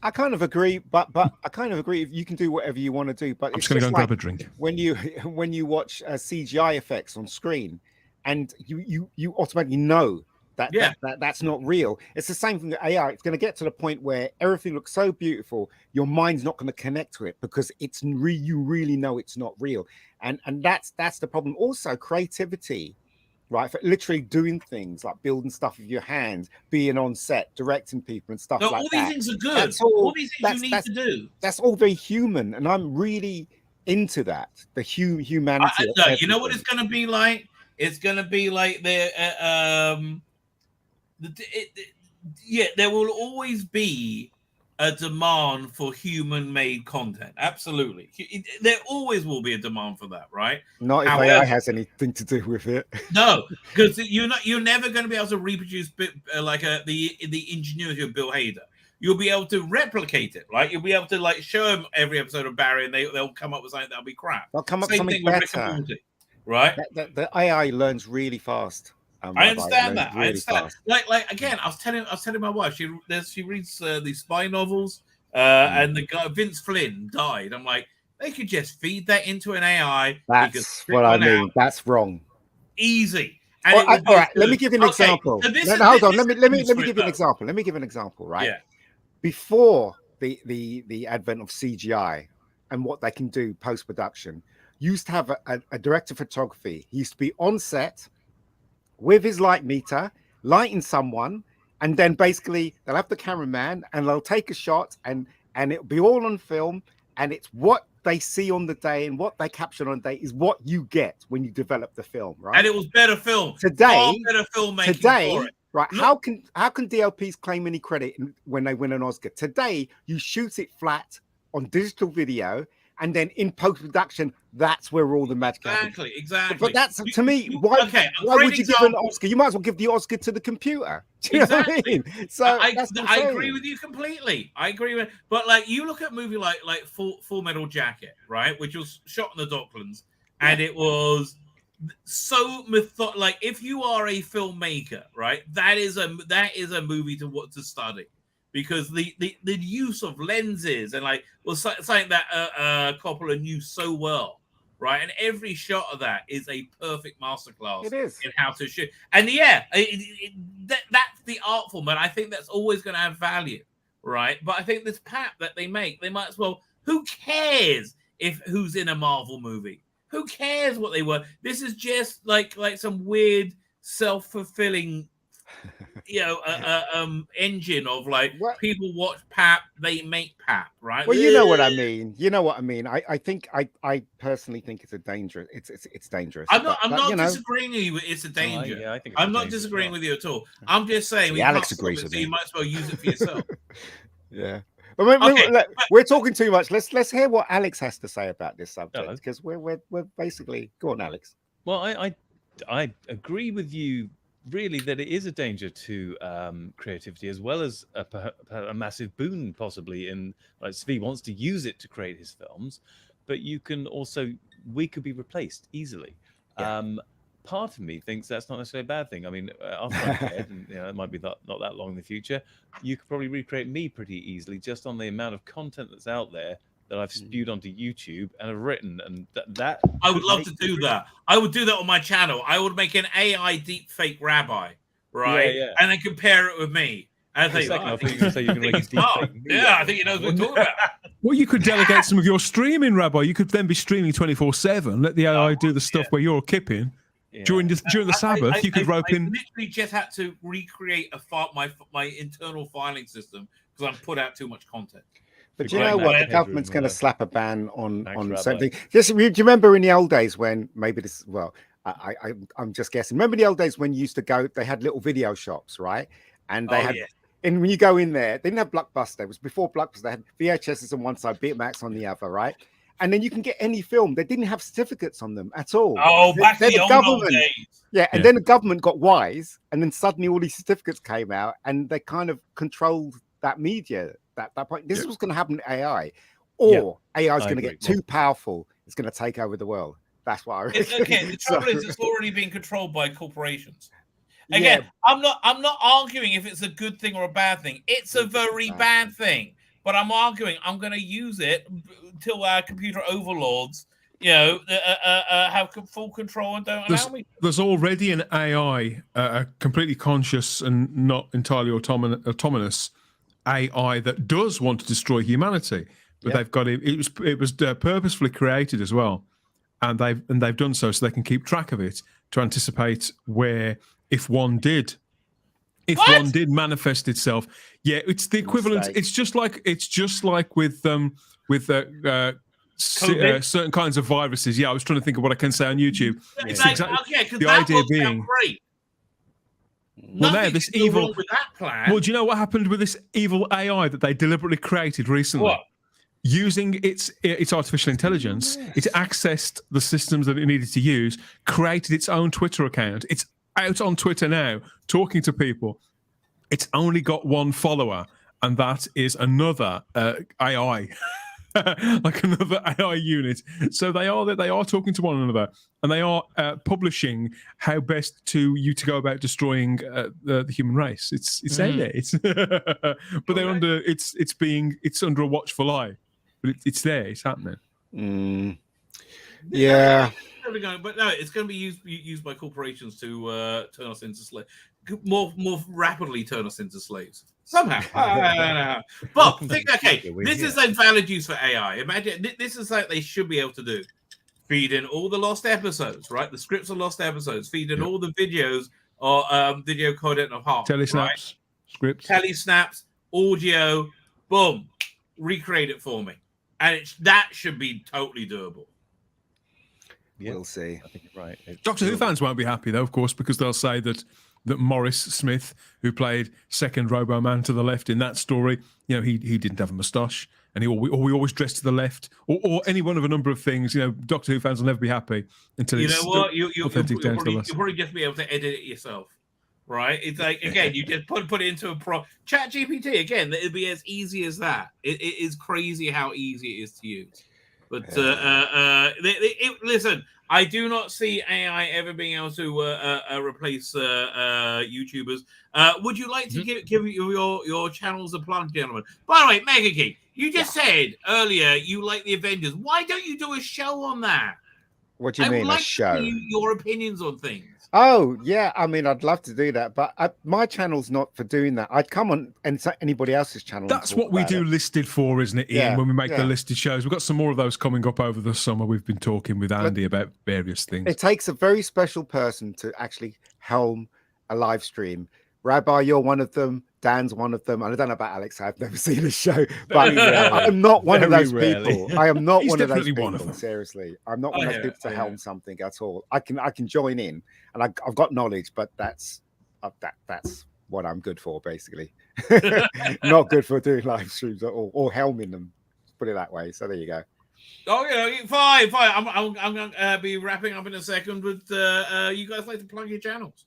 Speaker 10: I kind of agree, but I kind of agree. You can do whatever you want to do, but
Speaker 11: I'm just going to go and grab a drink.
Speaker 10: When you watch CGI effects on screen, and you automatically know that's not real. It's the same thing with AI. It's going to get to the point where everything looks so beautiful, your mind's not going to connect to it because you really know it's not real, and that's the problem. Also, creativity. Right, for literally doing things like building stuff with your hands, being on set, directing people and stuff like that.
Speaker 1: All these things are good. All these things you need to do.
Speaker 10: That's all very human, and I'm really into that. The humanity.
Speaker 1: You know what it's going to be like? It's going to be like there will always be a demand for human-made content. Absolutely, there always will be a demand for that, right?
Speaker 10: Not if AI has anything to do with it.
Speaker 1: No, because you're never going to be able to reproduce the ingenuity of Bill Hader. You'll be able to replicate it, right? You'll be able to like show them every episode of Barry, and they'll come up with something that'll be crap.
Speaker 10: They'll come up with something better,
Speaker 1: right?
Speaker 10: The AI learns really fast.
Speaker 1: I understand that. I understand. Like again, I was telling my wife she reads these spy novels, and the guy Vince Flynn died. I'm like, they could just feed that into an AI.
Speaker 10: That's what I mean. That's wrong.
Speaker 1: Easy.
Speaker 10: All right. Let me give you an example. Hold on. Let me give you an example. Let me give an example. Right.
Speaker 1: Yeah.
Speaker 10: Before the advent of CGI and what they can do post production, used to have a director of photography. He used to be on set with his light meter, lighting someone, and then basically they'll have the cameraman and they'll take a shot and it'll be all on film, and it's what they see on the day and what they capture on the day is what you get when you develop the film, right?
Speaker 1: And it was better film.
Speaker 10: Today,
Speaker 1: better filmmaking for it.
Speaker 10: Right? Look, how can DLPs claim any credit when they win an Oscar? Today, you shoot it flat on digital video, and then in post-production, that's where all the magic happens.
Speaker 1: Exactly.
Speaker 10: But that's to me. Why would you give an Oscar? You might as well give the Oscar to the computer. Do you know what I mean? So
Speaker 1: I agree with you completely. I agree with, but like you look at a movie like Full Metal Jacket, right, which was shot in the Docklands, and it was so like if you are a filmmaker, right, that is a movie to study. Because the use of lenses and like was something that Coppola knew so well, right? And every shot of that is a perfect masterclass.
Speaker 10: It is
Speaker 1: in how to shoot. And that's the art form, and I think that's always going to have value, right? But I think this pap that they make, they might as well. Who cares who's in a Marvel movie? Who cares what they were? This is just like some weird self-fulfilling. Engine of like what? People watch pap, they make pap, right?
Speaker 10: Well, you know what I mean. I think I personally think it's dangerous. It's dangerous.
Speaker 1: I'm not disagreeing with you. It's a danger.
Speaker 9: I think
Speaker 1: I'm not disagreeing with you at all. I'm just saying
Speaker 10: Alex agrees with
Speaker 1: me.
Speaker 10: me.
Speaker 1: You might as well use it for yourself.
Speaker 10: Yeah. We're talking too much. Let's hear what Alex has to say about this subject, because we're basically go on, Alex.
Speaker 9: Well, I agree with you really that it is a danger to creativity as well as a massive boon possibly in like Tzvi wants to use it to create his films, but we could be replaced easily. Part of me thinks that's not necessarily a bad thing. I mean, after I'm dead, and it might be not that long in the future, you could probably recreate me pretty easily just on the amount of content that's out there that I've spewed onto YouTube and have written, and that
Speaker 1: I would love to do that. I would do that on my channel. I would make an AI deepfake rabbi, right?
Speaker 9: Yeah.
Speaker 1: And then compare it with me. And I think,
Speaker 9: I think you say you're going to make a deepfake.
Speaker 1: Yeah, I think he knows what we're talking about.
Speaker 11: Well, you could delegate some of your streaming, Rabbi. You could then be streaming 24/7. Let the AI do the stuff where you're kipping. Yeah. During the Sabbath, you could rope in.
Speaker 1: I literally just had to recreate my internal filing system because I've put out too much content.
Speaker 10: But do you know what? The government's going to slap a ban on something. Do you remember in the old days when I'm just guessing. Remember the old days when you used to go? They had little video shops, right? And they had. And when you go in there, they didn't have Blockbuster. It was before Blockbuster. They had VHSs on one side, Betamax on the other, right? And then you can get any film. They didn't have certificates on them at all.
Speaker 1: Oh, back in the old days.
Speaker 10: Yeah, and then the government got wise, and then suddenly all these certificates came out, and they kind of controlled that media. That point. This was going to happen to AI, or AI is going to get too powerful. It's going to take over the world. That's what I reckon.
Speaker 1: Okay, the trouble is it's already being controlled by corporations. Again, I'm not arguing if it's a good thing or a bad thing. It's a very bad thing. But I'm arguing I'm going to use it until our computer overlords, have full control and don't allow me.
Speaker 11: There's already an AI, a completely conscious and not entirely autonomous AI that does want to destroy humanity, but they've got it. It was purposefully created as well, and they've done so they can keep track of it to anticipate where if one did manifest itself. Yeah, it's the equivalent. It's just like with certain kinds of viruses. Yeah, I was trying to think of what I can say on YouTube. It's the idea being
Speaker 1: great.
Speaker 11: Well, now this evil.
Speaker 1: With that plan.
Speaker 11: Well, do you know what happened with this evil AI that they deliberately created recently?
Speaker 1: What?
Speaker 11: Using its artificial intelligence, it accessed the systems that it needed to use, created its own Twitter account. It's out on Twitter now, talking to people. It's only got one follower, and that is another AI, like another AI unit. So they are talking to one another, and they are publishing how best to go about destroying the human race. It's out there. But they're under it's under a watchful eye. But it's there. It's happening.
Speaker 10: Yeah.
Speaker 1: But no, it's going to be used by corporations to turn us into slaves. More rapidly turn us into slaves somehow. But think, okay, this is a valid use for AI. Imagine this is like they should be able to do. Feed in all the lost episodes, right? The scripts of lost episodes. Feed in all the videos or video content of Heart.
Speaker 11: Telesnaps, scripts,
Speaker 1: telesnaps, audio. Boom, recreate it for me, and that should be totally doable.
Speaker 10: We'll see.
Speaker 9: I think you're right.
Speaker 11: Doctor Who fans won't be happy though, of course, because they'll say that Morris Smith, who played second Robo-Man to the left in that story, he didn't have a moustache, and we always dressed to the left, or any one of a number of things. Doctor Who fans will never be happy until
Speaker 1: you'll probably just be able to edit it yourself, right? It's like, again, you just put it into a Chat GPT again. It'd be as easy as that. It is crazy how easy it is to use. But listen, I do not see AI ever being able to replace YouTubers. Would you like to give your channels a plug, gentlemen? By the way, Mega King, you just said earlier you like the Avengers. Why don't you do a show on that?
Speaker 10: What do you mean, a show?
Speaker 1: To see your opinions on things.
Speaker 10: Oh, yeah. I mean, I'd love to do that, but my channel's not for doing that. I'd come on anybody else's channel.
Speaker 11: That's what we do listed for, isn't it, Ian, when we make the listed shows? We've got some more of those coming up over the summer. We've been talking with Andy about various things.
Speaker 10: It takes a very special person to actually helm a live stream. Rabbi, you're one of them. Dan's one of them. And I don't know about Alex. I've never seen a show, but I'm not one of those people. I am not one of those people. Seriously, I'm not one of those people to helm something at all. I can join in, and I've got knowledge, but that's what I'm good for, basically. Not good for doing live streams or helming them. Put it that way. So there you go.
Speaker 1: Okay, fine. I'm going to be wrapping up in a second, but you guys like to plug your channels?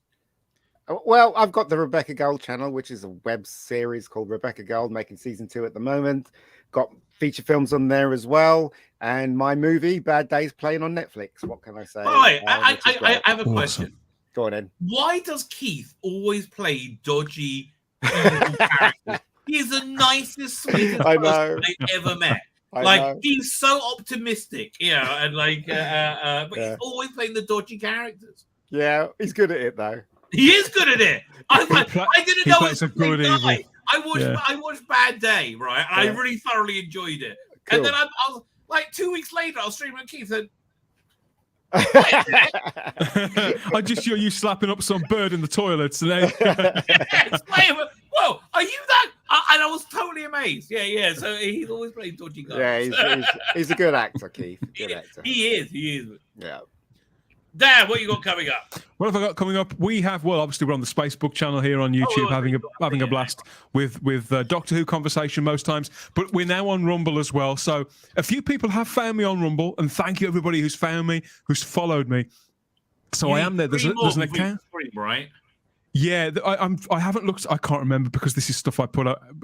Speaker 10: Well, I've got the Rebecca Gold channel, which is a web series called Rebecca Gold, making season 2 at the moment. Got feature films on there as well, and my movie Bad Days playing on Netflix. What can I say?
Speaker 1: Hi, I have a question.
Speaker 10: Go on in.
Speaker 1: Why does Keith always play dodgy evil characters? He's the nicest, sweetest person I've ever met. He's so optimistic, and but he's always playing the dodgy characters.
Speaker 10: Yeah, he's good at it though.
Speaker 1: He is good at it. I didn't know it was a good guy.
Speaker 11: Evil.
Speaker 1: I watched Bad Day, right? And I really thoroughly enjoyed it. Cool. And then I was like 2 weeks later, I was streaming with Keith and
Speaker 11: I just hear you slapping up some bird in the toilets. And then...
Speaker 1: Whoa, are you that? And I was totally amazed. Yeah. So he's always playing dodgy guys.
Speaker 10: Yeah, he's a good actor, Keith. Good actor.
Speaker 1: He is.
Speaker 10: Yeah.
Speaker 1: Dan, what you got coming up?
Speaker 11: What have I got coming up? We have, obviously we're on the Spacebook channel here on YouTube, having a blast with Doctor Who conversation most times. But we're now on Rumble as well. So a few people have found me on Rumble, and thank you everybody who's found me, who's followed me. So I am there. There's an account,
Speaker 1: right?
Speaker 11: Yeah, I haven't looked. I can't remember because this is stuff I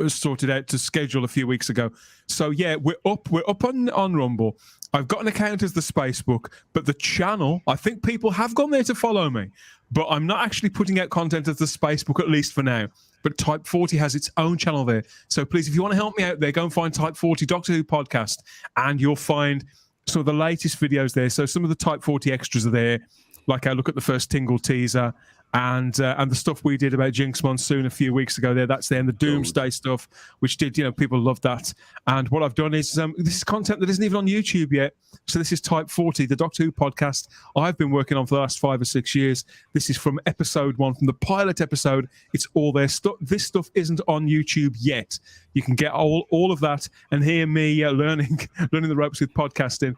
Speaker 11: sorted out to schedule a few weeks ago. So yeah, we're up on Rumble. I've got an account as the Spacebook, but the channel, I think people have gone there to follow me, but I'm not actually putting out content as the Spacebook, at least for now. But Type 40 has its own channel there. So please, if you want to help me out there, go and find Type 40 Doctor Who podcast, and you'll find some of the latest videos there. So some of the Type 40 extras are there, like I look at the first Tingle teaser, and the stuff we did about Jinx Monsoon a few weeks ago that's there, and the Doomsday stuff, which did, people loved that. And what I've done is, this is content that isn't even on YouTube yet. So this is Type 40, the Doctor Who podcast I've been working on for the last 5 or 6 years. This is from episode 1, from the pilot episode. It's all there. This stuff isn't on YouTube yet. You can get all of that and hear me learning the ropes with podcasting.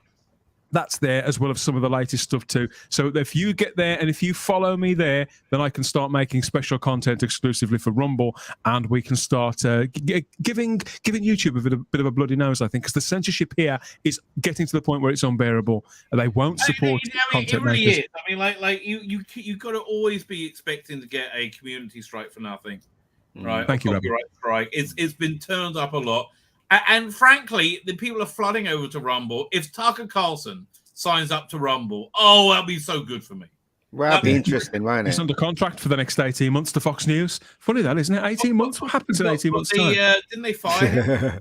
Speaker 11: That's there, as well as some of the latest stuff too. So if you get there and if you follow me there, then I can start making special content exclusively for Rumble, and we can start giving YouTube a bit of a bloody nose, I think, because the censorship here is getting to the point where it's unbearable, and they won't support content
Speaker 1: it really
Speaker 11: makers.
Speaker 1: Is. I mean, you got to always be expecting to get a community strike for nothing, right?
Speaker 11: Thank you, Rabbi.
Speaker 1: Strike. It's been turned up a lot. And frankly, the people are flooding over to Rumble. If Tucker Carlson signs up to Rumble, that'll be so good for me.
Speaker 10: Well, that'd be interesting, won't it?
Speaker 11: He's under contract for the next 18 months to Fox News. Funny that, isn't it? 18 months? What happens in 18 months' time?
Speaker 1: Didn't they fire him?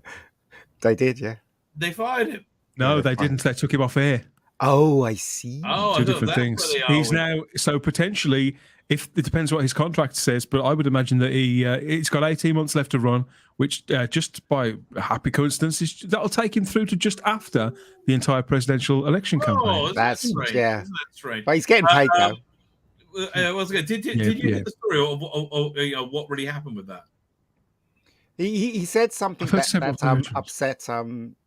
Speaker 10: They did, yeah.
Speaker 1: They fired him.
Speaker 11: No, they didn't. They took him off air.
Speaker 10: Oh, I see.
Speaker 11: Two different things. He's now, so potentially, if it depends what his contract says, but I would imagine that he's got 18 months left to run, which just by a happy coincidence, that'll take him through to just after the entire presidential election campaign.
Speaker 10: That's
Speaker 1: strange.
Speaker 10: Yeah.
Speaker 1: That's strange.
Speaker 10: But he's getting paid though.
Speaker 1: Did you get the story of what really happened with that?
Speaker 10: He said something that upset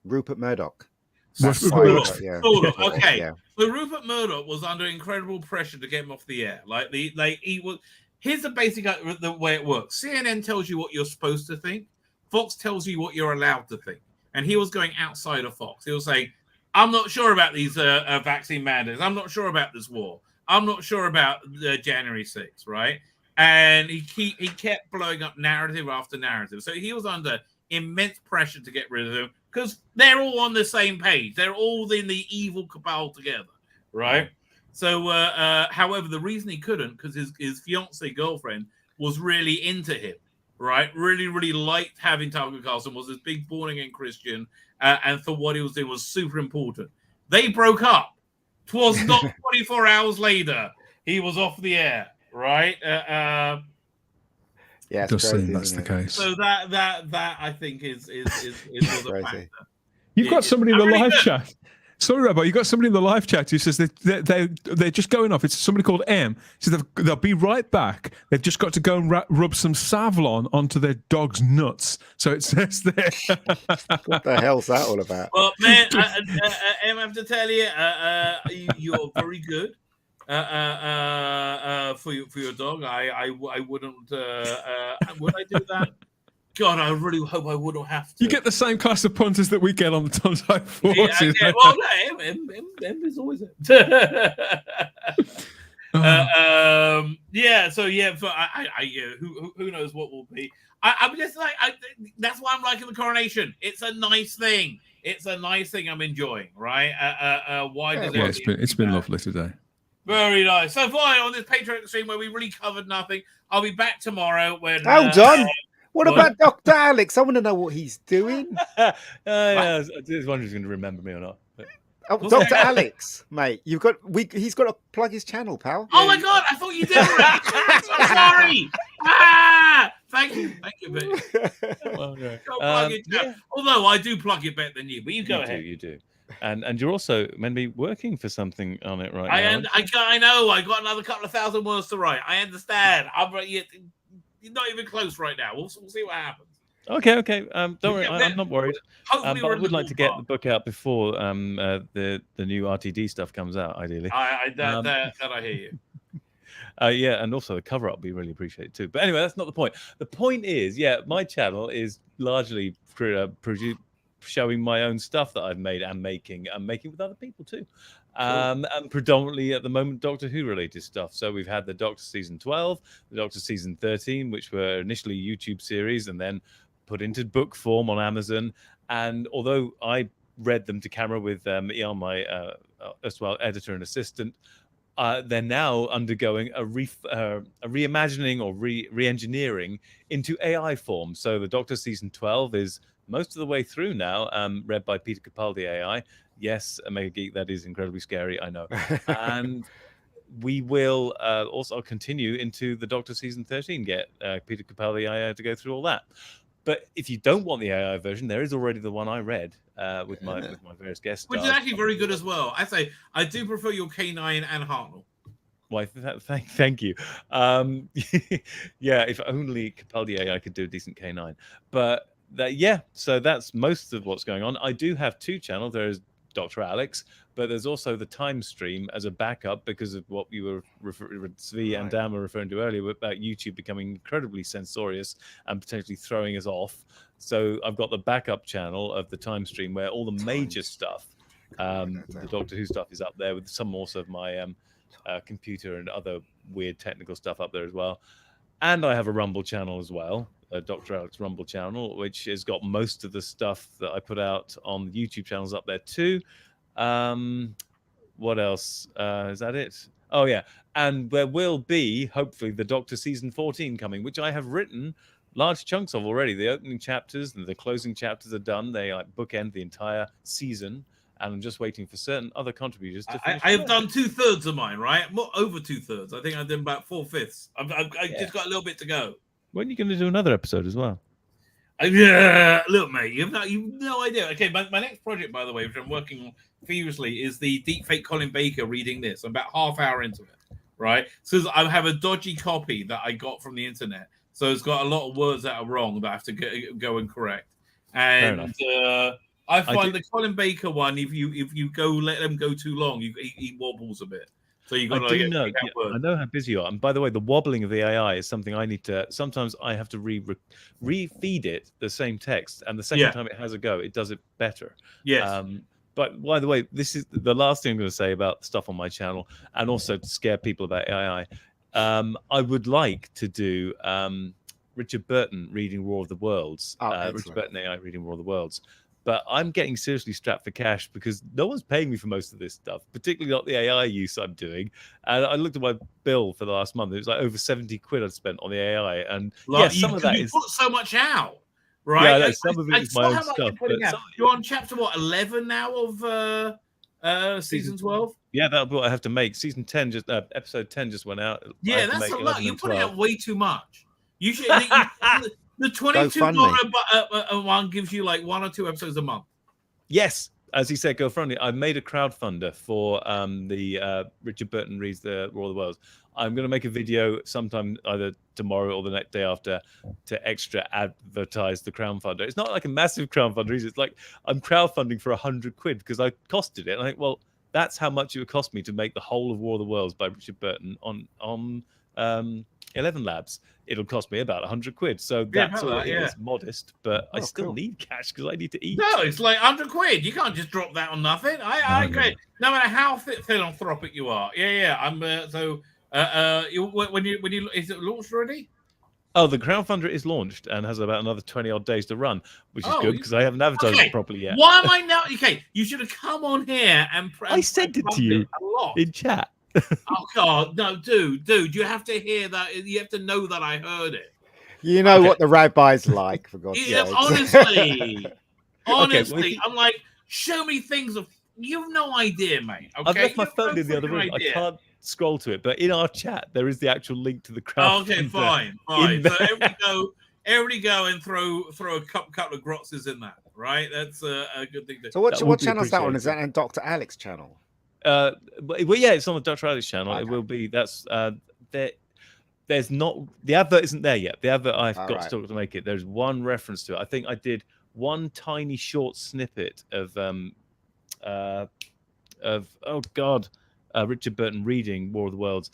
Speaker 10: Rupert Murdoch.
Speaker 1: Okay.
Speaker 10: Yeah.
Speaker 1: So Rupert Murdoch was under incredible pressure to get him off the air. He was. Here's the basic the way it works. CNN tells you what you're supposed to think. Fox tells you what you're allowed to think. And he was going outside of Fox. He was saying, "I'm not sure about these vaccine mandates. I'm not sure about this war. I'm not sure about January 6th, right?" And he kept blowing up narrative after narrative. So he was under immense pressure to get rid of him because they're all on the same page. They're all in the evil cabal together, right? So, however, the reason he couldn't, because his fiancée girlfriend was really into him, right? Really, really liked having Tucker Carlson, was this big born-again Christian, and thought what he was doing was super important. They broke up. 'Twas not 24 hours later. He was off the air, right?
Speaker 10: Yeah,
Speaker 11: it does seem that's the case.
Speaker 1: So that I think is was a factor.
Speaker 11: You've got somebody in the live chat. Sorry, Rabbi, you got somebody in the live chat who says they're just going off. It's somebody called M. So they'll be right back. They've just got to go and rub some Savlon onto their dog's nuts. So it says there.
Speaker 10: What the hell's that all about?
Speaker 1: Well, man, M, I have to tell you, you're very good. for your dog. I wouldn't. Would I do that? God, I really hope I wouldn't have to.
Speaker 11: You get the same class of punters that we get on the Tonto Forces.
Speaker 1: Yeah, well, no, him is always it. Yeah, so yeah, for who knows what will be. I'm just like, that's why I'm liking the Coronation. It's a nice thing. It's a nice thing I'm enjoying, right? Why does
Speaker 11: it's been lovely today.
Speaker 1: Very nice. So far on this Patreon stream where we really covered nothing, I'll be back tomorrow when.
Speaker 10: Hold on. What about Dr. Alex? I want to know what he's doing.
Speaker 9: Yeah, I was wondering if he's going to remember me or not. But...
Speaker 10: Oh, Dr. Alex, mate, he's got to plug his channel, pal.
Speaker 1: Oh my God, I thought you did already. I'm sorry. Thank you, mate.
Speaker 9: Well, no.
Speaker 1: Plug it down. Although I do plug it better than you, but you go ahead.
Speaker 9: You do. And you're also meant to be working for something on it right now.
Speaker 1: I know. I got another couple of thousand words to write. I understand. You're not even close right now. We'll see what happens.
Speaker 9: Okay. Don't worry. I'm not worried. But I would like to get the book out before the new RTD stuff comes out, ideally.
Speaker 1: That I hear you.
Speaker 9: Yeah, and also the cover up would be really appreciated too. But anyway, that's not the point. The point is, my channel is largely showing my own stuff that I've made and making with other people too. And predominantly at the moment Doctor Who related stuff. So we've had the Doctor season 12, the Doctor season 13, which were initially YouTube series and then put into book form on Amazon. And although I read them to camera with Ian, my erstwhile editor and assistant, they're now undergoing a reimagining or re-engineering into AI form. So the Doctor season 12 is most of the way through now, read by Peter Capaldi AI. Yes, a mega geek, that is incredibly scary, I know. And we will also continue into the Doctor season 13, get Peter Capaldi AI to go through all that. But if you don't want the AI version, there is already the one I read with my various guest stars.
Speaker 1: Which is actually very good as well. I say I do prefer your K9 and Hartnell.
Speaker 9: Why? Thank you. Yeah, if only Capaldi AI could do a decent K9. But so that's most of what's going on. I do have two channels. There is Dr. Alex, but there's also the time stream as a backup because of what you were Tzvi and Dan were referring to earlier about YouTube becoming incredibly censorious and potentially throwing us off. So I've got the backup channel of the time stream where all the major stuff, the Doctor Who stuff is up there with some also of my computer and other weird technical stuff up there as well. And I have a Rumble channel as well, a Dr. Alex Rumble channel, which has got most of the stuff that I put out on the YouTube channels up there too. What else? Is that it? Oh, yeah. And there will be, hopefully, the Doctor season 14 coming, which I have written large chunks of already. The opening chapters and the closing chapters are done. They bookend the entire season. And I'm just waiting for certain other contributors to finish.
Speaker 1: I have done 2/3 of mine, right? More over 2/3. I think I've done about 4/5. I just got a little bit to go.
Speaker 9: When are you going to do another episode as well?
Speaker 1: Yeah, look, mate, you've no idea. Okay, my next project, by the way, which I'm working on furiously, is the deepfake Colin Baker reading this. I'm about half hour into it, right? So I have a dodgy copy that I got from the internet. So it's got a lot of words that are wrong that I have to go and correct. And I find the Colin Baker one, if you go let them go too long, he wobbles a bit. So you got to
Speaker 9: know. Yeah, I know how busy you are. And by the way, the wobbling of the AI is something I need to. Sometimes I have to re-feed it the same text, and the second time it has a go, it does it better.
Speaker 1: Yes.
Speaker 9: But by the way, this is the last thing I'm going to say about stuff on my channel, and also to scare people about AI. I would like to do Richard Burton reading War of the Worlds. Richard Burton AI reading War of the Worlds. But I'm getting seriously strapped for cash because no one's paying me for most of this stuff, particularly not the AI use I'm doing. And I looked at my bill for the last month. It was like over 70 quid I'd spent on the AI. And some of that is...
Speaker 1: put so much out, right?
Speaker 9: Yeah, some of it is my own stuff.
Speaker 1: You're on chapter, 11 now of season 12?
Speaker 9: Yeah, that's what I have to make. Season 10, episode 10 just went out.
Speaker 1: Yeah, that's a lot. You're putting out way too much. You should... The $22 one gives you like 1 or 2 episodes a month.
Speaker 9: Yes, as he said, GoFundMe. I made a crowdfunder for the Richard Burton reads the War of the Worlds. I'm going to make a video sometime either tomorrow or the next day after to extra advertise the crowdfunder. It's not like a massive crowdfunder. It's like I'm crowdfunding for 100 quid because I costed it. And I think, well, That's how much it would cost me to make the whole of War of the Worlds by Richard Burton on 11 Labs. It'll cost me about 100 quid. So that's all it is. Modest, but I still need cash because I need to eat.
Speaker 1: No, it's like 100 quid. You can't just drop that on nothing. I agree. No matter how philanthropic you are. Yeah. I'm when you is it launched already?
Speaker 9: Oh, the crowdfunder is launched and has about another 20 odd days to run, which is good because I haven't advertised it properly yet.
Speaker 1: Why am I now? Okay, you should have come on here and
Speaker 9: I sent it to you in chat.
Speaker 1: Oh God, no, dude, you have to hear that. You have to know that I heard it.
Speaker 10: You know what the rabbi's like, for God's sake.
Speaker 1: Honestly, I'm like, show me things of you've no idea, mate. Okay?
Speaker 9: I've left my phone in the other room. I can't scroll to it, but in our chat there is the actual link to the crowd.
Speaker 1: Okay, fine. So everybody go and throw a couple of grotzes in that, right? That's a good thing.
Speaker 10: So what channel is that on? Is that on Dr. Alex's channel?
Speaker 9: Well, yeah, it's on the Dr. Alex channel. Okay. It will be. That's there's not the advert isn't there yet. The advert I've got still to make it. There's one reference to it. I think I did one tiny short snippet of Richard Burton reading War of the Worlds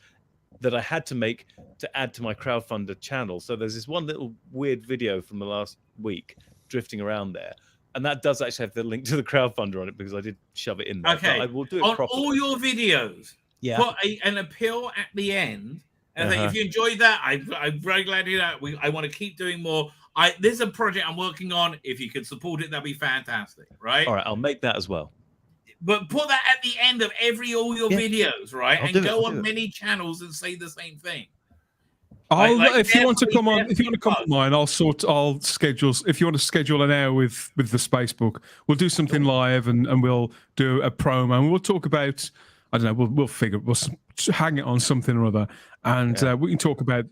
Speaker 9: that I had to make to add to my crowdfunder channel. So there's this one little weird video from the last week drifting around there. And that does actually have the link to the crowdfunder on it because I did shove it in there.
Speaker 1: Okay.
Speaker 9: But I will do it
Speaker 1: on
Speaker 9: properly.
Speaker 1: all your videos.
Speaker 9: Yeah.
Speaker 1: Put an appeal at the end. And if you enjoyed that, I'm very glad to do that. I want to keep doing more. This is a project I'm working on. If you could support it, that'd be fantastic, right?
Speaker 9: All right, I'll make that as well.
Speaker 1: But put that at the end of all your videos, right? And go on many channels and say the same thing.
Speaker 11: If you want to come on mine, I'll schedule. If you want to schedule an hour with the Spacebook, we'll do something live and we'll do a promo and we'll talk about. I don't know. We'll hang it on something or other, and we can talk about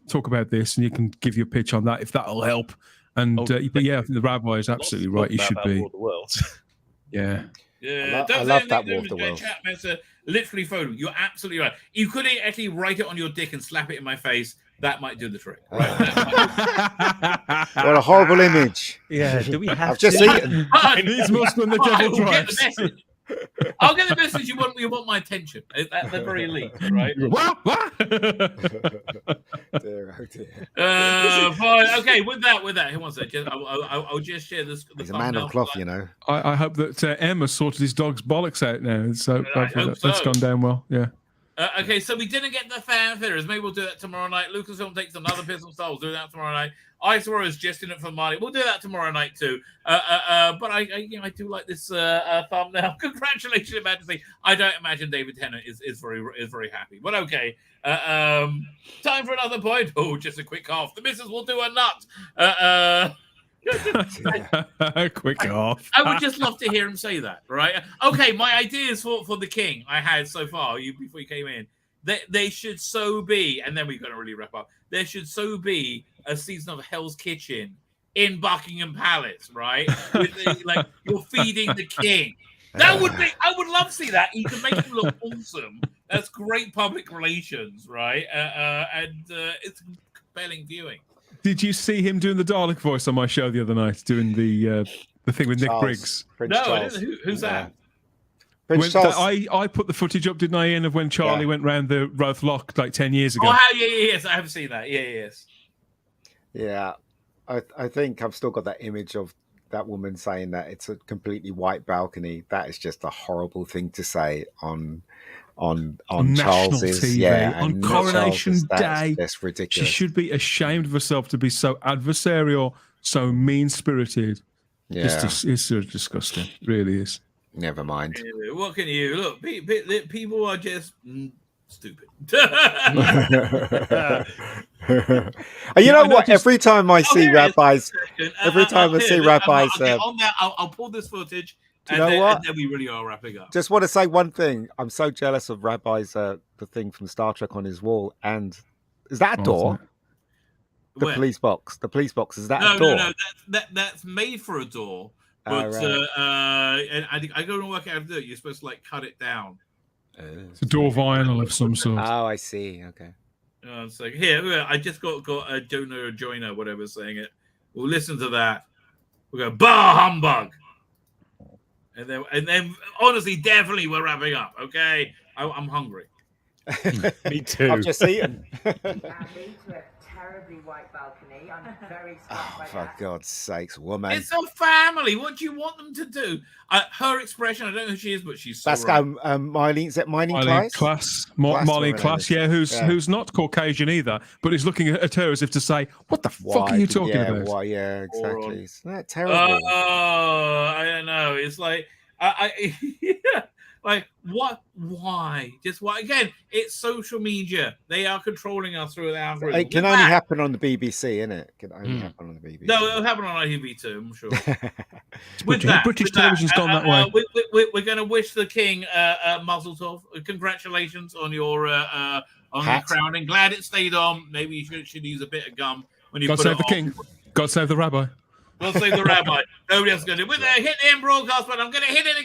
Speaker 11: this, and you can give your pitch on that if that'll help. And but yeah, I think the Rabbi is absolutely right. You should be. Yeah.
Speaker 1: Yeah,
Speaker 10: I love that War of the Worlds.
Speaker 1: Literally photo. You're absolutely right. You could actually write it on your dick and slap it in my face. That might do the trick. Right?
Speaker 10: What a horrible image.
Speaker 9: Yeah, do we have
Speaker 10: I've just eaten.
Speaker 11: It's most when the devil drives.
Speaker 1: I'll get the message. You want my attention at the very least, right?
Speaker 10: Dear, oh dear.
Speaker 1: Fine. Okay, with that, who wants that? I'll just share this.
Speaker 10: He's a man of cloth, you know.
Speaker 11: I hope that Emma sorted his dog's bollocks out now, so that's gone down well. Yeah.
Speaker 1: Okay, so we didn't get the fanfares. Maybe we'll do that tomorrow night. Lucasfilm takes another piss of style. We'll do that tomorrow night. Ice Warriors just in it for money. We'll do that tomorrow night too. But I do like this thumbnail. Congratulations, Your Majesty. I don't imagine David Tennant is very happy. But okay. Time for another point. Oh, just a quick cough. The missus will do a nut.
Speaker 11: Quick off.
Speaker 1: I would just love to hear him say that, right? Okay, my ideas for the king I had so far, before you came in, they should so be, and then we're going to really wrap up. There should so be a season of Hell's Kitchen in Buckingham Palace, right? With you're feeding the king. That would be. I would love to see that. You can make him look awesome. That's great public relations, right? And it's compelling viewing.
Speaker 11: Did you see him doing the Dalek voice on my show the other night, doing the thing with Nick Briggs?
Speaker 1: I didn't. Who's that?
Speaker 11: I put the footage up, didn't I, Ian, of when Charlie went round the Roth Lock like 10 years ago.
Speaker 1: Oh, yes, I haven't seen that. Yes.
Speaker 10: Yeah, I think I've still got that image of that woman saying that it's a completely white balcony. That is just a horrible thing to say on Charles's
Speaker 11: TV, on Coronation Day.
Speaker 10: That's ridiculous.
Speaker 11: She should be ashamed of herself to be so adversarial, so mean-spirited.
Speaker 10: Yeah,
Speaker 11: it's sort of disgusting. It really is.
Speaker 10: Never mind.
Speaker 1: What can you look? People are just stupid.
Speaker 10: You know what? Every time I see rabbis, on
Speaker 1: that, I'll pull this footage.
Speaker 10: Do you know what?
Speaker 1: And then we really are wrapping up.
Speaker 10: Just want to say one thing. I'm so jealous of Rabbi's the thing from Star Trek on his wall. And is that a door? The police box. The police box. Is that a door?
Speaker 1: No. That's made for a door. But and I don't know what I have to do. You're supposed to cut it down.
Speaker 11: It's a door vinyl of some sort.
Speaker 10: Oh, I see. Okay.
Speaker 1: It's like here. I just got a donor or joiner, whatever, saying it. We'll listen to that. We'll go bah humbug. And then honestly, definitely we're wrapping up. Okay, I'm hungry.
Speaker 9: Me too.
Speaker 10: I've just eaten.
Speaker 13: Terribly white balcony. I'm very
Speaker 10: For God's sakes, woman.
Speaker 1: It's a family. What do you want them to do? Her expression, I don't know who she is, but she's so
Speaker 10: That's
Speaker 1: right.
Speaker 10: Marlene, is it Marlene
Speaker 11: Marlene Klass, yeah, who's not Caucasian either, but is looking at her as if to say, what the fuck are you talking about?
Speaker 10: Yeah, exactly. Isn't that terrible?
Speaker 1: I don't know. It's like, yeah. Like, what? Why? Just why? Again, it's social media. They are controlling us through the algorithm.
Speaker 10: It can only happen on the BBC, innit? It can only happen on the BBC.
Speaker 1: No, it'll happen on ITV too, I'm sure.
Speaker 11: British television's gone that way.
Speaker 1: We're going to wish the king Mazel Tov. Congratulations on your crowning. Glad it stayed on. Maybe you should use a bit of gum when you
Speaker 11: God
Speaker 1: put
Speaker 11: save
Speaker 1: it
Speaker 11: the
Speaker 1: on.
Speaker 11: king. God save the rabbi.
Speaker 1: We'll save the rabbi. Nobody else is going to do it. We're going to hit the end broadcast, but I'm going to hit it again.